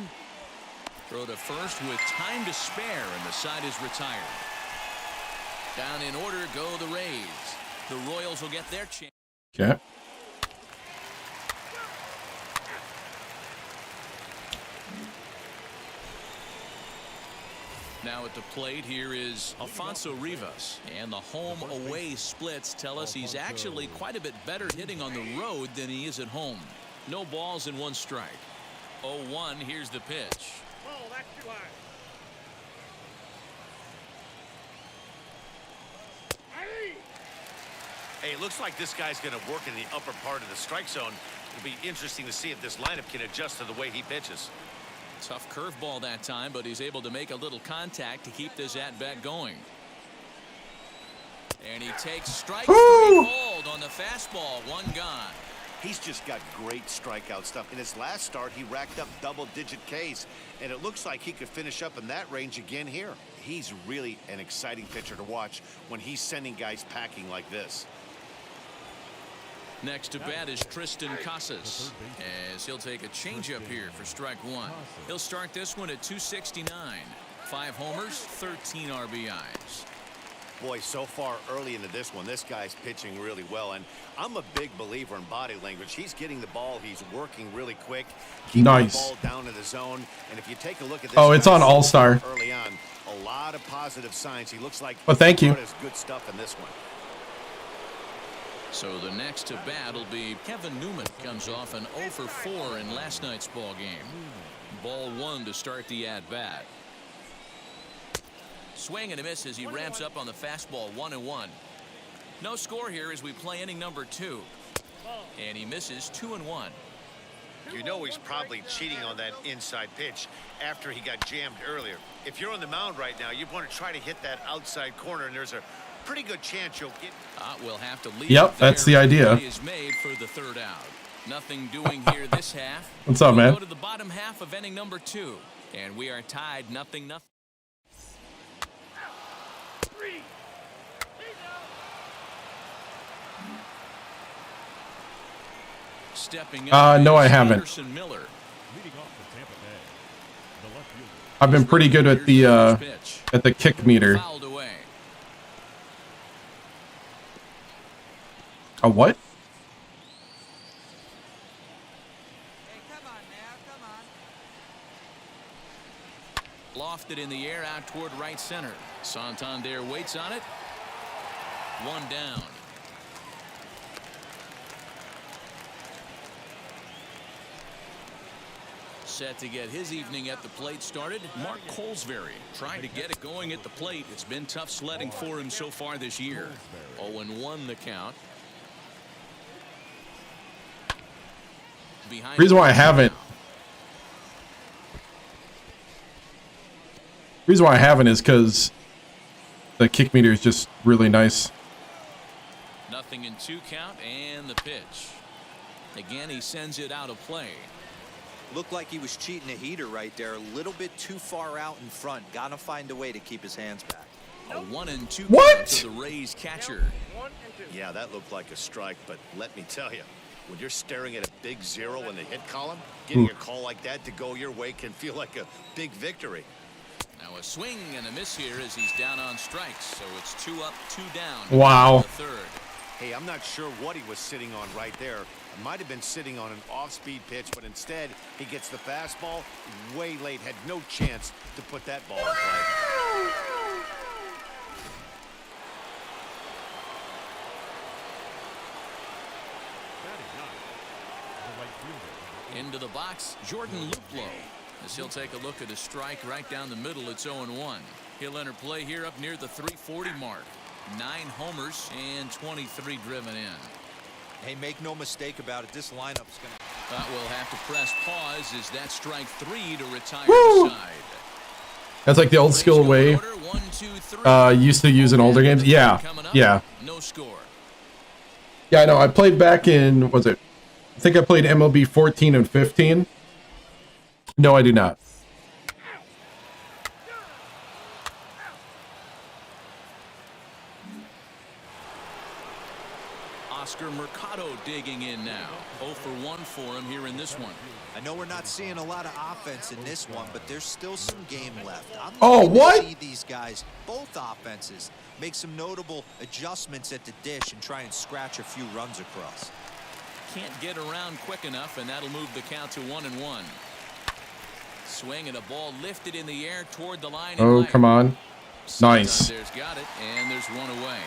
Throw to first with time to spare, and the side is retired. Down in order go the Rays. The Royals will get their chance. Okay. Now at the plate here is Alfonso Rivas, and the home-away splits tell us he's actually quite a bit better hitting on the road than he is at home. No balls and 1 strike. 0-1. Here's the pitch. Oh, that's too high. Hey, it looks like this guy's going to work in the upper part of the strike zone. It'll be interesting to see if this lineup can adjust to the way he pitches. Tough curveball that time, but he's able to make a little contact to keep this at-bat going. And he takes strike three called on the fastball. One gone. He's just got great strikeout stuff. In his last start, he racked up double-digit Ks, and it looks like he could finish up in that range again here. He's really an exciting pitcher to watch when he's sending guys packing like this. Next to bat is Tristan Casas, as he'll take a changeup here for strike one. He'll start this one at 269. 5 homers, 13 RBIs. Boy, so far early into this one, this guy's pitching really well, and I'm a big believer in body language. He's getting the ball, he's working really quick, keeping the ball down in the zone, and if you take a look at this, it's on All-Star early on, a lot of positive signs. He looks like thank you. Good stuff in this one. So the next to bat will be Kevin Newman. Comes off an 0 for 4 in last night's ball game. Ball 1 to start the at bat. Swing and a miss as he ramps up on the fastball. 1-1. No score here as we play inning number 2. And he misses 2-1. You know he's probably cheating on that inside pitch after he got jammed earlier. If you're on the mound right now, you want to try to hit that outside corner, and there's a pretty good chance you'll get. We'll have to leave. Yep, that's the idea. Is made for the 3rd out. Nothing doing here this half. What's up, man? Go to the bottom half of inning number 2, and we are tied 0-0. Stepping up no, I haven't. Miller. I've been pretty good at the kick meter. A what? Hey, come on now, come on. Lofted in the air out toward right center. Santander waits on it. 1 down. Set to get his evening at the plate started. Mark Colesbury trying to get it going at the plate. It's been tough sledding for him so far this year. 0-1 the count. Reason why I haven't is because the kick meter is just really nice. Nothing in 2 count and the pitch. Again, he sends it out of play. Looked like he was cheating a heater right there. A little bit too far out in front. Gotta find a way to keep his hands back. A 1-2 what? Count to the Rays catcher. Yeah, that looked like a strike, but let me tell you, when you're staring at a big 0 in the hit column, getting a call like that to go your way can feel like a big victory. Now a swing and a miss here as he's down on strikes, so it's 2 up, 2 down. Wow. The 3rd. Hey, I'm not sure what he was sitting on right there. It might have been sitting on an off-speed pitch, but instead he gets the fastball way late. Had no chance to put that ball in play. Into the box, Jordan Luplow. As he'll take a look at a strike right down the middle. It's 0-1. He'll enter play here up near the 340 mark. 9 homers and 23 driven in. Hey, make no mistake about it. This lineup's going to. We'll have to press pause as that strike 3 to retire Woo! the side. That's like the old school way. 1, 2, 3. Used to use in older games. Yeah. Yeah. No score. Yeah, I know. I played back in, I think I played MLB 14 and 15. No, I do not. Oscar Mercado digging in now. 0 for 1 for him here in this one. I know we're not seeing a lot of offense in this one, but there's still some game left. I'm looking to see these guys, both offenses, make some notable adjustments at the dish and try and scratch a few runs across. Can't get around quick enough, and that'll move the count to 1-1. Swing and a ball lifted in the air toward the line. Oh, come on. Nice. There's got it, and there's 1 away.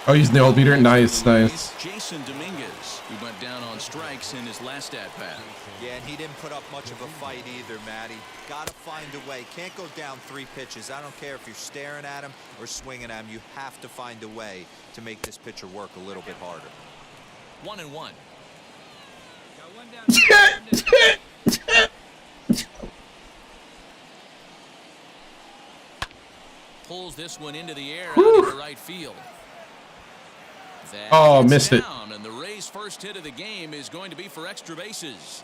Oh, using the old meter. Nice, nice. Jason Dominguez, who went down on strikes in his last at-bat. Yeah, and he didn't put up much of a fight either, Matty. Got to find a way. Can't go down 3 pitches. I don't care if you're staring at him or swinging at him. You have to find a way to make this pitcher work a little bit harder. 1-1. pulls this one into the air out into right field. Oh, missed it. And the Rays' first hit of the game is going to be for extra bases.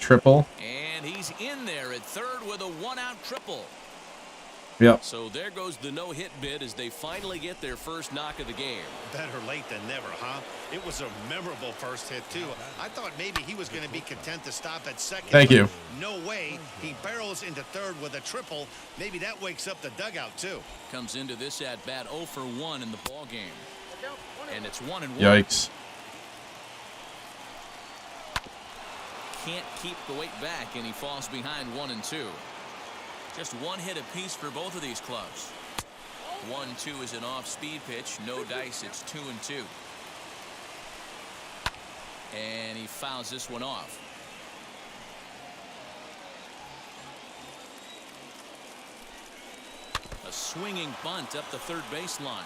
Triple. And he's in there at third with a one-out triple. Yep. So there goes the no-hit bid as they finally get their first knock of the game. Better late than never, huh? It was a memorable first hit, too. I thought maybe he was going to be content to stop at second. Thank you. No way. He barrels into third with a triple. Maybe that wakes up the dugout, too. Comes into this at-bat 0 for 1 in the ball game. And it's 1-1. Yikes. Can't keep the weight back, and he falls behind 1-2. Just one hit apiece for both of these clubs. 1-2 is an off-speed pitch. No dice. It's 2-2. And he fouls this one off. A swinging bunt up the third baseline.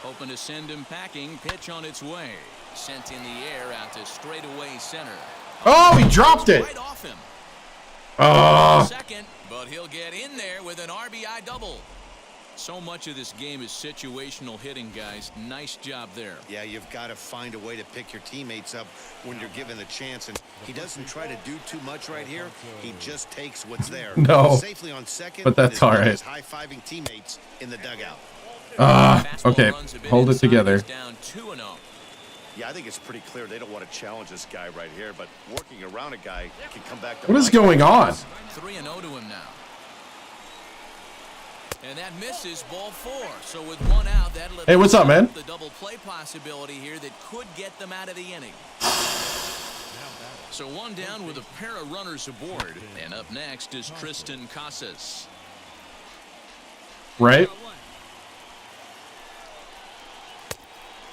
Hoping to send him packing. Pitch on its way. Sent in the air out to straightaway center. Oh, he dropped it. Right off him. Oh. Second, but he'll get in there with an RBI double. So much of this game is situational hitting, guys. Nice job there. Yeah, you've got to find a way to pick your teammates up when you're given the chance. And he doesn't try to do too much right here. He just takes what's there. No. Safely on second, but that's all right. High-fiving teammates in the dugout. Okay. Hold it together. Down 2-0. Yeah, I think it's pretty clear they don't want to challenge this guy right here, but working around a guy can come back to What is going on? 3-0 to him now. And that misses ball 4. So with one out, that'll Hey, what's up, man? The double play possibility here that could get them out of the inning. So one down with a pair of runners aboard. And up next is Tristan Casas. Right?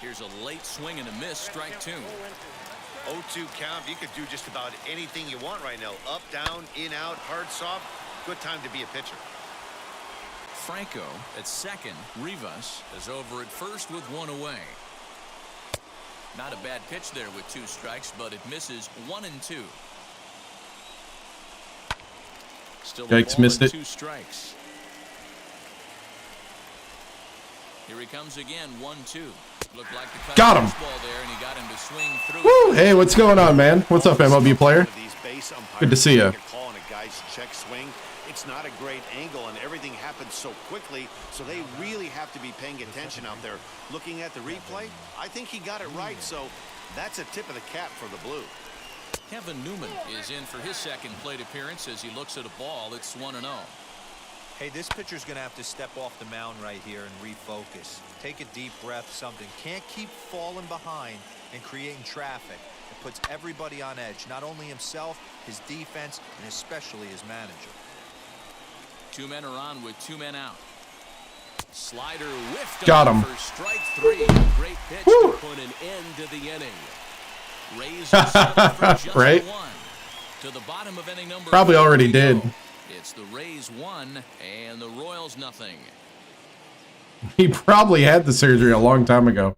Here's a late swing and a miss, strike 2. 0-2 count. You could do just about anything you want right now. Up, down, in, out, hard, soft. Good time to be a pitcher. Franco at second. Rivas is over at first with one away. Not a bad pitch there with 2 strikes, but it misses 1-2. Still Yikes, missed it. 2 strikes. Here he comes again, 1-2. Looked like the cut got him. Ball there, and he got him to swing through. Woo! Hey, what's going on, man? What's up, MLB player? Good to see you. Calling a guy's check swing. It's not a great angle, and everything happens so quickly, so they really have to be paying attention out there. Looking at the replay, I think he got it right, so that's a tip of the cap for the Blue. Kevin Newman is in for his second plate appearance as he looks at a ball. It's 1-0. Hey, this pitcher's going to have to step off the mound right here and refocus. Take a deep breath, something. Can't keep falling behind and creating traffic. It puts everybody on edge, not only himself, his defense, and especially his manager. 2 men are on with 2 men out. Slider whiffed. Got him. For strike 3. Great pitch Woo. to put an end to the inning. Rays are set for just Right? 1. To the bottom of inning number Probably 4 already we did. go. It's the Rays 1 and the Royals nothing. He probably had the surgery a long time ago.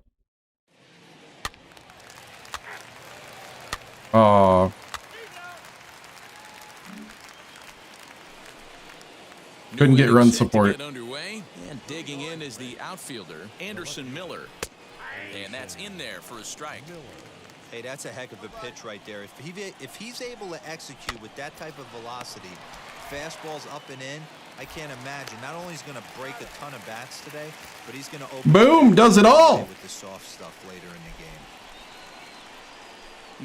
Oh. Couldn't get run support. Get underway, and digging in is the outfielder Anderson Miller, and that's in there for a strike. Hey, that's a heck of a pitch right there. If he's able to execute with that type of velocity, fastballs up and in, I can't imagine. Not only is he going to break a ton of bats today, but he's going to open. Boom, does it all. With the soft stuff later in the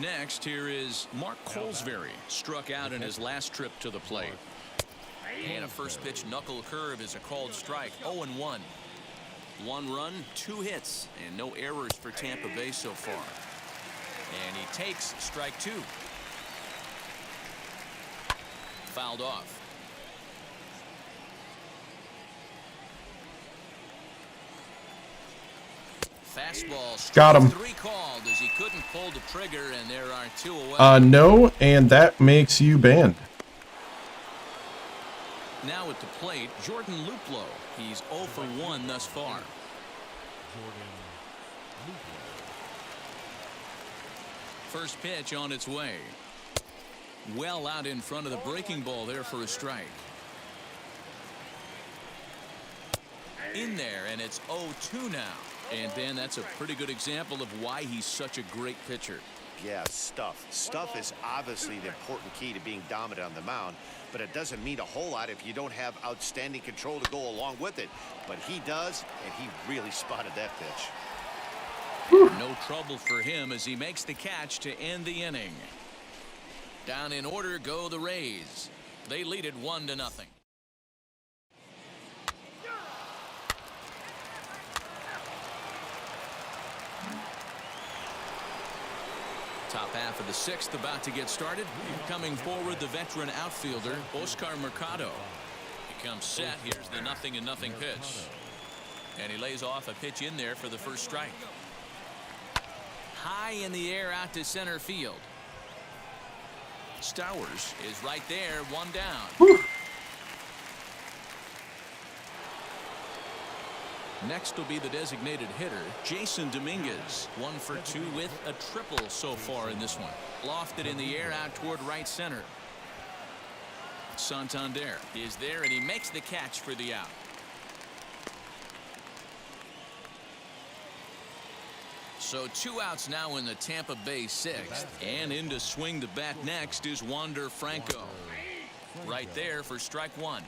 game. Next, here is Mark Colesbury, struck out in his last trip to the plate. And a first pitch knuckle curve is a called strike. 0-1. 1 run, 2 hits, and no errors for Tampa Bay so far. And he takes strike 2. Fouled off. Fastball. Got him. 3 called as he couldn't pull the trigger, and there are 2 away. No, and that makes you banned. Now at the plate, Jordan Luplow. He's 0 for 1 thus far. First pitch on its way. Well out in front of the breaking ball there for a strike. in there, and it's 0-2 now. And Ben, that's a pretty good example of why he's such a great pitcher. Yeah, stuff. Stuff is obviously the important key to being dominant on the mound, but it doesn't mean a whole lot if you don't have outstanding control to go along with it. But he does, and he really spotted that pitch. No trouble for him as he makes the catch to end the inning. Down in order go the Rays. They lead it 1-0. Top half of the sixth about to get started. Coming forward, the veteran outfielder, Oscar Mercado. He comes set. Here's the 0-0 pitch. And he lays off a pitch in there for the first strike. High in the air out to center field. Stowers is right there, one down. Whew. Next will be the designated hitter, Jason Dominguez. 1 for 2 with a triple so far in this one. Lofted in the air out toward right center. Santander is there, and he makes the catch for the out. So 2 outs now in the Tampa Bay sixth. And in to swing the bat next is Wander Franco. Right there for strike 1.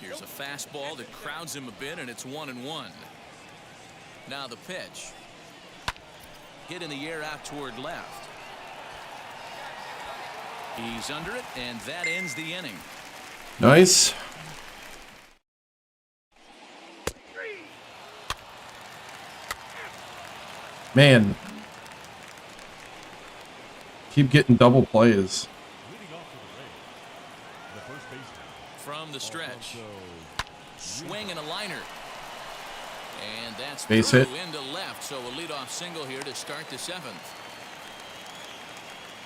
Here's a fastball that crowds him a bit, and it's 1-1. Now the pitch. Hit in the air out toward left. He's under it, and that ends the inning. Nice. Man. Keep getting double plays. From the stretch. Swing and a liner. And that's base through hit into left. So a leadoff single here to start the 7th.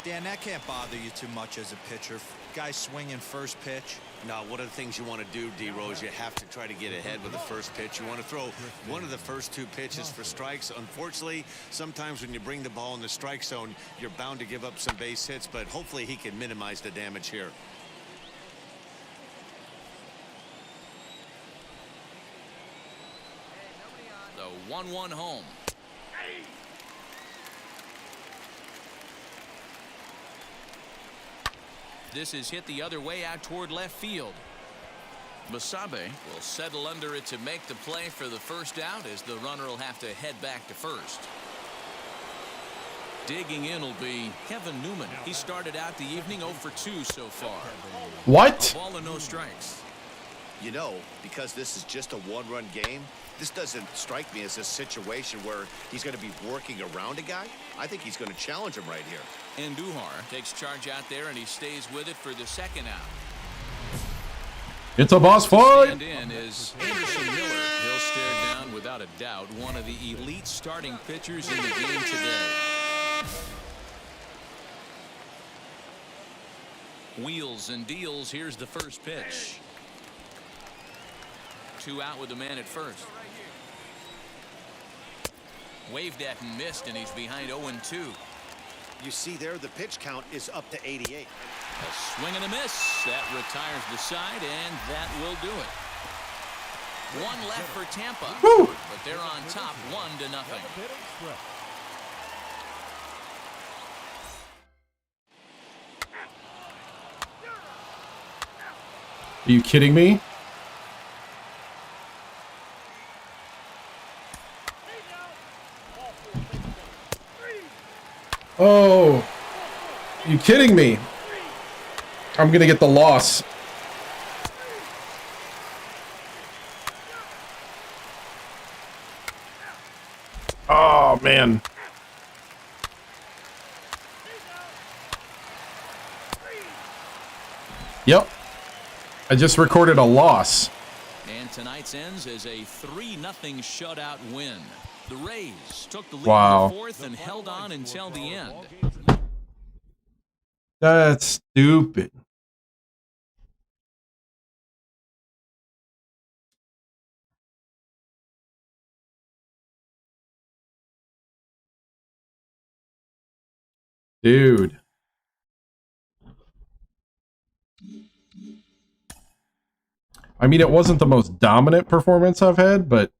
Dan, that can't bother you too much as a pitcher. Guy swinging first pitch. Now, one of the things you want to do, D-Rose, you have to try to get ahead with the first pitch. You want to throw one of the first 2 pitches for strikes. Unfortunately, sometimes when you bring the ball in the strike zone, you're bound to give up some base hits, but hopefully he can minimize the damage here. The 1-1 home. This is hit the other way out toward left field. Basabe will settle under it to make the play for the first out, as the runner will have to head back to first. Digging in will be Kevin Newman. He started out the evening 0 for 2 so far. What? A ball and no strikes. You know, because this is just a one-run game, this doesn't strike me as a situation where he's going to be working around a guy. I think he's going to challenge him right here. And Duhar takes charge out there, and he stays with it for the second out. It's a boss fight. And in is Anderson Miller. He'll stare down without a doubt one of the elite starting pitchers in the game today. Wheels and deals. Here's the first pitch. 2 out with the man at first. Waved at and missed, and he's behind 0-2. You see there, the pitch count is up to 88. A swing and a miss. That retires the side, and that will do it. 1 left for Tampa. Woo! But they're on top 1-0. Are you kidding me? Oh, are you kidding me? I'm gonna get the loss. Oh man. Yep. I just recorded a loss. And tonight's ends as a 3-0 shutout win. The Rays took the lead Wow. in the 4th and held on until the end. That's stupid. Dude. I mean, it wasn't the most dominant performance I've had, but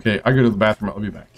okay, I go to the bathroom. I'll be back.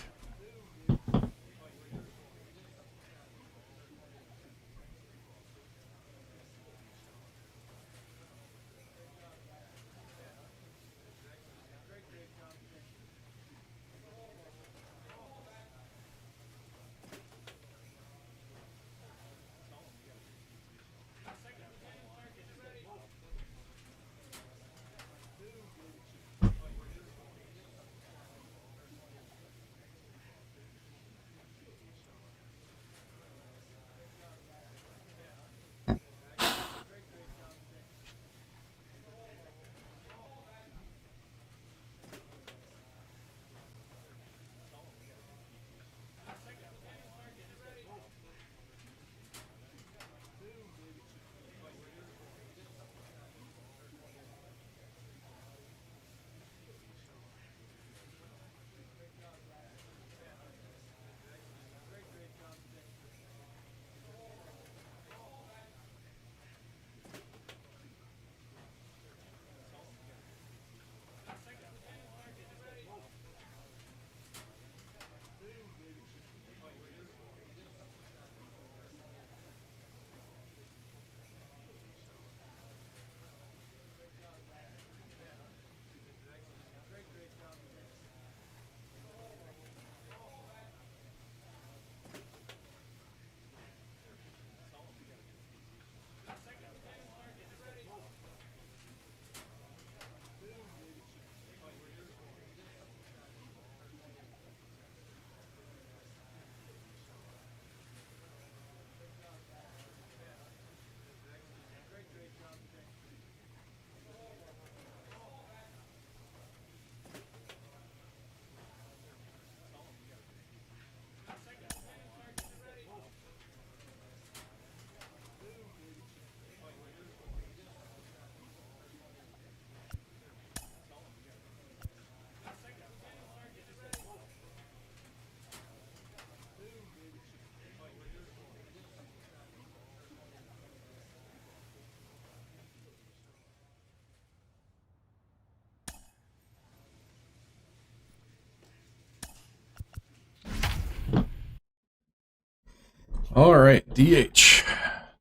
All right, DH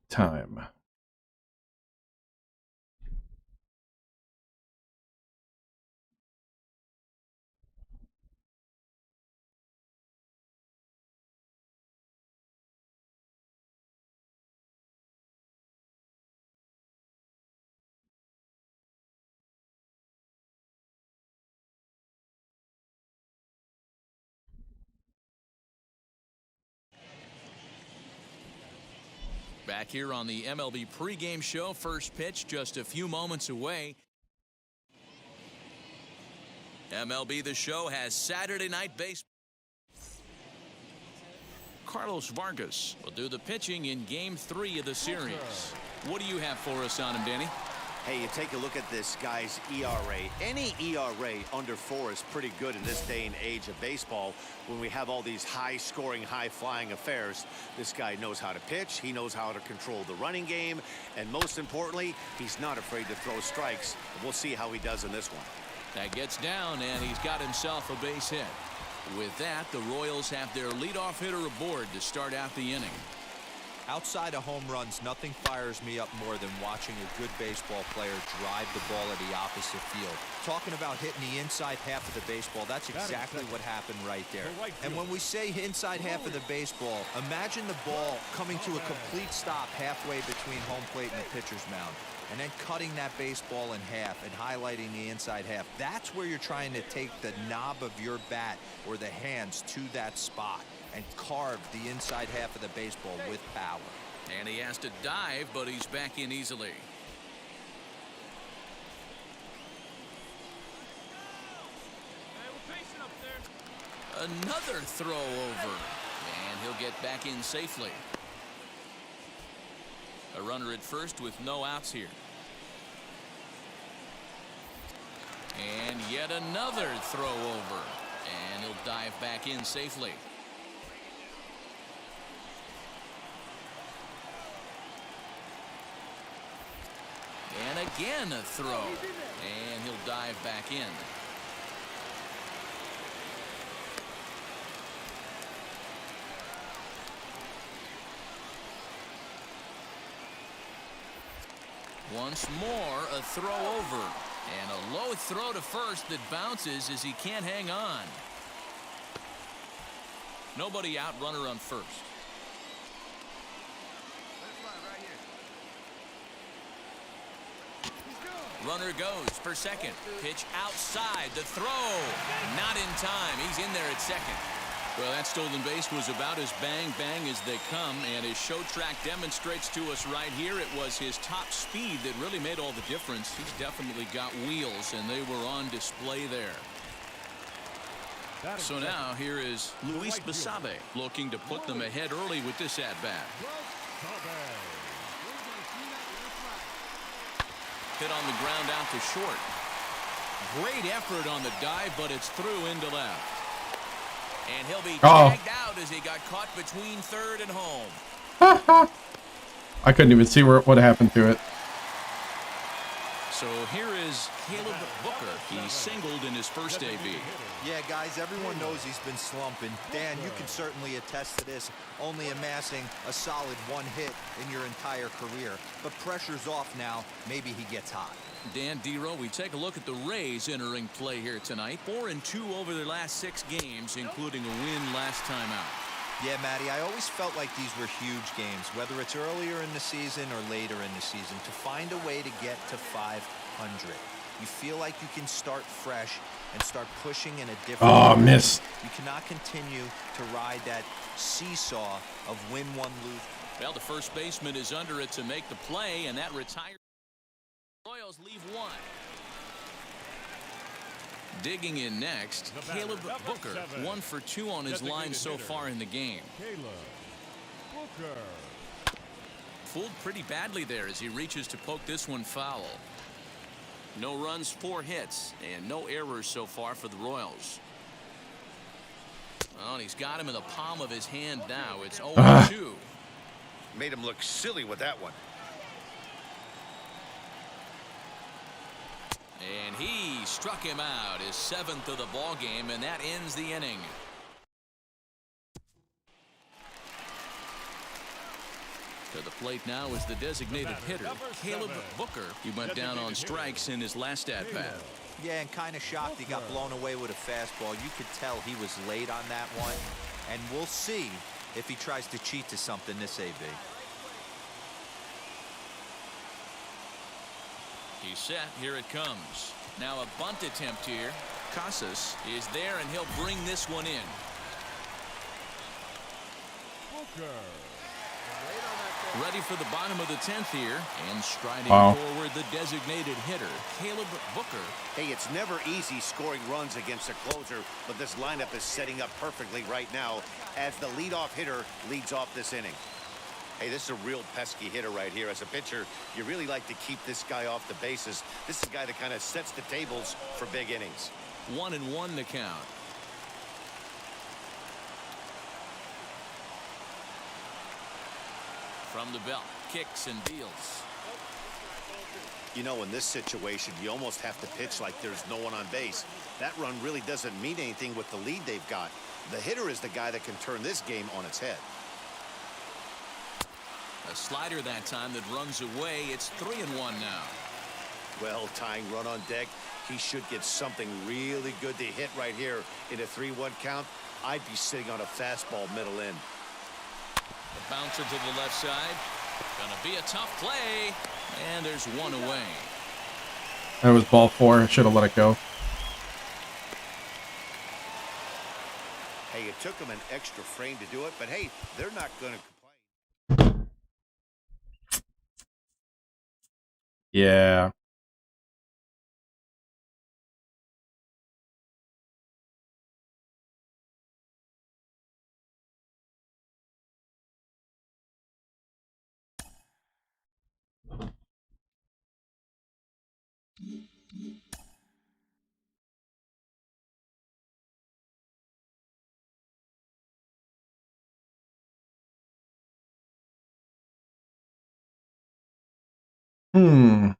time. Back here on the MLB pregame show, first pitch just a few moments away. MLB The Show has Saturday Night Baseball. Carlos Vargas will do the pitching in Game 3 of the series. What do you have for us on him, Danny? Hey, you take a look at this guy's ERA. Any ERA under 4 is pretty good in this day and age of baseball when we have all these high-scoring, high-flying affairs. This guy knows how to pitch. He knows how to control the running game. And most importantly, he's not afraid to throw strikes. We'll see how he does in this one. That gets down, and he's got himself a base hit. With that, the Royals have their leadoff hitter aboard to start out the inning. Outside of home runs, nothing fires me up more than watching a good baseball player drive the ball at the opposite field. Talking about hitting the inside half of the baseball, that's exactly what happened right there. And when we say inside half of the baseball, imagine the ball coming to a complete stop halfway between home plate and the pitcher's mound, and then cutting that baseball in half and highlighting the inside half. That's where you're trying to take the knob of your bat or the hands to that spot and carve the inside half of the baseball with power. And he has to dive, but he's back in easily. Another throw over, and he'll get back in safely. A runner at first with no outs here. And yet another throw over, and he'll dive back in safely. And again a throw, and he'll dive back in. Once more, a throw over, and a low throw to first that bounces as he can't hang on. Nobody out, runner on first. Runner goes for second. Pitch outside. The throw. Not in time. He's in there at second. Well, that stolen base was about as bang-bang as they come, and his show track demonstrates to us right here it was his top speed that really made all the difference. He's definitely got wheels, and they were on display there. So now here is Luis Basabe looking to put them ahead early with this at-bat. Hit on the ground out to short. Great effort on the dive, but it's through into left. And he'll be tagged out as he got caught between third and home. I couldn't even see what happened to it. So here is Caleb Booker. He singled in his first AB. Yeah, guys, everyone knows he's been slumping. Dan, you can certainly attest to this, only amassing a solid one hit in your entire career. But pressure's off now. Maybe he gets hot. Dan Dero, we take a look at the Rays entering play here tonight. 4-2 over their last 6 games, including a win last time out. Yeah, Matty, I always felt like these were huge games, whether it's earlier in the season or later in the season, to find a way to get to 500. You feel like you can start fresh and start pushing in a different way. Missed. You cannot continue to ride that seesaw of win one, lose. Well, the first baseman is under it to make the play, and that retires. Royals leave one. Digging in next, Caleb Booker, 1 for 2 on his line so far in the game. Caleb Booker. Fooled pretty badly there as he reaches to poke this one foul. No runs, 4 hits, and no errors so far for the Royals. Oh, and he's got him in the palm of his hand now. It's 0-2. Made him look silly with that one. And he struck him out, his 7th of the ball game, and that ends the inning. To the plate now is the designated hitter, Caleb Booker. He went down on strikes in his last at-bat. Yeah, and kind of shocked he got blown away with a fastball. You could tell he was late on that one, and we'll see if he tries to cheat to something this AB. He's set. Here it comes. Now a bunt attempt here. Casas is there, and he'll bring this one in. Booker. Ready for the bottom of the 10th here, and striding forward the designated hitter, Caleb Booker. Hey, it's never easy scoring runs against a closer, but this lineup is setting up perfectly right now as the leadoff hitter leads off this inning. Hey, this is a real pesky hitter right here. As a pitcher, you really like to keep this guy off the bases. This is a guy that kind of sets the tables for big innings. 1-1 the count. From the belt, kicks and deals. You know, in this situation, you almost have to pitch like there's no one on base. That run really doesn't mean anything with the lead they've got. The hitter is the guy that can turn this game on its head. A slider that time that runs away. It's 3-1 now. Well, tying run on deck. He should get something really good to hit right here in a 3-1 count. I'd be sitting on a fastball middle in. The bouncer to the left side. Gonna be a tough play. And there's one away. That was ball 4. I should have let it go. Hey, it took him an extra frame to do it, but hey, they're not going to complain. Yeah. Hmm.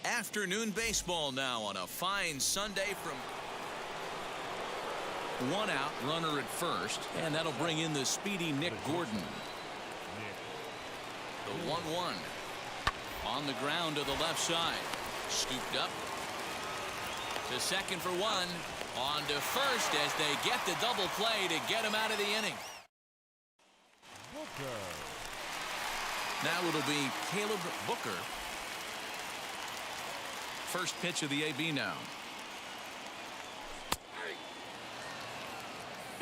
Afternoon baseball now on a fine Sunday from 1 out, runner at first, and that'll bring in the speedy Nick Gordon. The 1-1 on the ground to the left side, scooped up to second for 1, on to first as they get the double play to get him out of the inning. Now it'll be Caleb Booker. First pitch of the AB now.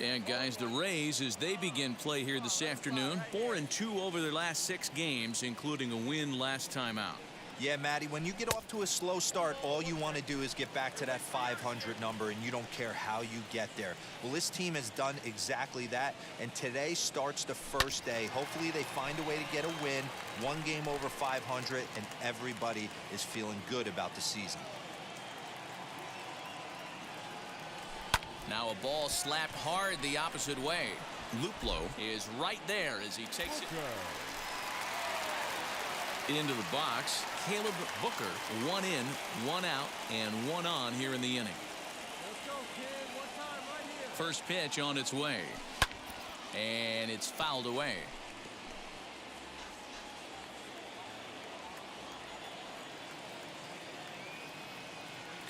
And guys, the Rays, as they begin play here this afternoon, 4-2 over their last 6 games, including a win last time out. Yeah, Matty, when you get off to a slow start, all you want to do is get back to that 500 number, and you don't care how you get there. Well, this team has done exactly that, and today starts the first day. Hopefully they find a way to get a win, 1 game over 500, and everybody is feeling good about the season. Now a ball slapped hard the opposite way. Luplow is right there as he takes it into the box. Caleb Booker, 1 in, 1 out, and 1 on here in the inning. First pitch on its way, and it's fouled away.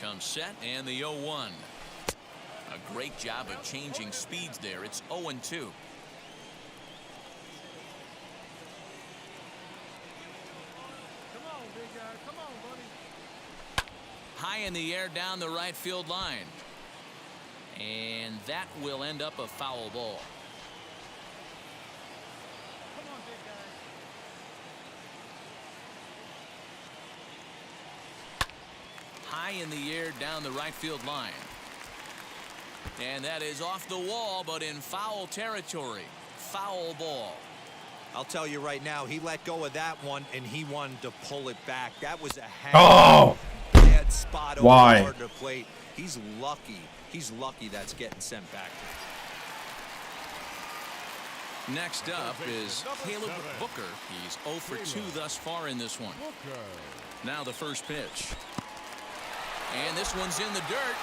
Comes set, and the 0-1. A great job of changing speeds there. It's 0-2. High in the air down the right field line. And that will end up a foul ball. High in the air down the right field line. And that is off the wall, but in foul territory. Foul ball. I'll tell you right now, he let go of that one, and he wanted to pull it back. That was a bad spot over the plate. He's lucky. He's lucky that's getting sent back. Next up is Caleb Booker. He's 0 for 2 thus far in this one. Now the first pitch. And this one's in the dirt.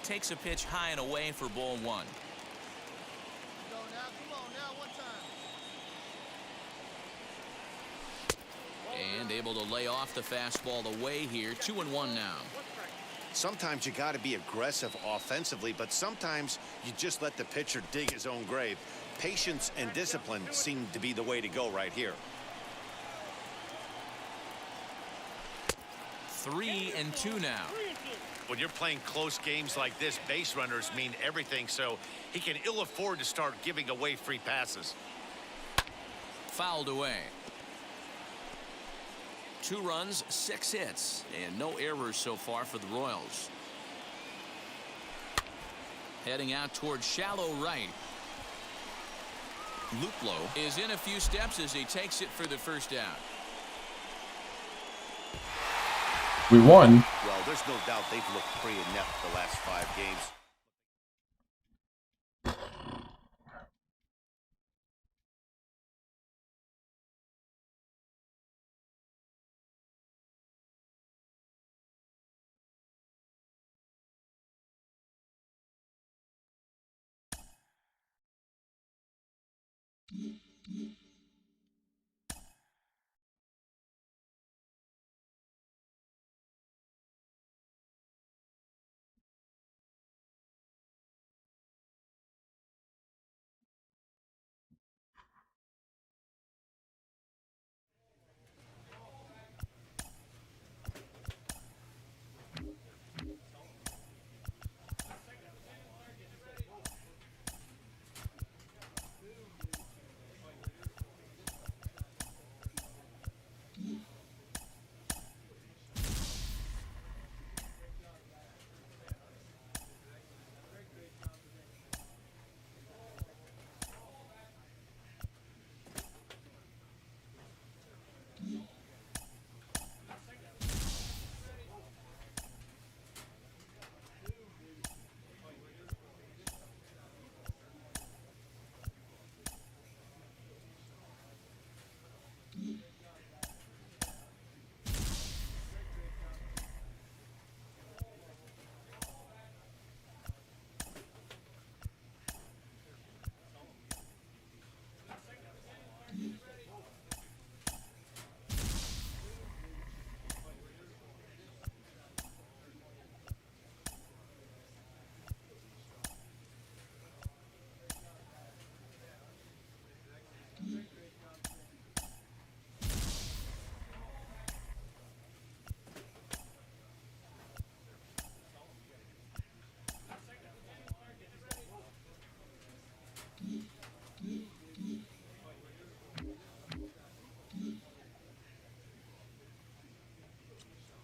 Takes a pitch high and away for ball 1. And able to lay off the fastball away here. 2-1 now. Sometimes you got to be aggressive offensively, but sometimes you just let the pitcher dig his own grave. Patience and discipline seem to be the way to go right here. 3-2 now. When you're playing close games like this, base runners mean everything, so he can ill afford to start giving away free passes. Fouled away. 2 runs, 6 hits, and no errors so far for the Royals. Heading out towards shallow right. Luplow is in a few steps as he takes it for the first out. We won. Well, there's no doubt they've looked pretty inept the last 5 games.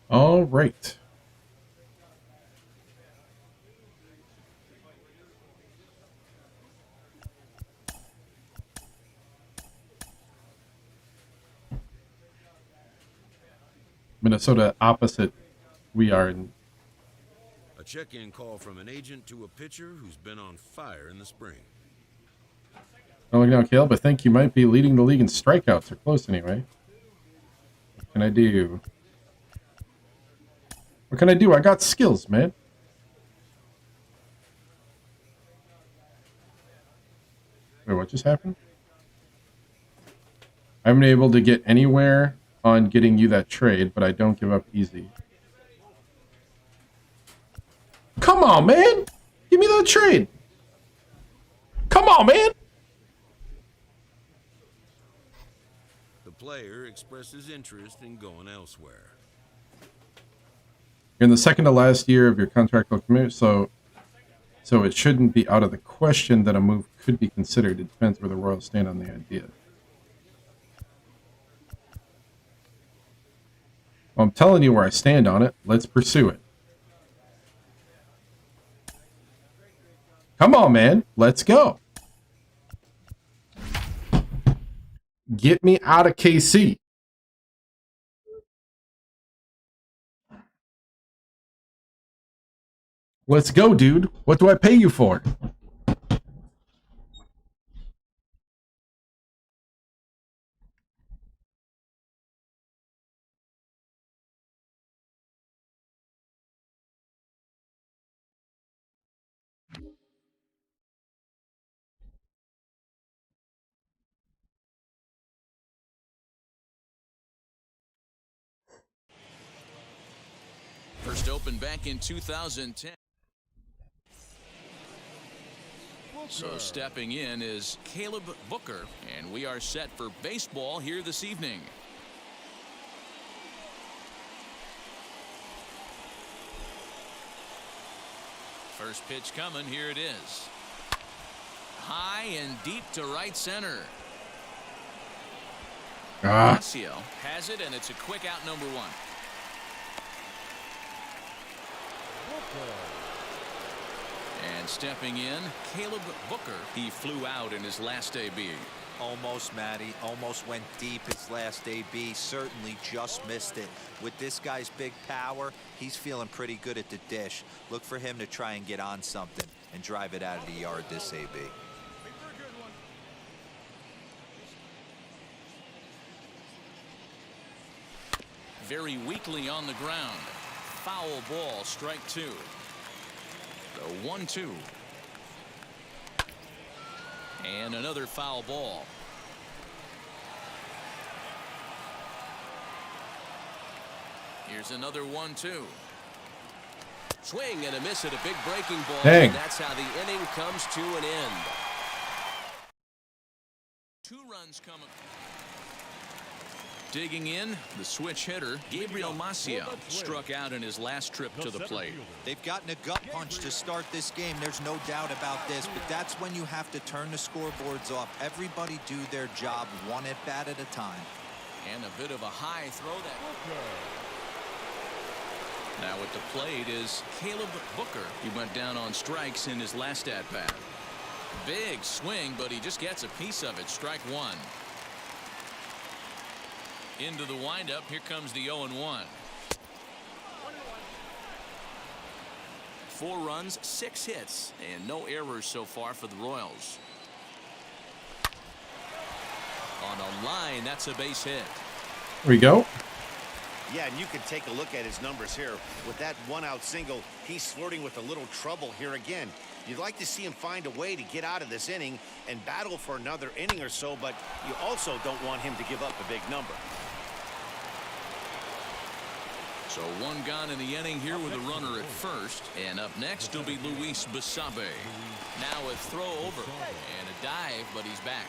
All right. Minnesota opposite. We are in. A check-in call from an agent to a pitcher who's been on fire in the spring. Not looking out, Caleb. I think you might be leading the league in strikeouts, or close anyway. What can I do? What can I do? I got skills, man. Wait, what just happened? I haven't been able to get anywhere on getting you that trade, but I don't give up easy. Come on, man! Give me that trade! Come on, man! The player expresses interest in going elsewhere. You're in the second to last year of your contractual commute, so it shouldn't be out of the question that a move could be considered. It depends where the Royals stand on the idea. Well, I'm telling you where I stand on it. Let's pursue it. Come on, man. Let's go. Get me out of KC. Let's go, dude. What do I pay you for? First opened back in 2010. So stepping in is Caleb Booker, and we are set for baseball here this evening. First pitch coming. Here it is. High and deep to right center. Maciel has it, and it's a quick out, number one. And stepping in, Caleb Booker. He flew out in his last AB. Almost, Matty. Almost went deep his last AB. Certainly just missed it. With this guy's big power, he's feeling pretty good at the dish. Look for him to try and get on something and drive it out of the yard this AB. Very weakly on the ground. Foul ball, strike two. The 1-2. And another foul ball. Here's another 1-2. Swing and a miss at a big breaking ball. Dang. And that's how the inning comes to an end. 2 runs coming. Digging in, the switch hitter, Gabriel Maciel, struck out in his last trip to the plate. They've gotten a gut punch to start this game. There's no doubt about this, but that's when you have to turn the scoreboards off. Everybody do their job one at bat at a time. And a bit of a high throw that. Now at the plate is Caleb Booker. He went down on strikes in his last at bat. Big swing, but he just gets a piece of it. Strike one. Into the windup. Here comes the 0-1. 4 runs, 6 hits, and no errors so far for the Royals. On a line, that's a base hit. There we go. Yeah, and you can take a look at his numbers here. With that 1-out single, he's flirting with a little trouble here again. You'd like to see him find a way to get out of this inning and battle for another inning or so, but you also don't want him to give up a big number. So 1 gone in the inning here with a runner at first. And up next will be Luis Basabe. Now a throw over and a dive, but he's back.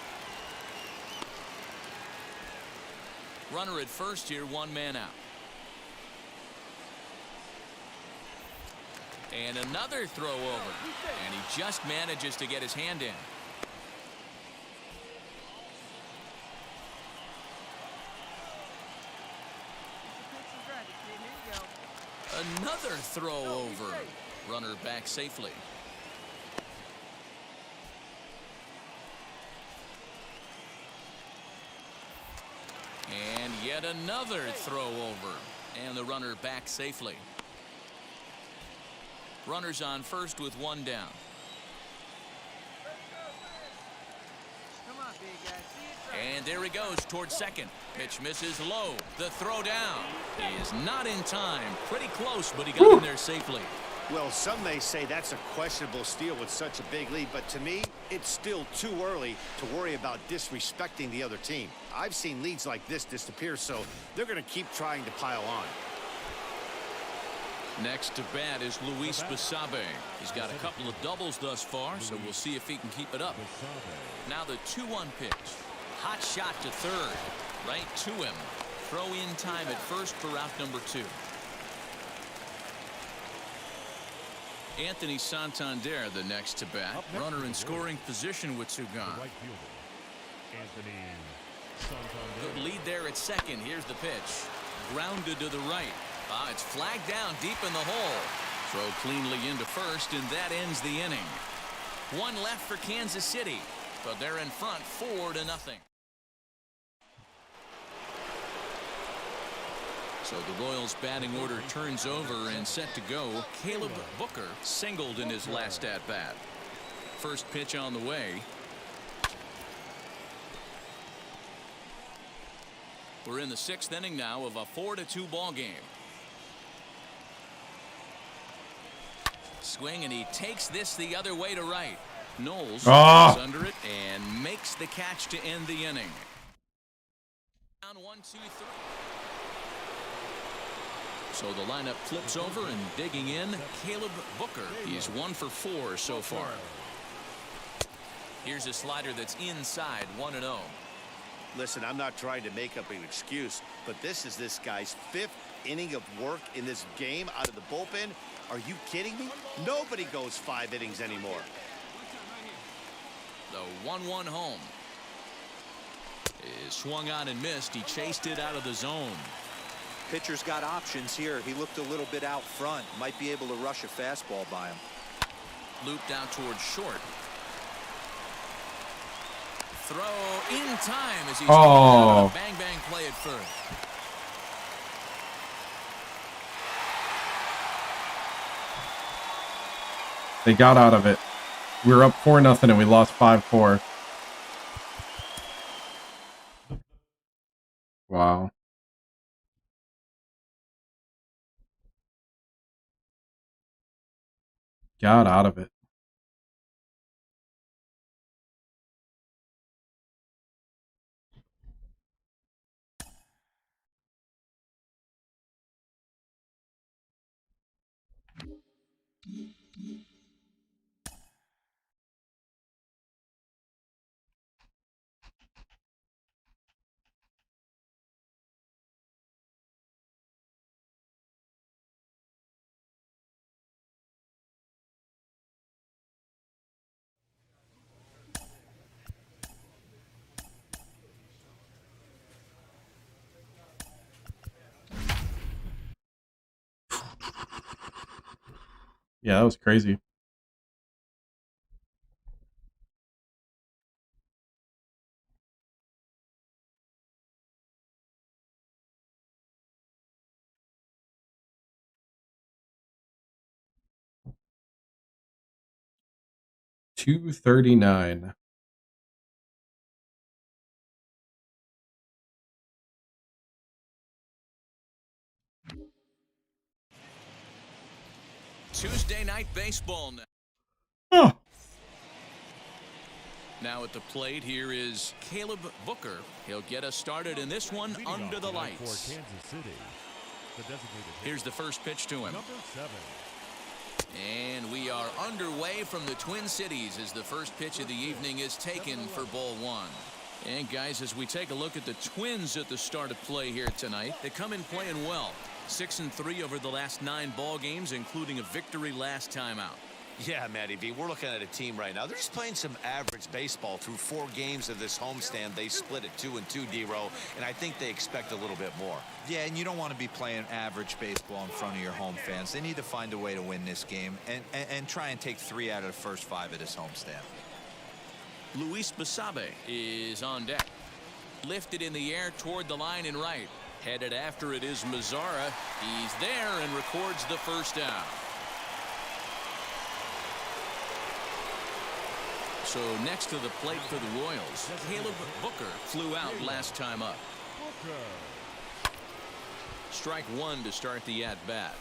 Runner at first here, 1 man out. And another throw over. And he just manages to get his hand in. Another throw over. Runner back safely. And yet another throw over. And the runner back safely. Runners on first with 1 down. And there he goes towards second. Pitch misses low. The throw down. He is not in time. Pretty close, but he got in there safely. Well, some may say that's a questionable steal with such a big lead, but to me, it's still too early to worry about disrespecting the other team. I've seen leads like this disappear, so they're going to keep trying to pile on. Next to bat is Luis Basabe. He's got a couple of doubles thus far, so we'll see if he can keep it up. Now the 2-1 pitch. Hot shot to third. Right to him. Throw in time at first for out number 2. Anthony Santander the next to bat. Runner in scoring position with 2 gone. Good lead there at second. Here's the pitch. Grounded to the right. It's flagged down deep in the hole. Throw cleanly into first, and that ends the inning. 1 left for Kansas City, but they're in front 4-0. So the Royals batting order turns over and set to go. Caleb Booker singled in his last at bat. First pitch on the way. We're in the 6th inning now of a 4-2 ball game. Swing, and he takes this the other way to right. Knowles is under it and makes the catch to end the inning. Down 1, 2, 3. So the lineup flips over, and digging in, Caleb Booker. He's 1 for 4 so far. Here's a slider that's inside, 1-0. Listen, I'm not trying to make up an excuse, but this is this guy's 5th inning of work in this game out of the bullpen? Are you kidding me? Nobody goes 5 innings anymore. The 1-1 home is swung on and missed. He chased it out of the zone. Pitcher's got options here. He looked a little bit out front. Might be able to rush a fastball by him. Looped out towards short. Throw in time as he's Oh. bang bang play at first. They got out of it. We were up 4-0 and we lost 5-4. Wow. Got out of it. Yeah, that was crazy. $239. Tuesday night baseball now. Oh. Now at the plate, here is Caleb Booker. He'll get us started in this one under the lights. For Kansas City, the designated Here's the first pitch to him. number 7. And we are underway from the Twin Cities as the first pitch of the evening is taken for ball 1. And guys, as we take a look at the Twins at the start of play here tonight, they come in playing well. 6-3 over the last 9 ball games, including a victory last time out. Yeah, Matty V, we're looking at a team right now. They're just playing some average baseball through 4 games of this homestand. They split at 2-2, D-Row, and I think they expect a little bit more. Yeah, and you don't want to be playing average baseball in front of your home fans. They need to find a way to win this game and try and take 3 out of the first 5 of this homestand. Luis Basabe is on deck. Lifted in the air toward the line and right. Headed after it is Mazzara. He's there and records the first down. So next to the plate for the Royals, Caleb Booker flew out last time up. Strike 1 to start the at-bat.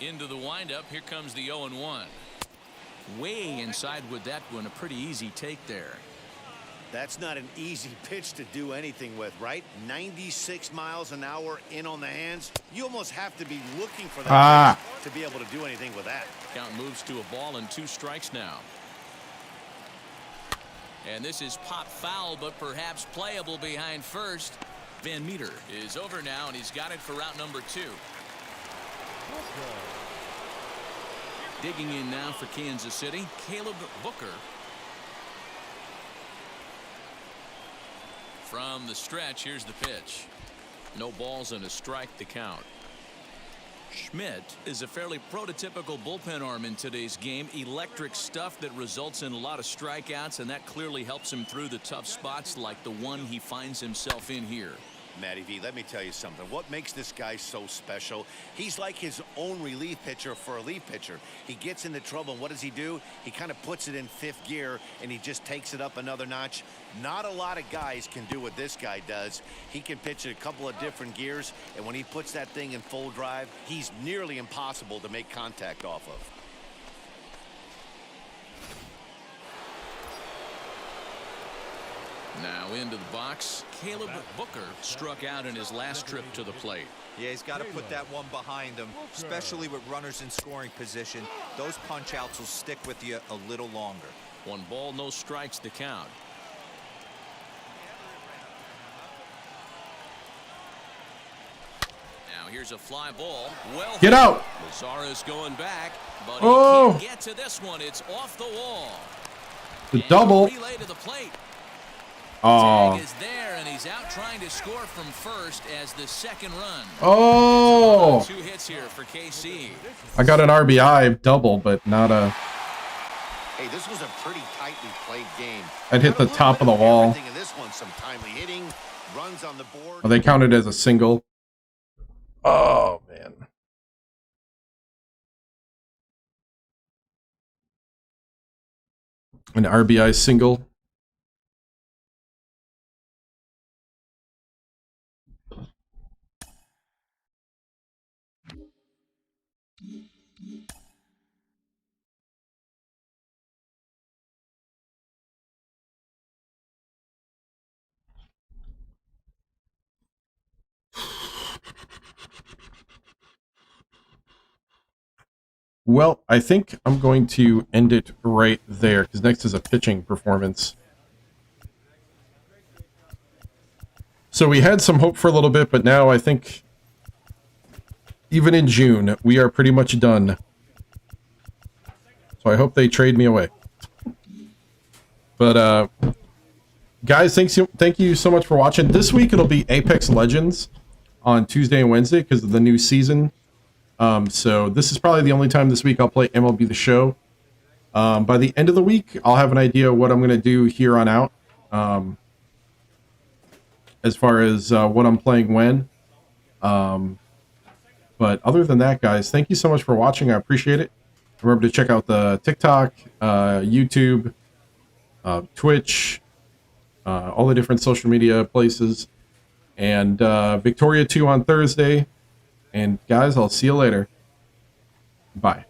Into the windup, here comes the 0-1. Way inside with that one, a pretty easy take there. That's not an easy pitch to do anything with, right? 96 miles an hour in on the hands. You almost have to be looking for that pitch to be able to do anything with that. Count moves to a ball and 2 strikes now. And this is pop foul, but perhaps playable behind first. Van Meter is over now, and he's got it for out number 2. Digging in now for Kansas City, Caleb Booker. From the stretch, here's the pitch. No balls and a strike to count. Schmidt is a fairly prototypical bullpen arm in today's game. Electric stuff that results in a lot of strikeouts, and that clearly helps him through the tough spots like the one he finds himself in here. Matty V, let me tell you something. What makes this guy so special? He's like his own relief pitcher for a relief pitcher. He gets into trouble, and what does he do? He kind of puts it in 5th gear, and he just takes it up another notch. Not a lot of guys can do what this guy does. He can pitch it a couple of different gears, and when he puts that thing in full drive, he's nearly impossible to make contact off of. Now into the box, Caleb Booker struck out in his last trip to the plate. Yeah, he's got to put that one behind him, especially with runners in scoring position. Those punch outs will stick with you a little longer. 1 ball, no strikes to count. Here's a fly ball. Well, Get out! Lazara's going back, but Oh! he can't get to this one. It's off the wall. The And double. relay to the plate. Oh. Tag is there, and he's out trying to score from first as the second run. Oh! 2 hits here for KC. I got an RBI double, but not a... Hey, this was a pretty tightly played game. I'd hit the top of the wall. Everything in this one, some timely hitting, runs on the board. Oh, they counted as a single. Oh, man. An RBI single. Well, I think I'm going to end it right there because next is a pitching performance. So we had some hope for a little bit, but now I think even in June, we are pretty much done. So I hope they trade me away. But, guys, thank you so much for watching. This week it'll be Apex Legends on Tuesday and Wednesday because of the new season. So this is probably the only time this week I'll play MLB The Show. By the end of the week, I'll have an idea of what I'm going to do here on out. As far as what I'm playing when. But other than that, guys, thank you so much for watching. I appreciate it. Remember to check out the TikTok, YouTube, Twitch, all the different social media places. And Victoria 2 on Thursday. And guys, I'll see you later. Bye.